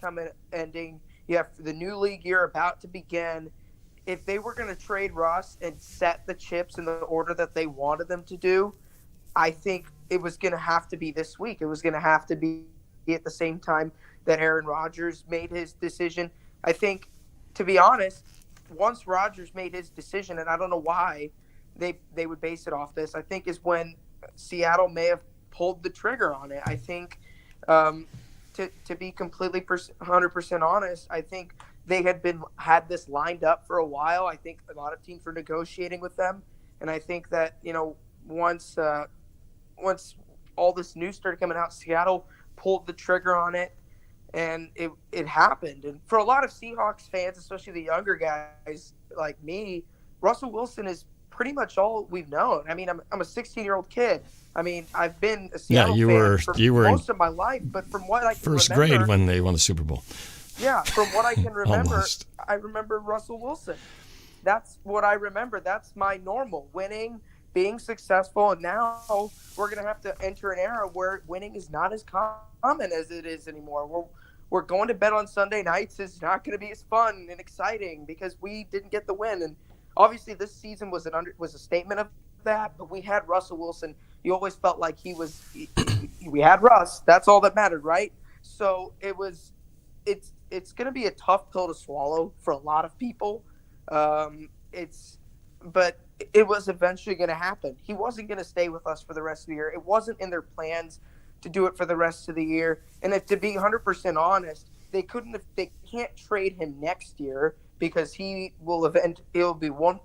ending, you have the new league year about to begin. If they were going to trade Russ and set the chips in the order that they wanted them to do, I think it was going to have to be this week. It was going to have to be at the same time that Aaron Rodgers made his decision. I think, to be honest, once Rodgers made his decision, and I don't know why they would base it off this, I think is when Seattle may have pulled the trigger on it. I think, to be completely 100% honest, I think they had this lined up for a while. I think a lot of teams were negotiating with them, and I think that once all this news started coming out, Seattle pulled the trigger on it, and it happened. And for a lot of Seahawks fans, especially the younger guys like me, Russell Wilson is pretty much all we've known. I mean, I'm a 16-year-old kid. I mean, I've been a Seattle fan for most of my life, but from what I can first remember, grade when they won the Super Bowl. Yeah, from what I can remember, Almost. I remember Russell Wilson. That's what I remember. That's my normal, winning, being successful, and now we're going to have to enter an era where winning is not as common as it is anymore. We're going to bed on Sunday nights is not going to be as fun and exciting because we didn't get the win. And obviously this season was a statement of that, but we had Russell Wilson. You always felt like we had Russ. That's all that mattered, right? So it's going to be a tough pill to swallow for a lot of people. It's but it was eventually going to happen. He wasn't going to stay with us for the rest of the year. It wasn't in their plans to do it for the rest of the year. And if to be 100% honest, they can't trade him next year because it'll be one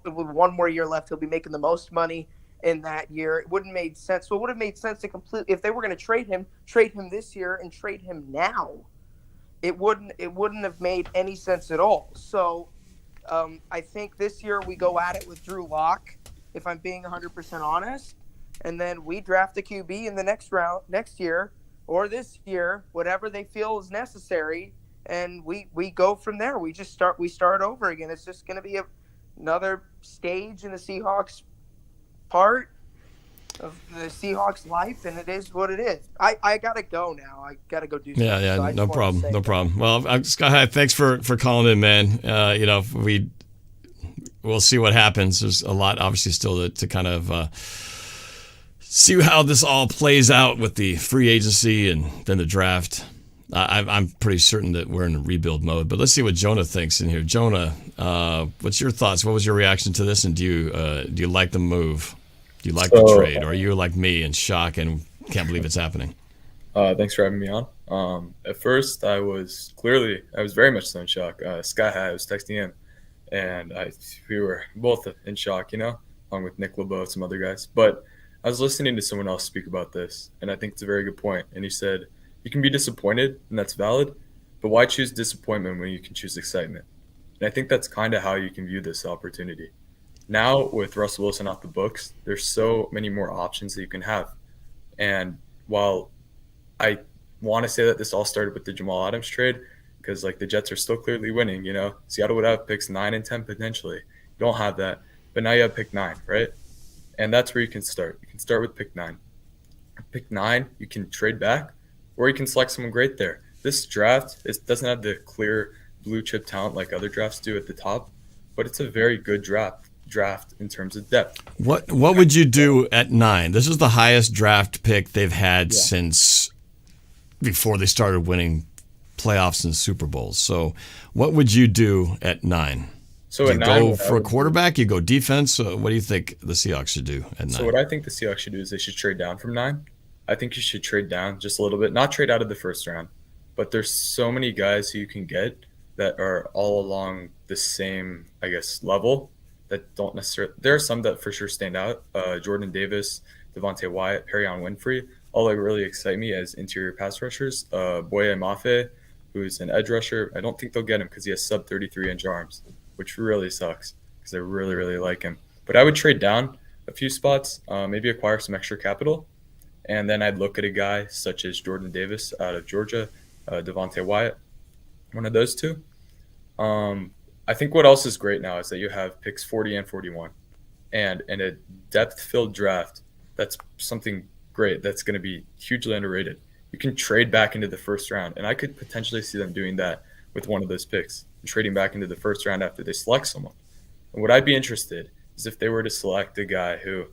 more year left. He'll be making the most money in that year. It wouldn't make sense. So it would have made sense to completely, if they were going to trade him this year and trade him now. It wouldn't have made any sense at all. So I think this year we go at it with Drew Lock, if I'm being 100% honest, and then we draft a QB in the next round next year or this year, whatever they feel is necessary, and we go from there. We start over again. It's just going to be another stage in the Seahawks part of the Seahawks life, and it is what it is. I gotta go now. I gotta go do something. Yeah, So no problem. Well, Scott High, thanks for calling in, man. We'll see what happens. There's a lot, obviously, still to kind of see how this all plays out with the free agency and then the draft. I'm pretty certain that we're in a rebuild mode, but let's see what Jonah thinks in here. Jonah, what's your thoughts? What was your reaction to this, and do you like the move? Do you like the trade, or are you like me in shock and can't believe it's happening? Thanks for having me on. At first, I was very much so in shock. Sky High, I was texting him, and we were both in shock, along with Nick LeBeau and some other guys. But I was listening to someone else speak about this, and I think it's a very good point. And he said, you can be disappointed, and that's valid, but why choose disappointment when you can choose excitement? And I think that's kind of how you can view this opportunity. Now, with Russell Wilson off the books, there's so many more options that you can have. And while I want to say that this all started with the Jamal Adams trade, because the Jets are still clearly winning, Seattle would have picks 9 and 10 potentially. You don't have that, but now you have pick 9, right? And that's where you can start. You can start with pick 9. Pick 9, you can trade back, or you can select someone great there. This draft doesn't have the clear blue chip talent like other drafts do at the top, but it's a very good draft in terms of depth. What would you do at 9? This is the highest draft pick they've had since before they started winning playoffs and Super Bowls. So what would you do at 9? So do at you 9, go for a quarterback? You go defense? What do you think the Seahawks should do at 9? So what I think the Seahawks should do is they should trade down from 9. I think you should trade down just a little bit, not trade out of the first round, but there's so many guys who you can get that are all along the same, level that don't necessarily – there are some that for sure stand out. Jordan Davis, Devontae Wyatt, Perrion Winfrey, all really excite me as interior pass rushers. Boye Mafe, who's an edge rusher, I don't think they'll get him because he has sub 33-inch arms, which really sucks because I really, really like him. But I would trade down a few spots, maybe acquire some extra capital, and then I'd look at a guy such as Jordan Davis out of Georgia, Devontae Wyatt, one of those two. I think what else is great now is that you have picks 40 and 41. And in a depth-filled draft, that's something great that's going to be hugely underrated. You can trade back into the first round, and I could potentially see them doing that with one of those picks, trading back into the first round after they select someone. And what I'd be interested is if they were to select a guy who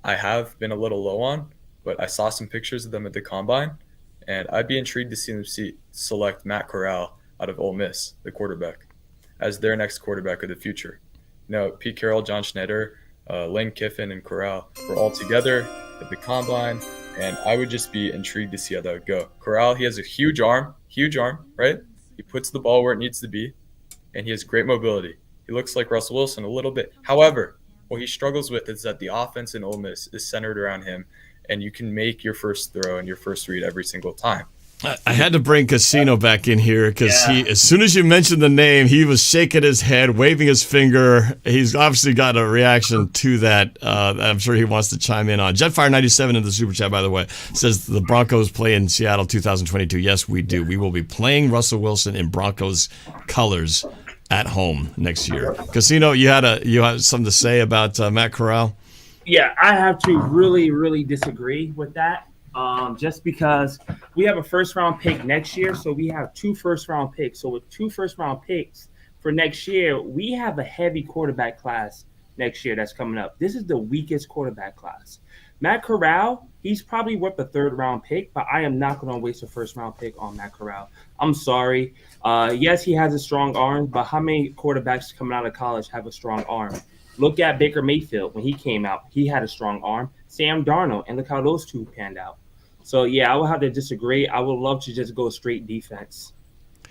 I have been a little low on, but I saw some pictures of them at the Combine, and I'd be intrigued to see them select Matt Corral out of Ole Miss, the quarterback, as their next quarterback of the future. Pete Carroll, John Schneider, Lane Kiffin, and Corral were all together at the Combine, and I would just be intrigued to see how that would go. Corral, he has a huge arm, right? He puts the ball where it needs to be, and he has great mobility. He looks like Russell Wilson a little bit. However, what he struggles with is that the offense in Ole Miss is centered around him, and you can make your first throw and your first read every single time. I had to bring Casino back in here because as soon as you mentioned the name, he was shaking his head, waving his finger. He's obviously got a reaction to that. I'm sure he wants to chime in on. Jetfire97 in the super chat, by the way, says the Broncos play in Seattle 2022. Yes, we do. We will be playing Russell Wilson in Broncos colors at home next year. Casino, you had something to say about Matt Corral? Yeah, I have to really, really disagree with that. Just because we have a first-round pick next year, so we have 2 first-round picks. So with 2 first-round picks for next year, we have a heavy quarterback class next year that's coming up. This is the weakest quarterback class. Matt Corral, he's probably worth a 3rd-round pick, but I am not going to waste a first-round pick on Matt Corral. I'm sorry. Yes, he has a strong arm, but how many quarterbacks coming out of college have a strong arm? Look at Baker Mayfield when he came out. He had a strong arm. Sam Darnold, and look how those two panned out. So, yeah, I would have to disagree. I would love to just go straight defense.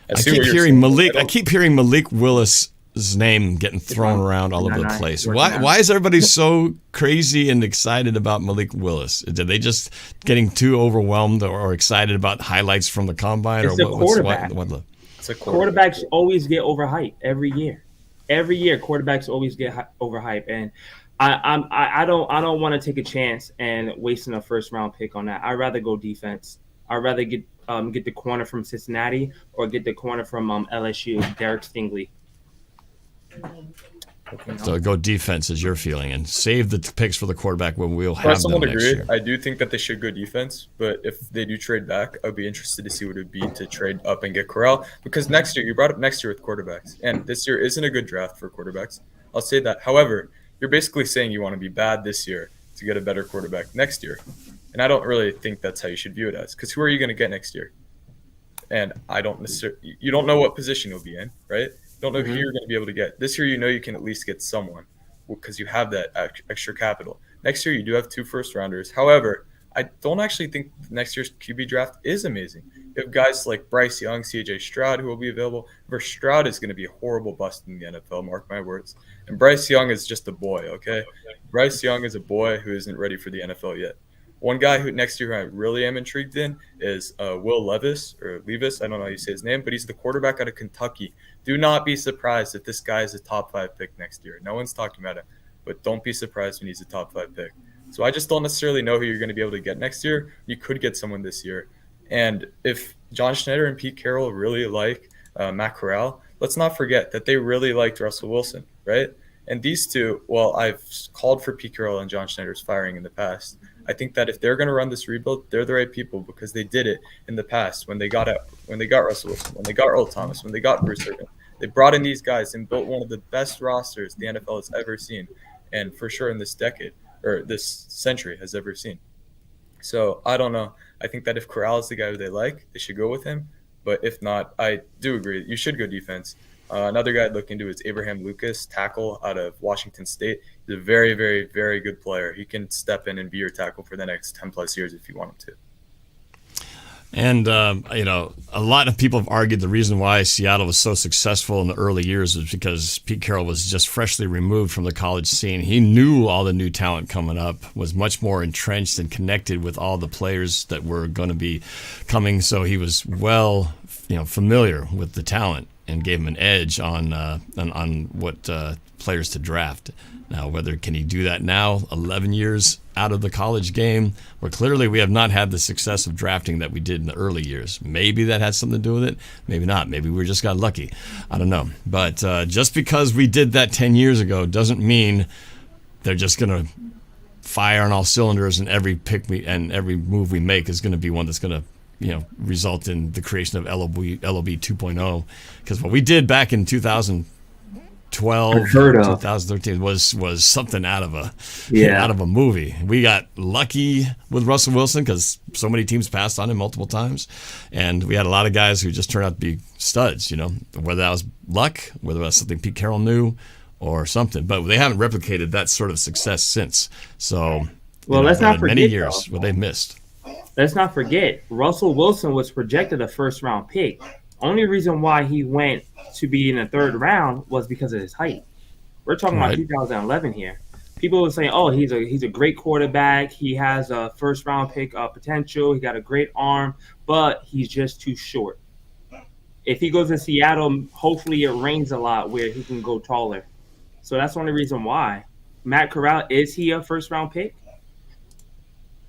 I keep hearing Malik Willis' name getting thrown around all over the place. Why is everybody so crazy and excited about Malik Willis? Are they just getting too overwhelmed or excited about highlights from the combine? It's or a quarterback. Quarterbacks always get overhyped every year. Every year, quarterbacks always get overhyped, and I don't want to take a chance and wasting a first round pick on that. I'd rather go defense. I'd rather get the corner from Cincinnati or get the corner from LSU, Derek Stingley. So go defense is your feeling, and save the picks for the quarterback when we'll have them next year. I do think that they should go defense, but if they do trade back, I'd be interested to see what it would be to trade up and get Carroll. Because next year, you brought up next year with quarterbacks, and this year isn't a good draft for quarterbacks. I'll say that. However, you're basically saying you want to be bad this year to get a better quarterback next year. And I don't really think that's how you should view it as, because who are you going to get next year? And I don't necessarily – you don't know what position you'll be in, right? Don't know who you're going to be able to get. This year, you know you can at least get someone because you have that extra capital. Next year, you do have 2 first-rounders. However, I don't actually think next year's QB draft is amazing. You have guys like Bryce Young, C.J. Stroud who will be available. But Stroud is going to be a horrible bust in the NFL, mark my words. And Bryce Young is just a boy, okay? Bryce Young is a boy who isn't ready for the NFL yet. One guy who next year I really am intrigued in is Will Levis, or Levis. I don't know how you say his name, but he's the quarterback out of Kentucky. Do not be surprised if this guy is a top 5 pick next year. No one's talking about it, but don't be surprised when he's a top 5 pick. So I just don't necessarily know who you're going to be able to get next year. You could get someone this year. And if John Schneider and Pete Carroll really like Matt Corral, let's not forget that they really liked Russell Wilson, right? And these two, well, I've called for Pete Carroll and John Schneider's firing in the past. I think that if they're going to run this rebuild, they're the right people because they did it in the past when they got Russell Wilson, when they got Earl Thomas, when they got Bruce Irvin. They brought in these guys and built one of the best rosters the NFL has ever seen, and for sure in this decade or this century has ever seen. So I don't know. I think that if Corral is the guy who they like, they should go with him. But if not, I do agree. You should go defense. Another guy I'd look into is Abraham Lucas, tackle out of Washington State. He's a very, very, very good player. He can step in and be your tackle for the next 10-plus years if you want him to. And, a lot of people have argued the reason why Seattle was so successful in the early years was because Pete Carroll was just freshly removed from the college scene. He knew all the new talent coming up, was much more entrenched and connected with all the players that were going to be coming. So he was familiar with the talent and gave him an edge on what players to draft. Now, whether can he do that now, 11 years out of the college game, where clearly we have not had the success of drafting that we did in the early years. Maybe that had something to do with it. Maybe not. Maybe we just got lucky. I don't know. But just because we did that 10 years ago doesn't mean they're just going to fire on all cylinders and every pick and every move we make is going to be one that's going to result in the creation of LOB 2.0. Because what we did back in 2012, 2013 was something out of a movie. We got lucky with Russell Wilson because so many teams passed on him multiple times, and we had a lot of guys who just turned out to be studs. Whether that was luck, whether that was something Pete Carroll knew, or something. But they haven't replicated that sort of success since. So, let's not forget many years where they missed. Let's not forget, Russell Wilson was projected a first-round pick. Only reason why he went to be in the 3rd round was because of his height. We're talking about 2011 here. People were saying, "Oh, he's a great quarterback. He has a first-round pick potential. He got a great arm, but he's just too short." If he goes to Seattle, hopefully it rains a lot where he can go taller. So that's the only reason why. Matt Corral, is he a first-round pick?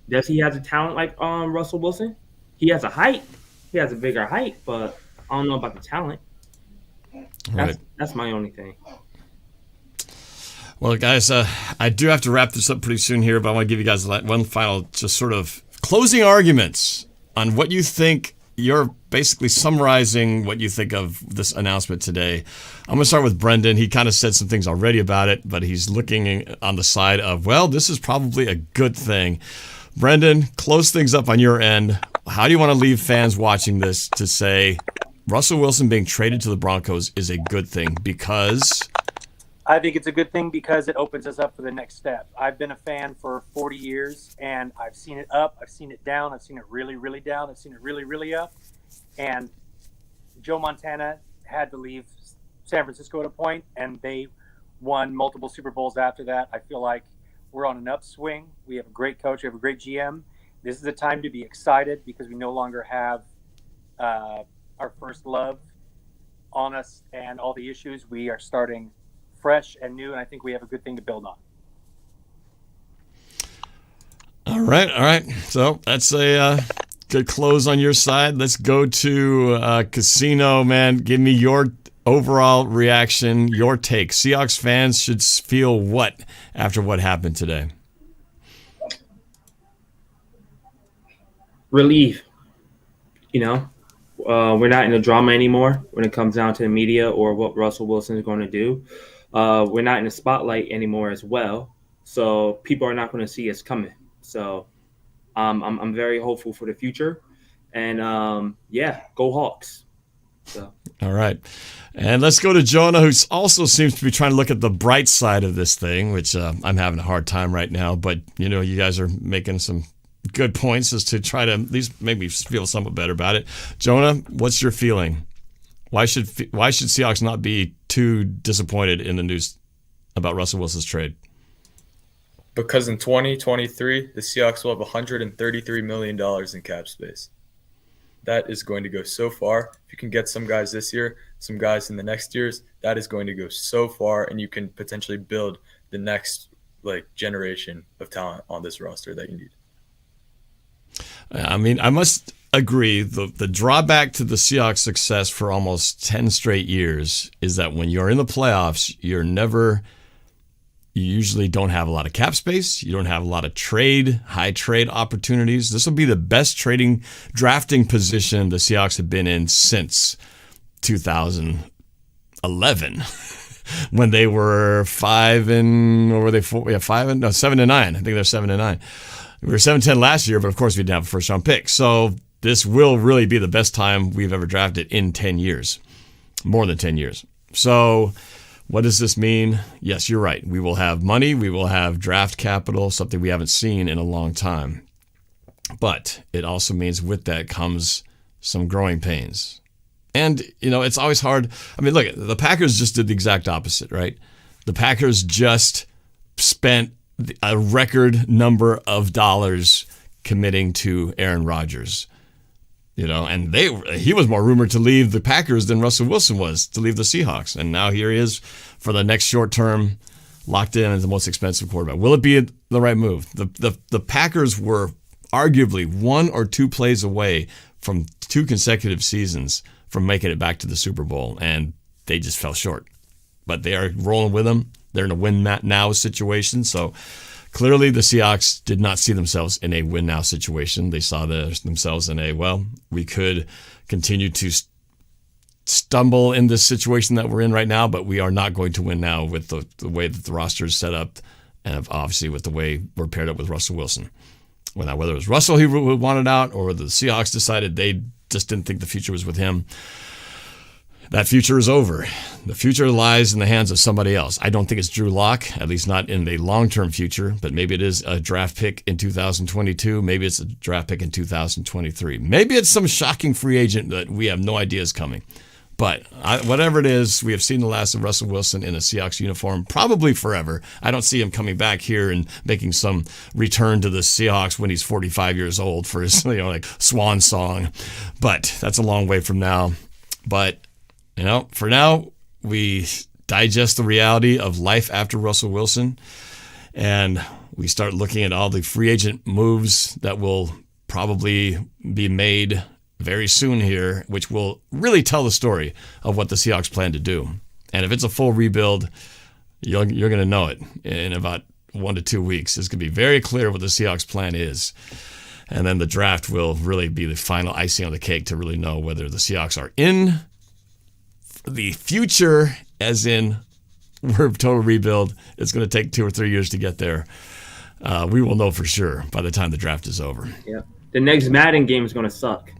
Does he have the talent like Russell Wilson? He has a height. He has a bigger height, but I don't know about the talent. That's my only thing. Well, guys, I do have to wrap this up pretty soon here, but I want to give you guys one final just sort of closing arguments on what you think. You're basically summarizing what you think of this announcement today. I'm going to start with Brendan. He kind of said some things already about it, but he's looking on the side of, well, this is probably a good thing. Brendan, close things up on your end. How do you want to leave fans watching this to say Russell Wilson being traded to the Broncos is a good thing? Because I think it's a good thing because it opens us up for the next step. I've been a fan for 40 years, and I've seen it up, I've seen it down, I've seen it really, really down, I've seen it really, really up. And Joe Montana had to leave San Francisco at a point, and they won multiple Super Bowls after that. I feel like we're on an upswing. We have a great coach, we have a great GM. This is the time to be excited because we no longer have our first love on us and all the issues. We are starting fresh and new, and I think we have a good thing to build on. All right. So that's a good close on your side. Let's go to Casino, man. Give me your overall reaction, your take. Seahawks fans should feel what after what happened today? Relief. We're not in the drama anymore when it comes down to the media or what Russell Wilson is going to do. We're not in the spotlight anymore as well, so people are not going to see us coming. So I'm very hopeful for the future, and go Hawks. So. All right, and let's go to Jonah, who also seems to be trying to look at the bright side of this thing, which I'm having a hard time right now. But you guys are making some good points as to try to at least make me feel somewhat better about it. Jonah, what's your feeling? Why should Seahawks not be too disappointed in the news about Russell Wilson's trade? Because in 2023, the Seahawks will have $133 million in cap space. That is going to go so far. If you can get some guys this year, some guys in the next years, that is going to go so far, and you can potentially build the next generation of talent on this roster that you need. I mean, I must agree, the drawback to the Seahawks' success for almost 10 straight years is that when you're in the playoffs, you usually don't have a lot of cap space. You don't have a lot of high trade opportunities. This will be the best drafting position the Seahawks have been in since 2011 when they were 7-9. I think they're 7-9. We were 7-10 last year, but of course we didn't have a first-round pick. So this will really be the best time we've ever drafted in 10 years, more than 10 years. So what does this mean? Yes, you're right. We will have money. We will have draft capital, something we haven't seen in a long time. But it also means with that comes some growing pains. And, it's always hard. I mean, look, the Packers just did the exact opposite, right? The Packers just spent a record number of dollars committing to Aaron Rodgers, and he was more rumored to leave the Packers than Russell Wilson was to leave the Seahawks. And now here he is for the next short term, locked in as the most expensive quarterback. Will it be the right move? The Packers were arguably 1 or 2 plays away from 2 consecutive seasons from making it back to the Super Bowl, and they just fell short. But they are rolling with them. They're in a win-now situation. So clearly the Seahawks did not see themselves in a win-now situation. They saw themselves in we could continue to stumble in this situation that we're in right now, but we are not going to win now with the way that the roster is set up, and obviously with the way we're paired up with Russell Wilson. Well, whether it was Russell who wanted out or the Seahawks decided they just didn't think the future was with him, that future is over. The future lies in the hands of somebody else. I don't think it's Drew Lock, at least not in the long-term future, but maybe it is a draft pick in 2022. Maybe it's a draft pick in 2023. Maybe it's some shocking free agent that we have no idea is coming. But whatever it is, we have seen the last of Russell Wilson in a Seahawks uniform, probably forever. I don't see him coming back here and making some return to the Seahawks when he's 45 years old for his swan song. But that's a long way from now. But for now, we digest the reality of life after Russell Wilson, and we start looking at all the free agent moves that will probably be made very soon here, which will really tell the story of what the Seahawks plan to do. And if it's a full rebuild, you're going to know it in about 1 to 2 weeks. It's going to be very clear what the Seahawks plan is. And then the draft will really be the final icing on the cake to really know whether the Seahawks are in the future, as in we're total rebuild. It's going to take 2 or 3 years to get there. We will know for sure by the time the draft is over. Yeah, the next Madden game is going to suck.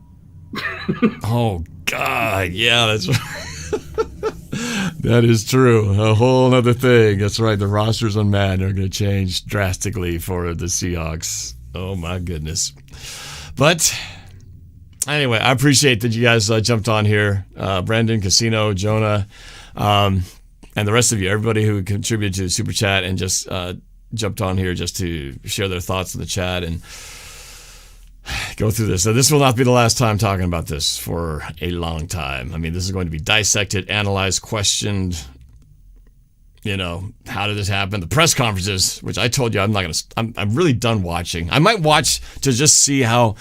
Oh God, yeah, that's right. That is true. A whole other thing. That's right. The rosters on Madden are going to change drastically for the Seahawks. Oh, my goodness. But anyway, I appreciate that you guys jumped on here. Brandon, Casino, Jonah, and the rest of you, everybody who contributed to the Super Chat and just jumped on here just to share their thoughts in the chat and go through this. So this will not be the last time talking about this for a long time. I mean, this is going to be dissected, analyzed, questioned. You know, how did this happen? The press conferences, which I told you I'm really done watching. I might watch to just see how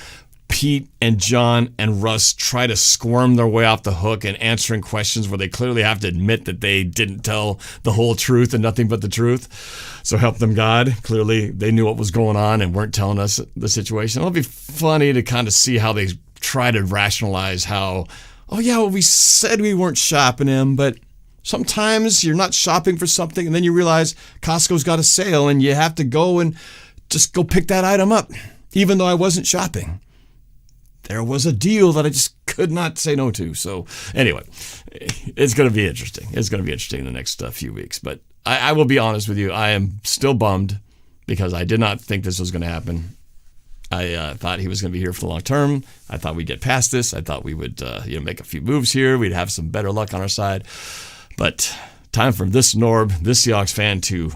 Pete and John and Russ try to squirm their way off the hook and answering questions where they clearly have to admit that they didn't tell the whole truth and nothing but the truth. So help them God. Clearly they knew what was going on and weren't telling us the situation. It'll be funny to kind of see how they try to rationalize how, oh yeah, well, we said we weren't shopping him, but sometimes you're not shopping for something and then you realize Costco's got a sale and you have to go and just go pick that item up, even though I wasn't shopping. There was a deal that I just could not say no to. So anyway, it's going to be interesting. It's going to be interesting in the next few weeks. But I will be honest with you. I am still bummed because I did not think this was going to happen. I thought he was going to be here for the long term. I thought we'd get past this. I thought we would make a few moves here. We'd have some better luck on our side. But time for this Norb, this Seahawks fan, to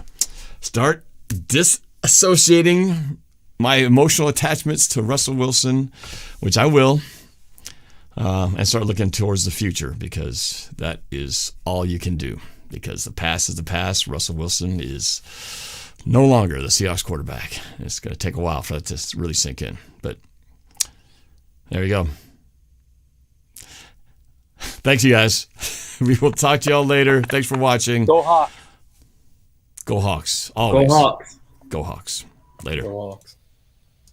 start disassociating my emotional attachments to Russell Wilson, which I will, and start looking towards the future because that is all you can do. Because the past is the past. Russell Wilson is no longer the Seahawks quarterback. It's going to take a while for that to really sink in. But there you go. Thanks, you guys. We will talk to y'all later. Thanks for watching. Go Hawks. Go Hawks. Always. Go Hawks. Go Hawks. Later. Go Hawks.